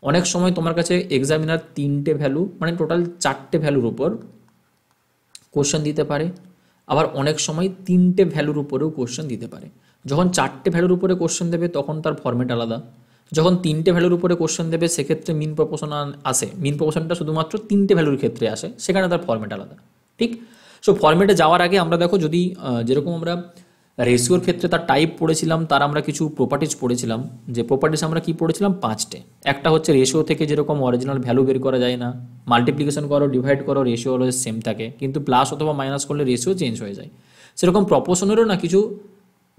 অনেক সময় তোমার কাছে এক্সামিনার 3টে ভ্যালু মানে টোটাল 4টে ভ্যালুর উপর কোশ্চেন দিতে পারে, আবার অনেক সময় 3টে ভ্যালুর উপরেও কোশ্চেন দিতে পারে। যখন 4টে ভ্যালুর উপরে কোশ্চেন দেবে তখন তার ফরম্যাট আলাদা, যখন 3টে ভ্যালুর উপরে কোশ্চেন দেবে সেক্ষেত্রে মিন প্রপোর্শন আসে, মিন প্রপোর্শনটা শুধুমাত্র 3টে ভ্যালুর ক্ষেত্রে আসে, সেখানে তার ফরম্যাট আলাদা, ঠিক? সো ফরম্যাটে যাওয়ার আগে আমরা দেখো, যদি যেরকম আমরা রেশিওর ক্ষেত্রে তার টাইপ পড়েছিলাম, তার আমরা কিছু প্রপার্টিজ পড়েছিলাম, যে প্রপার্টিজ আমরা কি পড়েছিলাম? 5টে। একটা হচ্ছে রেশিও থেকে যেরকম অরিজিনাল ভ্যালু বের করা যায় না, মাল্টিপ্লিকেশন করো ডিভাইড করো রেশিও অলওয়েজ সেম থাকে, কিন্তু প্লাস অথবা মাইনাস করলে রেশিও চেঞ্জ হয়ে যায়, সেরকম প্রপোর্শনেরও না কিছু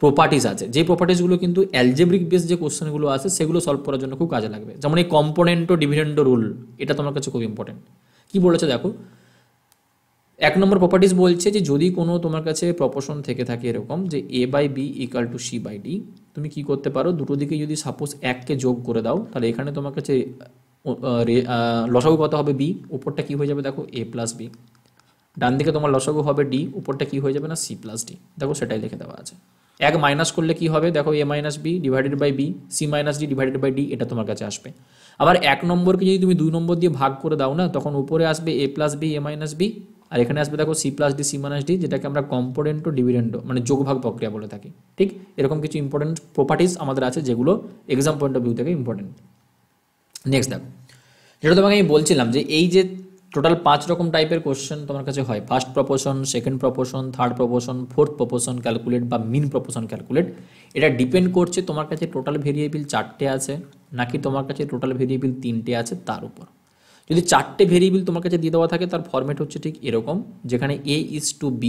প্রপার্টিজ আছে, যে প্রপার্টিজগুলো কিন্তু অ্যালজেব্রিক বেস যে কোশ্চেনগুলো আছে সেগুলো সলভ করার জন্য খুব কাজে লাগবে। যেমন এই কম্পোনেন্টো ডিভিডেন্ডো রুল, এটা তোমার কাছে খুব ইম্পর্টেন্ট। কি বলেছে দেখো, 1 নম্বর প্রপার্টিজ বলছে যে যদি কোনো তোমার কাছে প্রপোর্শন থেকে থাকে এরকম যে A by B equal to C by D, তুমি কি করতে পারো? দুটো দিকে যদি সাপোজ 1কে যোগ করে দাও, তাহলে এখানে তোমার কাছে লসাগু কত হবে? বি, উপরটা কি হয়ে যাবে? দেখো এ প্লাস বি। ডান দিকে তোমার লসাগু হবে ডি, উপরটা কি হয়ে যাবে? না সি প্লাস ডি। দেখো সেটাই লিখে দেওয়া আছে। 1 মাইনাস করলে কি হবে? দেখো A minus B divided by B, C minus D divided by D, এটা তোমার কাছে আসবে। আবার 1 নম্বরকে যদি তুমি 2 নম্বর দিয়ে ভাগ করে দাও না, তখন উপরে আসবে A plus B A minus B, আর এখানে আসবে দেখো C plus D C minus D, যেটাকে আমরা কম্পোনেন্টো ডিভিডেন্ডো মানে যোগভাগ প্রক্রিয়া বলে থাকি, ঠিক? এরকম কিছু ইম্পর্টেন্ট প্রপার্টিজ আমাদের আছে যেগুলো এক্সাম পয়েন্ট অফ ভিউ থেকে ইম্পর্টেন্ট। নেক্সট দেখো, যেটা তোমাকে আমি বলছিলাম যে এই যে টোটাল 5 রকম টাইপের কোশ্চেন তোমার কাছে হয়, first proportion, second proportion, third proportion, fourth proportion calculate বা মিন প্রপোর্শন ক্যালকুলেট। এটা ডিপেন্ড করছে তোমার কাছে টোটাল ভেরিয়েবল 4টে আছে নাকি তোমার কাছে টোটাল ভেরিয়েবল 3টে আছে তার উপর। যদি 4টে ভেরিয়েবল তোমার কাছে দিয়ে দেওয়া থাকে তার ফরম্যাট হচ্ছে ঠিক এরকম, যেখানে A:B,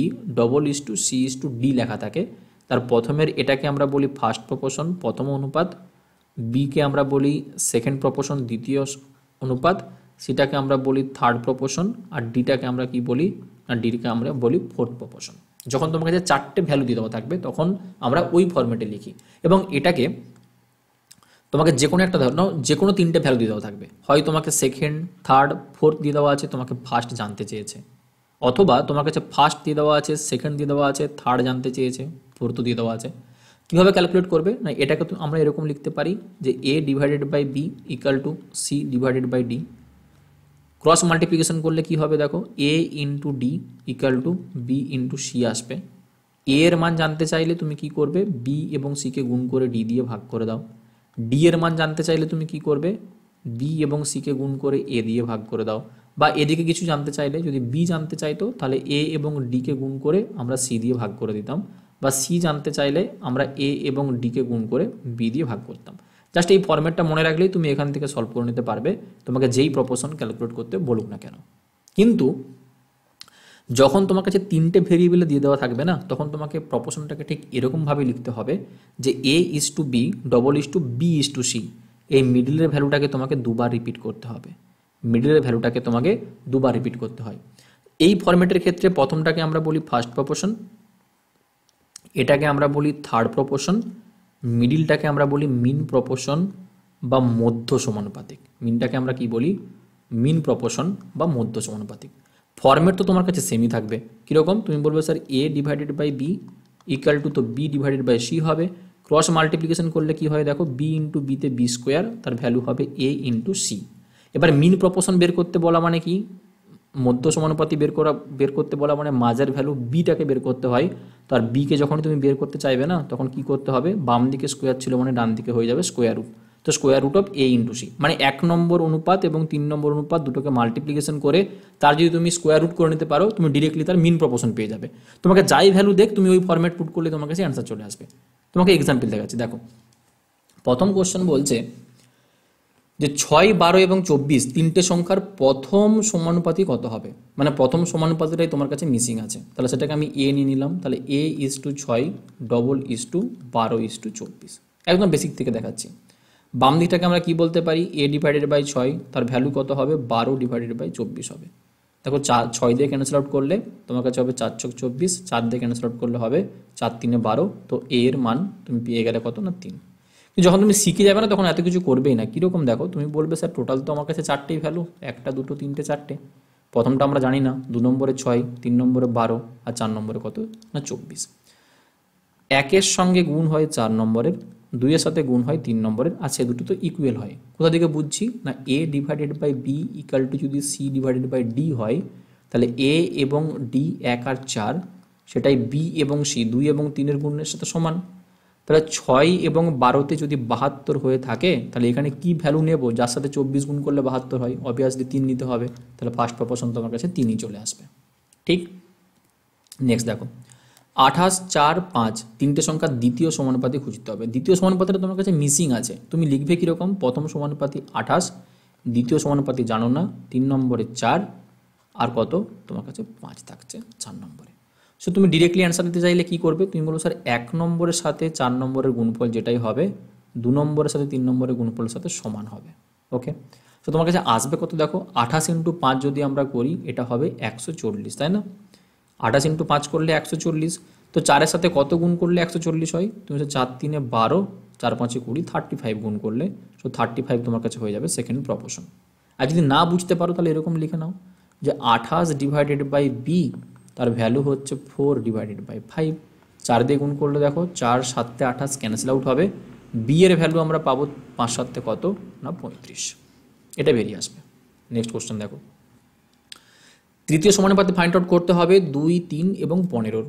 C:D লেখা থাকে। তার প্রথমের এটাকে আমরা বলি ফার্স্ট প্রপোর্শন, প্রথম অনুপাত, বিকে আমরা বলি সেকেন্ড প্রপোর্শন, দ্বিতীয় অনুপাত, সিটাকে আমরা বলি থার্ড প্রপোর্শন, আর ডিটাকে আমরা কি বলি, আর ডিকে আমরা বলি ফোর্থ প্রপোর্শন। যখন তোমার কাছে 4টে ভ্যালু দিয়ে দেওয়া থাকবে তখন আমরা ওই ফরম্যাটে লিখি, এবং এটাকে তোমাকে যে কোনো একটা ধর নাও, যে কোনো 3টে ভ্যালু দিয়ে দেওয়া থাকবে, হয় তোমাকে সেকেন্ড, থার্ড, ফোর্থ দিয়ে দেওয়া আছে, তোমাকে ফার্স্ট জানতে চেয়েছে, অথবা তোমার কাছে ফার্স্ট দিয়ে দেওয়া আছে, সেকেন্ড দিয়ে দেওয়া আছে, থার্ড জানতে চেয়েছে, ফোর্থ দিয়ে দেওয়া আছে। কীভাবে ক্যালকুলেট করবে না, এটাকে তো আমরা এরকম লিখতে পারি যে A/B = C/D। ক্রস মাল্টিপ্লিকেশন করলে কি হবে দেখো, A × D = B × C আসবে। A এর মান জানতে চাইলে তুমি কি করবে, B এবং C কে গুণ করে D দিয়ে ভাগ করে দাও। D এর মান জানতে চাইলে তুমি কি করবে, B এবং C কে গুণ করে A দিয়ে ভাগ করে দাও। বা এদিকে কিছু জানতে চাইলে, যদি B জানতে চাইতো তাহলে A এবং D কে গুণ করে আমরা C দিয়ে ভাগ করে দিতাম, বা C জানতে চাইলে আমরা A এবং D কে গুণ করে B দিয়ে ভাগ করতাম। জাস্ট এই ফরম্যাটটা মনে রাখলেই তুমি এখান থেকে সলভ করে নিতে পারবে, তোমাকে যেই প্রপোর্শন ক্যালকুলেট করতে বলুক না কেন। কিন্তু যখন তোমার কাছে 3টে ভেরিয়েবলে দিয়ে দেওয়া থাকবে না, তখন তোমাকে প্রপোর্শনটাকে ঠিক এরকমভাবে লিখতে হবে যে A:B, B:C। এই মিডলের ভ্যালুটাকে তোমাকে দুবার রিপিট করতে হবে, মিডলের ভ্যালুটাকে তোমাকে দুবার রিপিট করতে হয়। এই ফরম্যাটের ক্ষেত্রে প্রথমটাকে আমরা বলি ফার্স্ট প্রপোর্শন, এটাকে আমরা বলি থার্ড প্রপোর্শন, মিডিলটাকে আমরা বলি মিন প্রপোর্শন বা মধ্য সমানুপাতিক। মিনটাকে আমরা কি বলি, মিন প্রপোর্শন বা মধ্য সমানুপাতিক। ফরম্যাট তো তোমার কাছে সেমই থাকবে। কীরকম, তুমি বলবে স্যার A/B = তো B/C হবে। ক্রস মাল্টিপ্লিকেশন করলে কি হয় দেখো, B × B তে B², তার ভ্যালু হবে A × C। এবার মিন প্রপোর্শন বের করতে বলা মানে কি, মধ্য সমানুপাতি বের করতে বলা মানে মাঝের ভ্যালু বিটাকে বের করতে হয়। তো আর বিকে যখন তুমি বের করতে চাইবে না, তখন কি করতে হবে, বাম দিকে স্কোয়ার ছিল মানে ডান দিকে হয়ে যাবে স্কোয়ার রুট। তো square root of A × C, মানে 1 নম্বর অনুপাত এবং 3 নম্বর অনুপাত দুটোকে মাল্টিপ্লিকেশন করে তার যদি তুমি স্কোয়ার রুট করে নিতে পারো, তুমি ডিরেক্টলি তার মিন প্রপোর্শন পেয়ে যাবে। তোমাকে যাই ভ্যালু দেখ, তুমি ওই ফরম্যাট পুট করলে তোমার কাছে অ্যান্সার চলে আসবে। তোমাকে এক্সাম্পল দেখাচ্ছি, দেখো প্রথম কোশ্চেন বলছে যে 6, 12 এবং 24 3টে সংখ্যার প্রথম সমানুপাতি কত হবে, মানে প্রথম সমানুপাতিটাই তোমার কাছে মিসিং আছে। তাহলে সেটাকে আমি A নিয়ে নিলাম, তাহলে A:6, $12:24। একদম বেসিক থেকে দেখাচ্ছি। বাম দিকটাকে আমরা কি বলতে পারি, A/6, তার ভ্যালু কত হবে, 12/24 হবে। দেখো 6 দিয়ে ক্যান্সেল আউট করলে তোমার কাছে হবে 4 × 24, 4 দিয়ে ক্যান্সেল আউট করলে হবে 4 × 3 = 12। তো A এর মান তুমি পেয়ে গেলে কত না 3। যখন তুমি শিখে যাবে না তখন এত কিছু করবেই না। কীরকম দেখো, তুমি বলবে স্যার টোটাল তো আমার কাছে 4টেই ভ্যালু, 1, 2, 3, 4টে। প্রথমটা আমরা জানি না, 2 নম্বরে 6, 3 নম্বরে 12, আর 4 নম্বরে কত না 24। 1-এর সঙ্গে গুণ হয় 4 নম্বরের, 2-এর সাথে গুণ হয় 3 নম্বরের, আর সে দুটো তো ইকুয়াল হয়। কোথা থেকে বুঝছি না, A/B = যদি C/D হয়, তাহলে A এবং D 1 আর 4, সেটাই B এবং C 2 এবং 3-এর গুণের সাথে সমান। তাহলে 6 এবং 12তে যদি 72 হয়ে থাকে, তাহলে এখানে কি ভ্যালু নেব, যার সাথে 24 গুণ করলে 72 হয়, অবভিয়াসলি 3 নিতে হবে। তাহলে ফার্স্ট প্রপোর্শন তোমার কাছে 3ই চলে আসবে। ঠিক, নেক্সট দেখো 28, 4, 5 3টে সংখ্যার দ্বিতীয় সমানুপাতি খুঁজতে হবে। দ্বিতীয় সমানুপাতিটা তোমার কাছে মিসিং আছে, তুমি লিখবে কীরকম, প্রথম সমানুপাতি 28, দ্বিতীয় সমানুপাতি জানো না, 3 নম্বরে 4, আর কত তোমার কাছে 5 থাকছে 4 নম্বরে। সো তুমি ডিরেক্টলি অ্যান্সার দিতে চাইলে কি করবে, তুমি বলো স্যার 1 নম্বরের সাথে 4 নম্বরের গুণফল যেটাই হবে 2 নম্বরের সাথে 3 নম্বরের গুণফলের সাথে সমান হবে। ওকে, তো তোমার কাছে আসবে কত দেখো, 28 × 5 যদি আমরা করি এটা হবে 140, তাই না? 28 × 5 করলে 140। তো 4-এর সাথে কত গুণ করলে 140 হয়, তুমি 4, 3, 12, 4, 5, 20, 35 গুণ করলে, সো 35 তোমার কাছে হয়ে যাবে সেকেন্ড প্রপোর্শন। আর যদি না বুঝতে পারো তাহলে এরকম লিখে নাও যে 28/B, তার ভ্যালু হচ্ছে 4/5। 4 দিয়ে গুণ করলে দেখো 4, 7, 28 ক্যান্সেল আউট হবে। B এর ভ্যালু আমরা পাবো 5, 7 কত না 35, এটা বেরিয়ে আসবে। নেক্সট কোশ্চেন দেখো, তৃতীয় সমানুপাতি ফাইন্ড আউট করতে হবে 2, 3 এবং 15।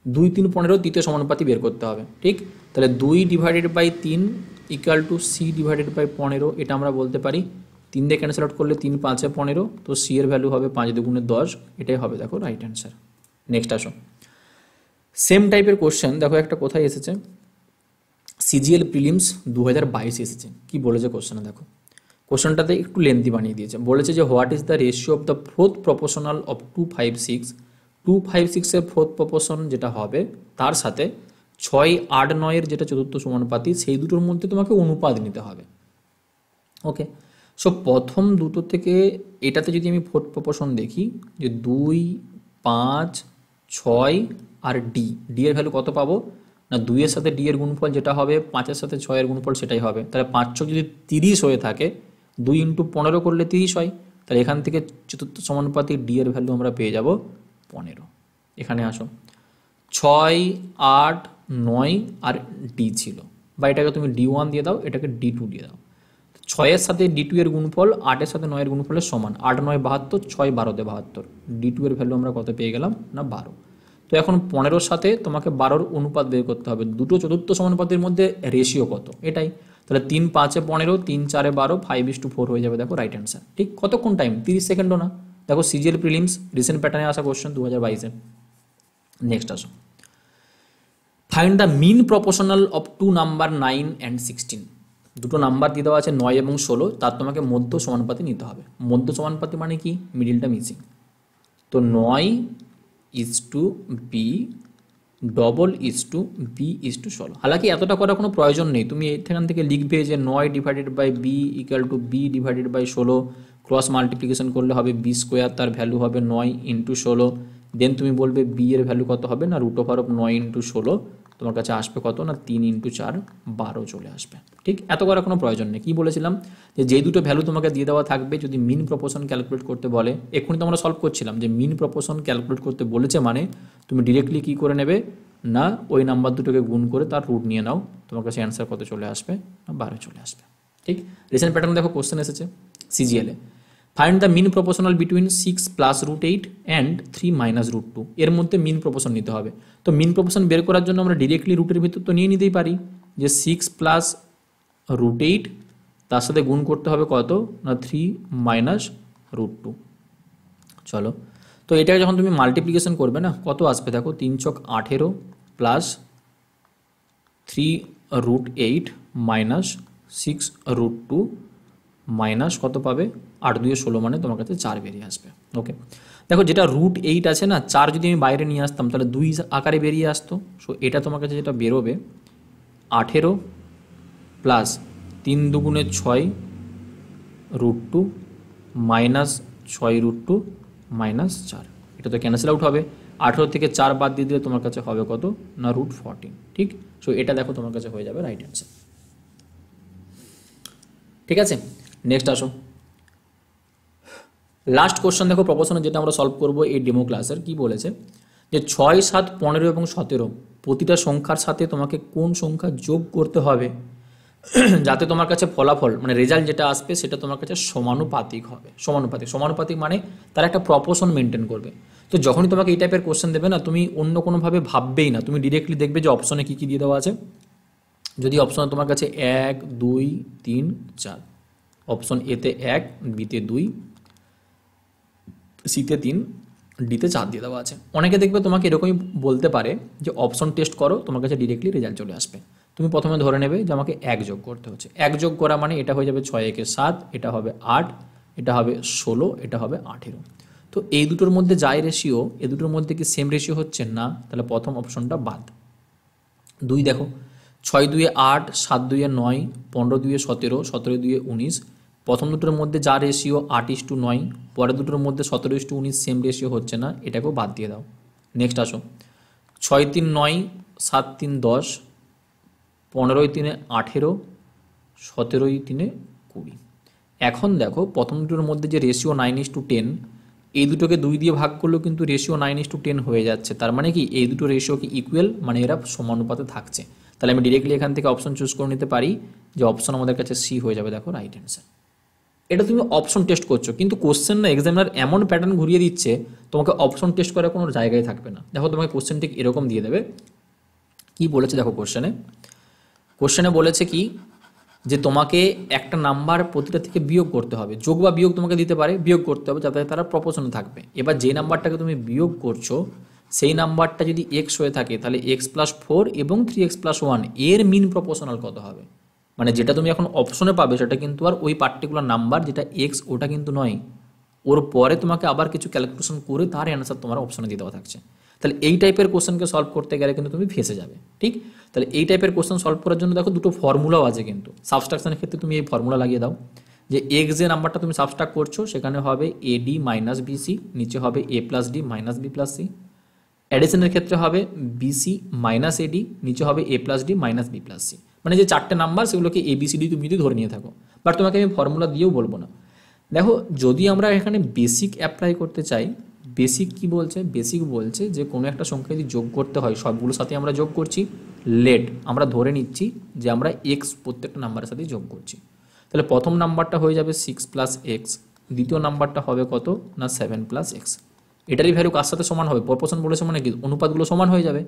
2, 3, 15 তৃতীয় সমানুপাতি বের করতে হবে। ঠিক, তাহলে 2/3 = C/15, এটা আমরা বলতে পারি 3 দিয়ে ক্যান্সেল আউট করলে 3 5 15, তো সি এর ভ্যালু হবে 5 দুগুণে 10, এটাই হবে দেখো রাইট অ্যান্সার। নেক্সট আসো, সেম টাইপের কোশ্চেন দেখো একটা কোথায় এসেছে, সিজিএল প্রিলিমস 2022 এসেছে। কি বলেছে কোশ্চেনে দেখো, কোশ্চেনটাতে একটু লেন্থি বানিয়ে দিয়েছে, বলেছে যে what is the ratio of the fourth proportional of 256, 256 এর ফোর্থ প্রপোর্শন যেটা হবে তার সাথে 6, 8, 9 এর যেটা চতুর্থ সমানুপাতি, সেই দুটোর মধ্যে তোমাকে অনুপাত নিতে হবে। ওকে, সো প্রথম দুটো থেকে এটাতে যদি আমি ফোর্থ প্রপোর্শন দেখি যে 2, 5, 6 আর ডি, ডি এর ভ্যালু কত পাবো না 2 এর সাথে ডি এর গুণফল যেটা হবে 5 এর সাথে 6 এর গুণফল সেটাই হবে। তাহলে 5 ছক যদি 30 হয়ে থাকে, 2 × 15 করলে 30 হয়, তাহলে এখান থেকে চতুর্থ সমানুপাতি ডি এর ভ্যালু আমরা পেয়ে যাব 15। এখানে আসো 6, 8, 9 আর ডি ছিল, বা এটাকে তুমি D1 দিয়ে দাও, এটাকে D2 দিয়ে দাও। 6 এর সাথে D2 এর গুণফল 8 এর সাথে 9 এর গুণফলের সমান, 8, 9, 72, 6, 12 তে 72, D2 এর ভ্যালু আমরা কত পেয়ে গেলাম না 12। তো এখন 15 সাথে তোমাকে 12 অনুপাত বের করতে হবে, দুটো চতুর্থ সমানুপাতের মধ্যে রেশিও কত এটাই। তাহলে 3 5 15, 3 4 12, 5:4 হয়ে যাবে দেখো রাইট অ্যান্সার। ঠিক কতক্ষণ টাইম, 30 সেকেন্ডও না। দেখো সিজিএল প্রিলিমস রিসেন্ট প্যাটার্নে আসা কোশ্চেন 2022-এ। নেক্সট আসো, find the mean proportional of 2 number 9 and 16। দুটো নাম্বার দিয়ে দেওয়া আছে 9 এবং 16, তার তোমাকে মধ্য সমানুপাতি নিতে হবে। মধ্য সমানুপাতি মানে কি, মিডিলটা মিসিং। তো 9:b $b:16। হালাকি এতটা করার কোনো প্রয়োজন নেই, তুমি এখান থেকে লিখবে যে 9 / b = b / 16, ক্রস মাল্টিপ্লিকেশন করলে হবে b², তার ভ্যালু হবে 9 × 16। দেন তুমি বলবে বি এর ভ্যালু কত হবে না √9 × 16, তোমার কাছে আসবে কত না 3 × 4 12 চলে আসবে। ঠিক এত করার কোনো প্রয়োজন নেই। কি বলেছিলাম যে যেই দুটো ভ্যালু তোমাকে দিয়ে দেওয়া থাকবে, যদি মিন প্রপোর্শন ক্যালকুলেট করতে বলে, এক্ষুনি তো আমরা সলভ করছিলাম যে মিন প্রপোর্শন ক্যালকুলেট করতে বলেছে মানে তুমি ডিরেক্টলি কি করে নেবে না ওই নাম্বার দুটোকে গুণ করে তার রুট নিয়ে নাও, তোমার কাছে অ্যান্সার কত চলে আসবে না 12 চলে আসবে। ঠিক রিসেন্ট প্যাটার্ন দেখো কোশ্চেন এসেছে সিজিএলে, find the mean proportional between 6 + √8 and 3 - √2। এর মধ্যে মিন প্রপোর্শন নিতে হবে। তো মিন প্রপোর্শন বের করার জন্য আমরা ডিরেক্টলি রুটের ভিতর তো নিয়ে নিতেই পারি, যে 6 + √8 তার সাথে গুণ করতে হবে কত না 3 - √2। চলো, তো এটাকে যখন তুমি মাল্টিপ্লিকেশন করবে না কত আসবে দেখো, 3 × 18 + 3 √8 - 6 √2 মাইনাস কত পাবে 8 2 16, মানে তোমার কাছে 4 বেরিয়ে আসবে। ওকে, দেখো যেটা √8 আছে না, 4 যদি আমি বাইরে নিয়ে আসতাম তাহলে 2 আকারে বেরিয়ে আসতো। সো এটা তোমার কাছে যেটা বেরোবে 18 + 3 2 6 √2 - 6 √2 - 4, এটা তো ক্যান্সেল আউট হবে। 18 থেকে 4 বাদ দিয়ে দিলে তোমার কাছে হবে কত না √14। ঠিক, সো এটা দেখো তোমার কাছে হয়ে যাবে রাইট অ্যান্সার। ঠিক আছে, নেক্সট আসো, লাস্ট কোশ্চেন দেখো প্রপোর্শনে যেটা আমরা সলভ করব এই ডেমো ক্লাসের। কি বলেছে যে 6, 7, 15 এবং 17 প্রতিটা সংখ্যার সাথে তোমাকে কোন সংখ্যা যোগ করতে হবে যাতে তোমার কাছে ফলাফল মানে রেজাল্ট যেটা আসবে সেটা তোমার কাছে সমানুপাতিক হবে। সমানুপাতিক মানে তার একটা প্রপোর্শন মেনটেন করবে। তো যখনই তোমাকে এই টাইপের কোশ্চেন দেবে না, তুমি অন্য কোনোভাবে ভাববেই না, তুমি ডিরেক্টলি দেখবে যে অপশনে কী কী দিয়ে দেওয়া আছে। যদি অপশনে তোমার কাছে 1 2 3 4, অপশন এতে 1, বিতে 2, সিতে 3, ডিতে 4 দিয়ে দেওয়া আছে। অনেকে দেখবে তোমাকে এরকমই বলতে পারে যে অপশন টেস্ট করো, তোমার কাছে ডিরেক্টলি রেজাল্ট চলে আসবে। তুমি প্রথমে ধরে নেবে যে আমাকে 1 যোগ করতে হচ্ছে। 1 যোগ করা মানে এটা হয়ে যাবে 6 1 7, এটা হবে 8, এটা হবে 16, এটা হবে 18। তো এই দুটোর মধ্যে যাই রেশিও, এই দুটোর মধ্যে কি সেম রেশিও হচ্ছে না, তাহলে প্রথম অপশনটা বাদ। 2 দেখো 6 2 8, 7 2 9, 15 2 17, 17 2 19, প্রথম দুটোর মধ্যে যা রেশিও 8:9, পরের দুটোর মধ্যে 17:19 সেম রেশিও হচ্ছে না, এটাকেও বাদ দিয়ে দাও। নেক্সট আসো, 6 3 9, 7 3 10, 15 3 18, 17 3 20। এখন দেখো প্রথম দুটোর মধ্যে যে রেশিও 9:10, এই দুটোকে 2 দিয়ে ভাগ করলেও কিন্তু রেশিও 9:10 হয়ে যাচ্ছে। তার মানে কি এই দুটো রেশিও কি ইকুয়াল, মানে এরা সমানুপাতে থাকছে। তাহলে আমি ডিরেক্টলি এখান থেকে অপশন চুজ করে নিতে পারি, যে অপশন আমাদের কাছে সি হয়ে যাবে দেখো রাইট অ্যান্সার। এটা তুমি অপশন টেস্ট করছো, কিন্তু কোশ্চেন না এক্সামিনার এমন প্যাটার্ন ঘুরিয়ে দিচ্ছে তোমাকে অপশন টেস্ট করার কোনো জায়গায় থাকবে না। দেখো তোমাকে কোশ্চেন ঠিক এরকম দিয়ে দেবে। কি বলেছে দেখো কোশ্চেনে বলেছে কি যে তোমাকে একটা নাম্বার প্রতিটা থেকে বিয়োগ করতে হবে, যোগ বা বিয়োগ তোমাকে দিতে পারে, বিয়োগ করতে হবে যাতে তারা প্রপোর্শনে থাকবে। এবার যে নাম্বারটাকে তুমি বিয়োগ করছো সেই নাম্বারটা যদি এক্স হয়ে থাকে তাহলে x+4 এবং 3x+1 এর মিন প্রপোর্শনাল কত হবে, মানে যেটা তুমি এখন অপশনে পাবে সেটা কিন্তু আর ওই পার্টিকুলার নাম্বার যেটা এক্স ওটা কিন্তু নয়, ওর পরে তোমাকে আবার কিছু ক্যালকুলেশন করে তার অ্যান্সার তোমার অপশনে দিয়ে দেওয়া থাকছে। তাহলে এই টাইপের কোশ্চেনকে সলভ করতে গেলে কিন্তু তুমি ফেসে যাবে। ঠিক, তাহলে এই টাইপের কোশ্চেন সলভ করার জন্য দেখো দুটো ফর্মুলাও আছে কিন্তু। সাবস্ট্রাকশনের ক্ষেত্রে তুমি এই ফর্মুলা লাগিয়ে দাও যে এক্স যে নাম্বারটা তুমি সাবস্ট্রাক্ট করছো সেখানে হবে AD - BC, নিচে হবে A+D - B+C। অ্যাডিশনের ক্ষেত্রে হবে BC - AD, নিচে হবে A+D - B+C। মানে যে চারটে নাম্বার সেগুলোকে ABCD তুমি যদি ধরে নিয়ে থাকো, বাট তোমাকে আমি ফর্মুলা দিয়েও বলবো না। দেখো যদি আমরা এখানে বেসিক অ্যাপ্লাই করতে চাই, বেসিক কি বলছে, বেসিক বলছে যে কোনো একটা সংখ্যা যদি যোগ করতে হয় সবগুলোর সাথে আমরা যোগ করছি, লেট আমরা ধরে নিচ্ছি যে আমরা এক্স প্রত্যেকটা নাম্বারের সাথে যোগ করছি। তাহলে প্রথম নাম্বারটা হয়ে যাবে 6 + x, দ্বিতীয় নাম্বারটা হবে কত না 7 + x। এটারই ভ্যালু কার সাথে সমান হবে, প্রপোর্শন বলেছে মানে কি অনুপাতগুলো সমান হয়ে যাবে।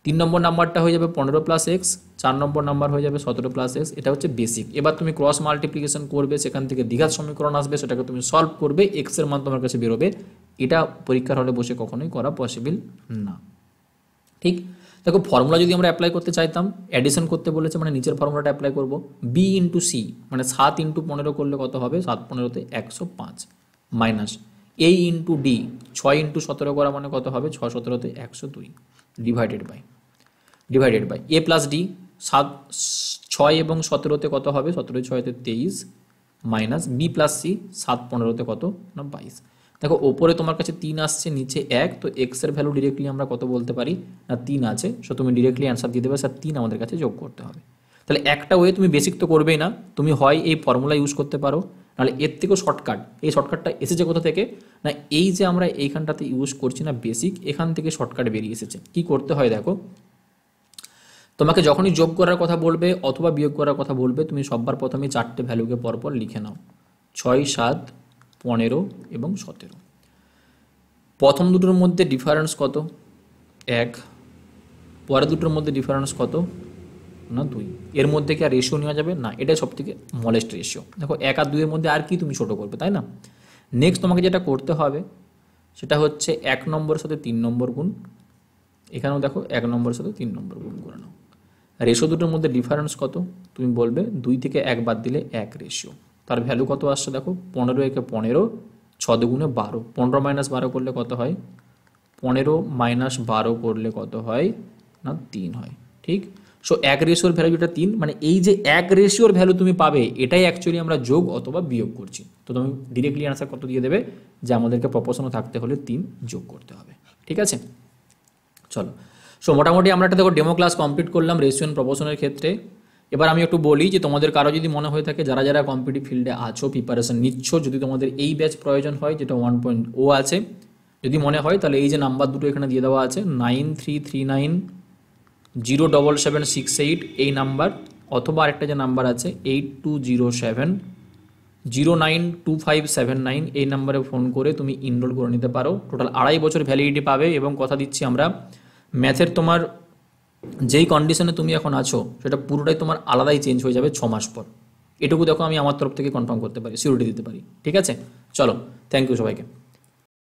3 নম্বর নাম্বারটা হয়ে যাবে 15 + x, 4 নম্বর নাম্বার হয়ে যাবে 17 + x। এটা হচ্ছে বেসিক। এবার তুমি ক্রস মাল্টিপ্লিকেশন করবে, সেখান থেকে দ্বিঘাত সমীকরণ আসবে, সেটাকে তুমি সলভ করবে, এক্স এর মান তোমার কাছে বেরোবে। এটা পরীক্ষার হলে বসে কখনোই করা পসিবল না। ঠিক, দেখো ফর্মুলা যদি আমরা অ্যাপ্লাই করতে চাইতাম, অ্যাডিশন করতে বলেছে মানে নিচের ফর্মুলাটা অ্যাপ্লাই করব, B × C মানে 7 × 15 করলে কত হবে, 7 15 = 105 মাইনাস A × D 6 × 17 করা মানে কত হবে, 6 17 = 102 ডিভাইডেড বাই A+D 6 এবং 17 কত হবে, 17 6 23 মাইনাস B+C 7 15 কত না 22। দেখো ওপরে তোমার কাছে 3 আসছে, নিচে 1, তো x এর ভ্যালু ডিরেক্টলি আমরা কত বলতে পারি না 3 আছে। সো তুমি ডিরেক্টলি অ্যান্সার দিয়ে দেবে, স্যার 3 আমাদের কাছে যোগ করতে হবে। তাহলে একটা ওয়ে তুমি বেসিক তো করবেই না, তুমি হয় এই ফর্মুলা ইউজ করতে পারো, নাহলে এর থেকেও শর্টকাট, এই শর্টকাটটা এসেছে কোথা থেকে না এই যে আমরা এইখানটাতে ইউজ করছি না বেসিক, এখান থেকে শর্টকাট বেরিয়ে এসেছে। কি করতে হয় দেখো, তোমাকে যখনই যোগ করার কথা বলবে অথবা বিয়োগ করার কথা বলবে, তুমি সবার প্রথমে চারটে ভ্যালুকে পরপর লিখে নাও, 6 7 15 এবং 17। প্রথম দুটোর মধ্যে ডিফারেন্স কত 1, পরের দুটোর মধ্যে ডিফারেন্স কত না 2। এর মধ্যে কি আর রেশিও নেওয়া যাবে না, এটাই সব থেকে স্মলেস্ট রেশিও। দেখো 1 আর 2 এর মধ্যে আর কি তুমি ছোট করবে, তাই না। নেক্সট তোমাকে যেটা করতে হবে সেটা হচ্ছে 1 নম্বরের সাথে 3 নম্বর গুণ, এখানেও দেখো 1 নম্বরের সাথে 3 নম্বর গুণ করে নাও। রেশিও দুটোর মধ্যে ডিফারেন্স কত, তুমি বলবে 2 থেকে 1 বাদ দিলে 1 রেশিও। তার ভ্যালু কত আসছে দেখো, 15 একে 15, 6 দুগুণে 12, 15 - 12 করলে কত হয়, 15 - 12 করলে কত হয় না 3 হয়। ঠিক, সো 1 রেশিওর ভ্যালু যেটা 3, মানে এই যে 1 রেশিওর ভ্যালু তুমি পাবে এটাই অ্যাকচুয়ালি আমরা যোগ অথবা বিয়োগ করছি। তো তুমি ডিরেক্টলি আনসার কত দিয়ে দেবে যে আমাদেরকে প্রপোর্শনে থাকতে হলে 3 যোগ করতে হবে। ঠিক আছে, চলো। সো মোটামুটি আমরা একটা দেখো ডেমো ক্লাস কমপ্লিট করলাম রেশিও এন্ড প্রপোর্শনের ক্ষেত্রে। এবার আমি একটু বলি যে তোমাদের কারো যদি মনে হয়ে থাকে, যারা যারা কম্পিটিটিভ ফিল্ডে আছো, প্রিপারেশন নিচ্ছ, যদি তোমাদের এই ব্যাচ প্রয়োজন হয় যেটা 1.0 আছে, যদি মনে হয় তাহলে এই যে নাম্বার দুটো এখানে দিয়ে দেওয়া আছে 9339077768 এই নাম্বার, অথবা আরেকটা যে নাম্বার আছে 8207092579 এই নাম্বারে ফোন করে তুমি ইনরোল করে নিতে পারো। টোটাল 2.5 বছর ভ্যালিডিটি পাবে, এবং কথা দিচ্ছি আমরা ম্যাথের তোমার যেই কন্ডিশনে তুমি এখন আছো সেটা পুরোটাই তোমার আলাদাই চেঞ্জ হয়ে যাবে 6 মাস পর। এটুকু দেখো আমি আমার তরফ থেকে কনফার্ম করতে পারি, সিউরিটি দিতে পারি। ঠিক আছে, চলো, থ্যাংক ইউ সবাইকে।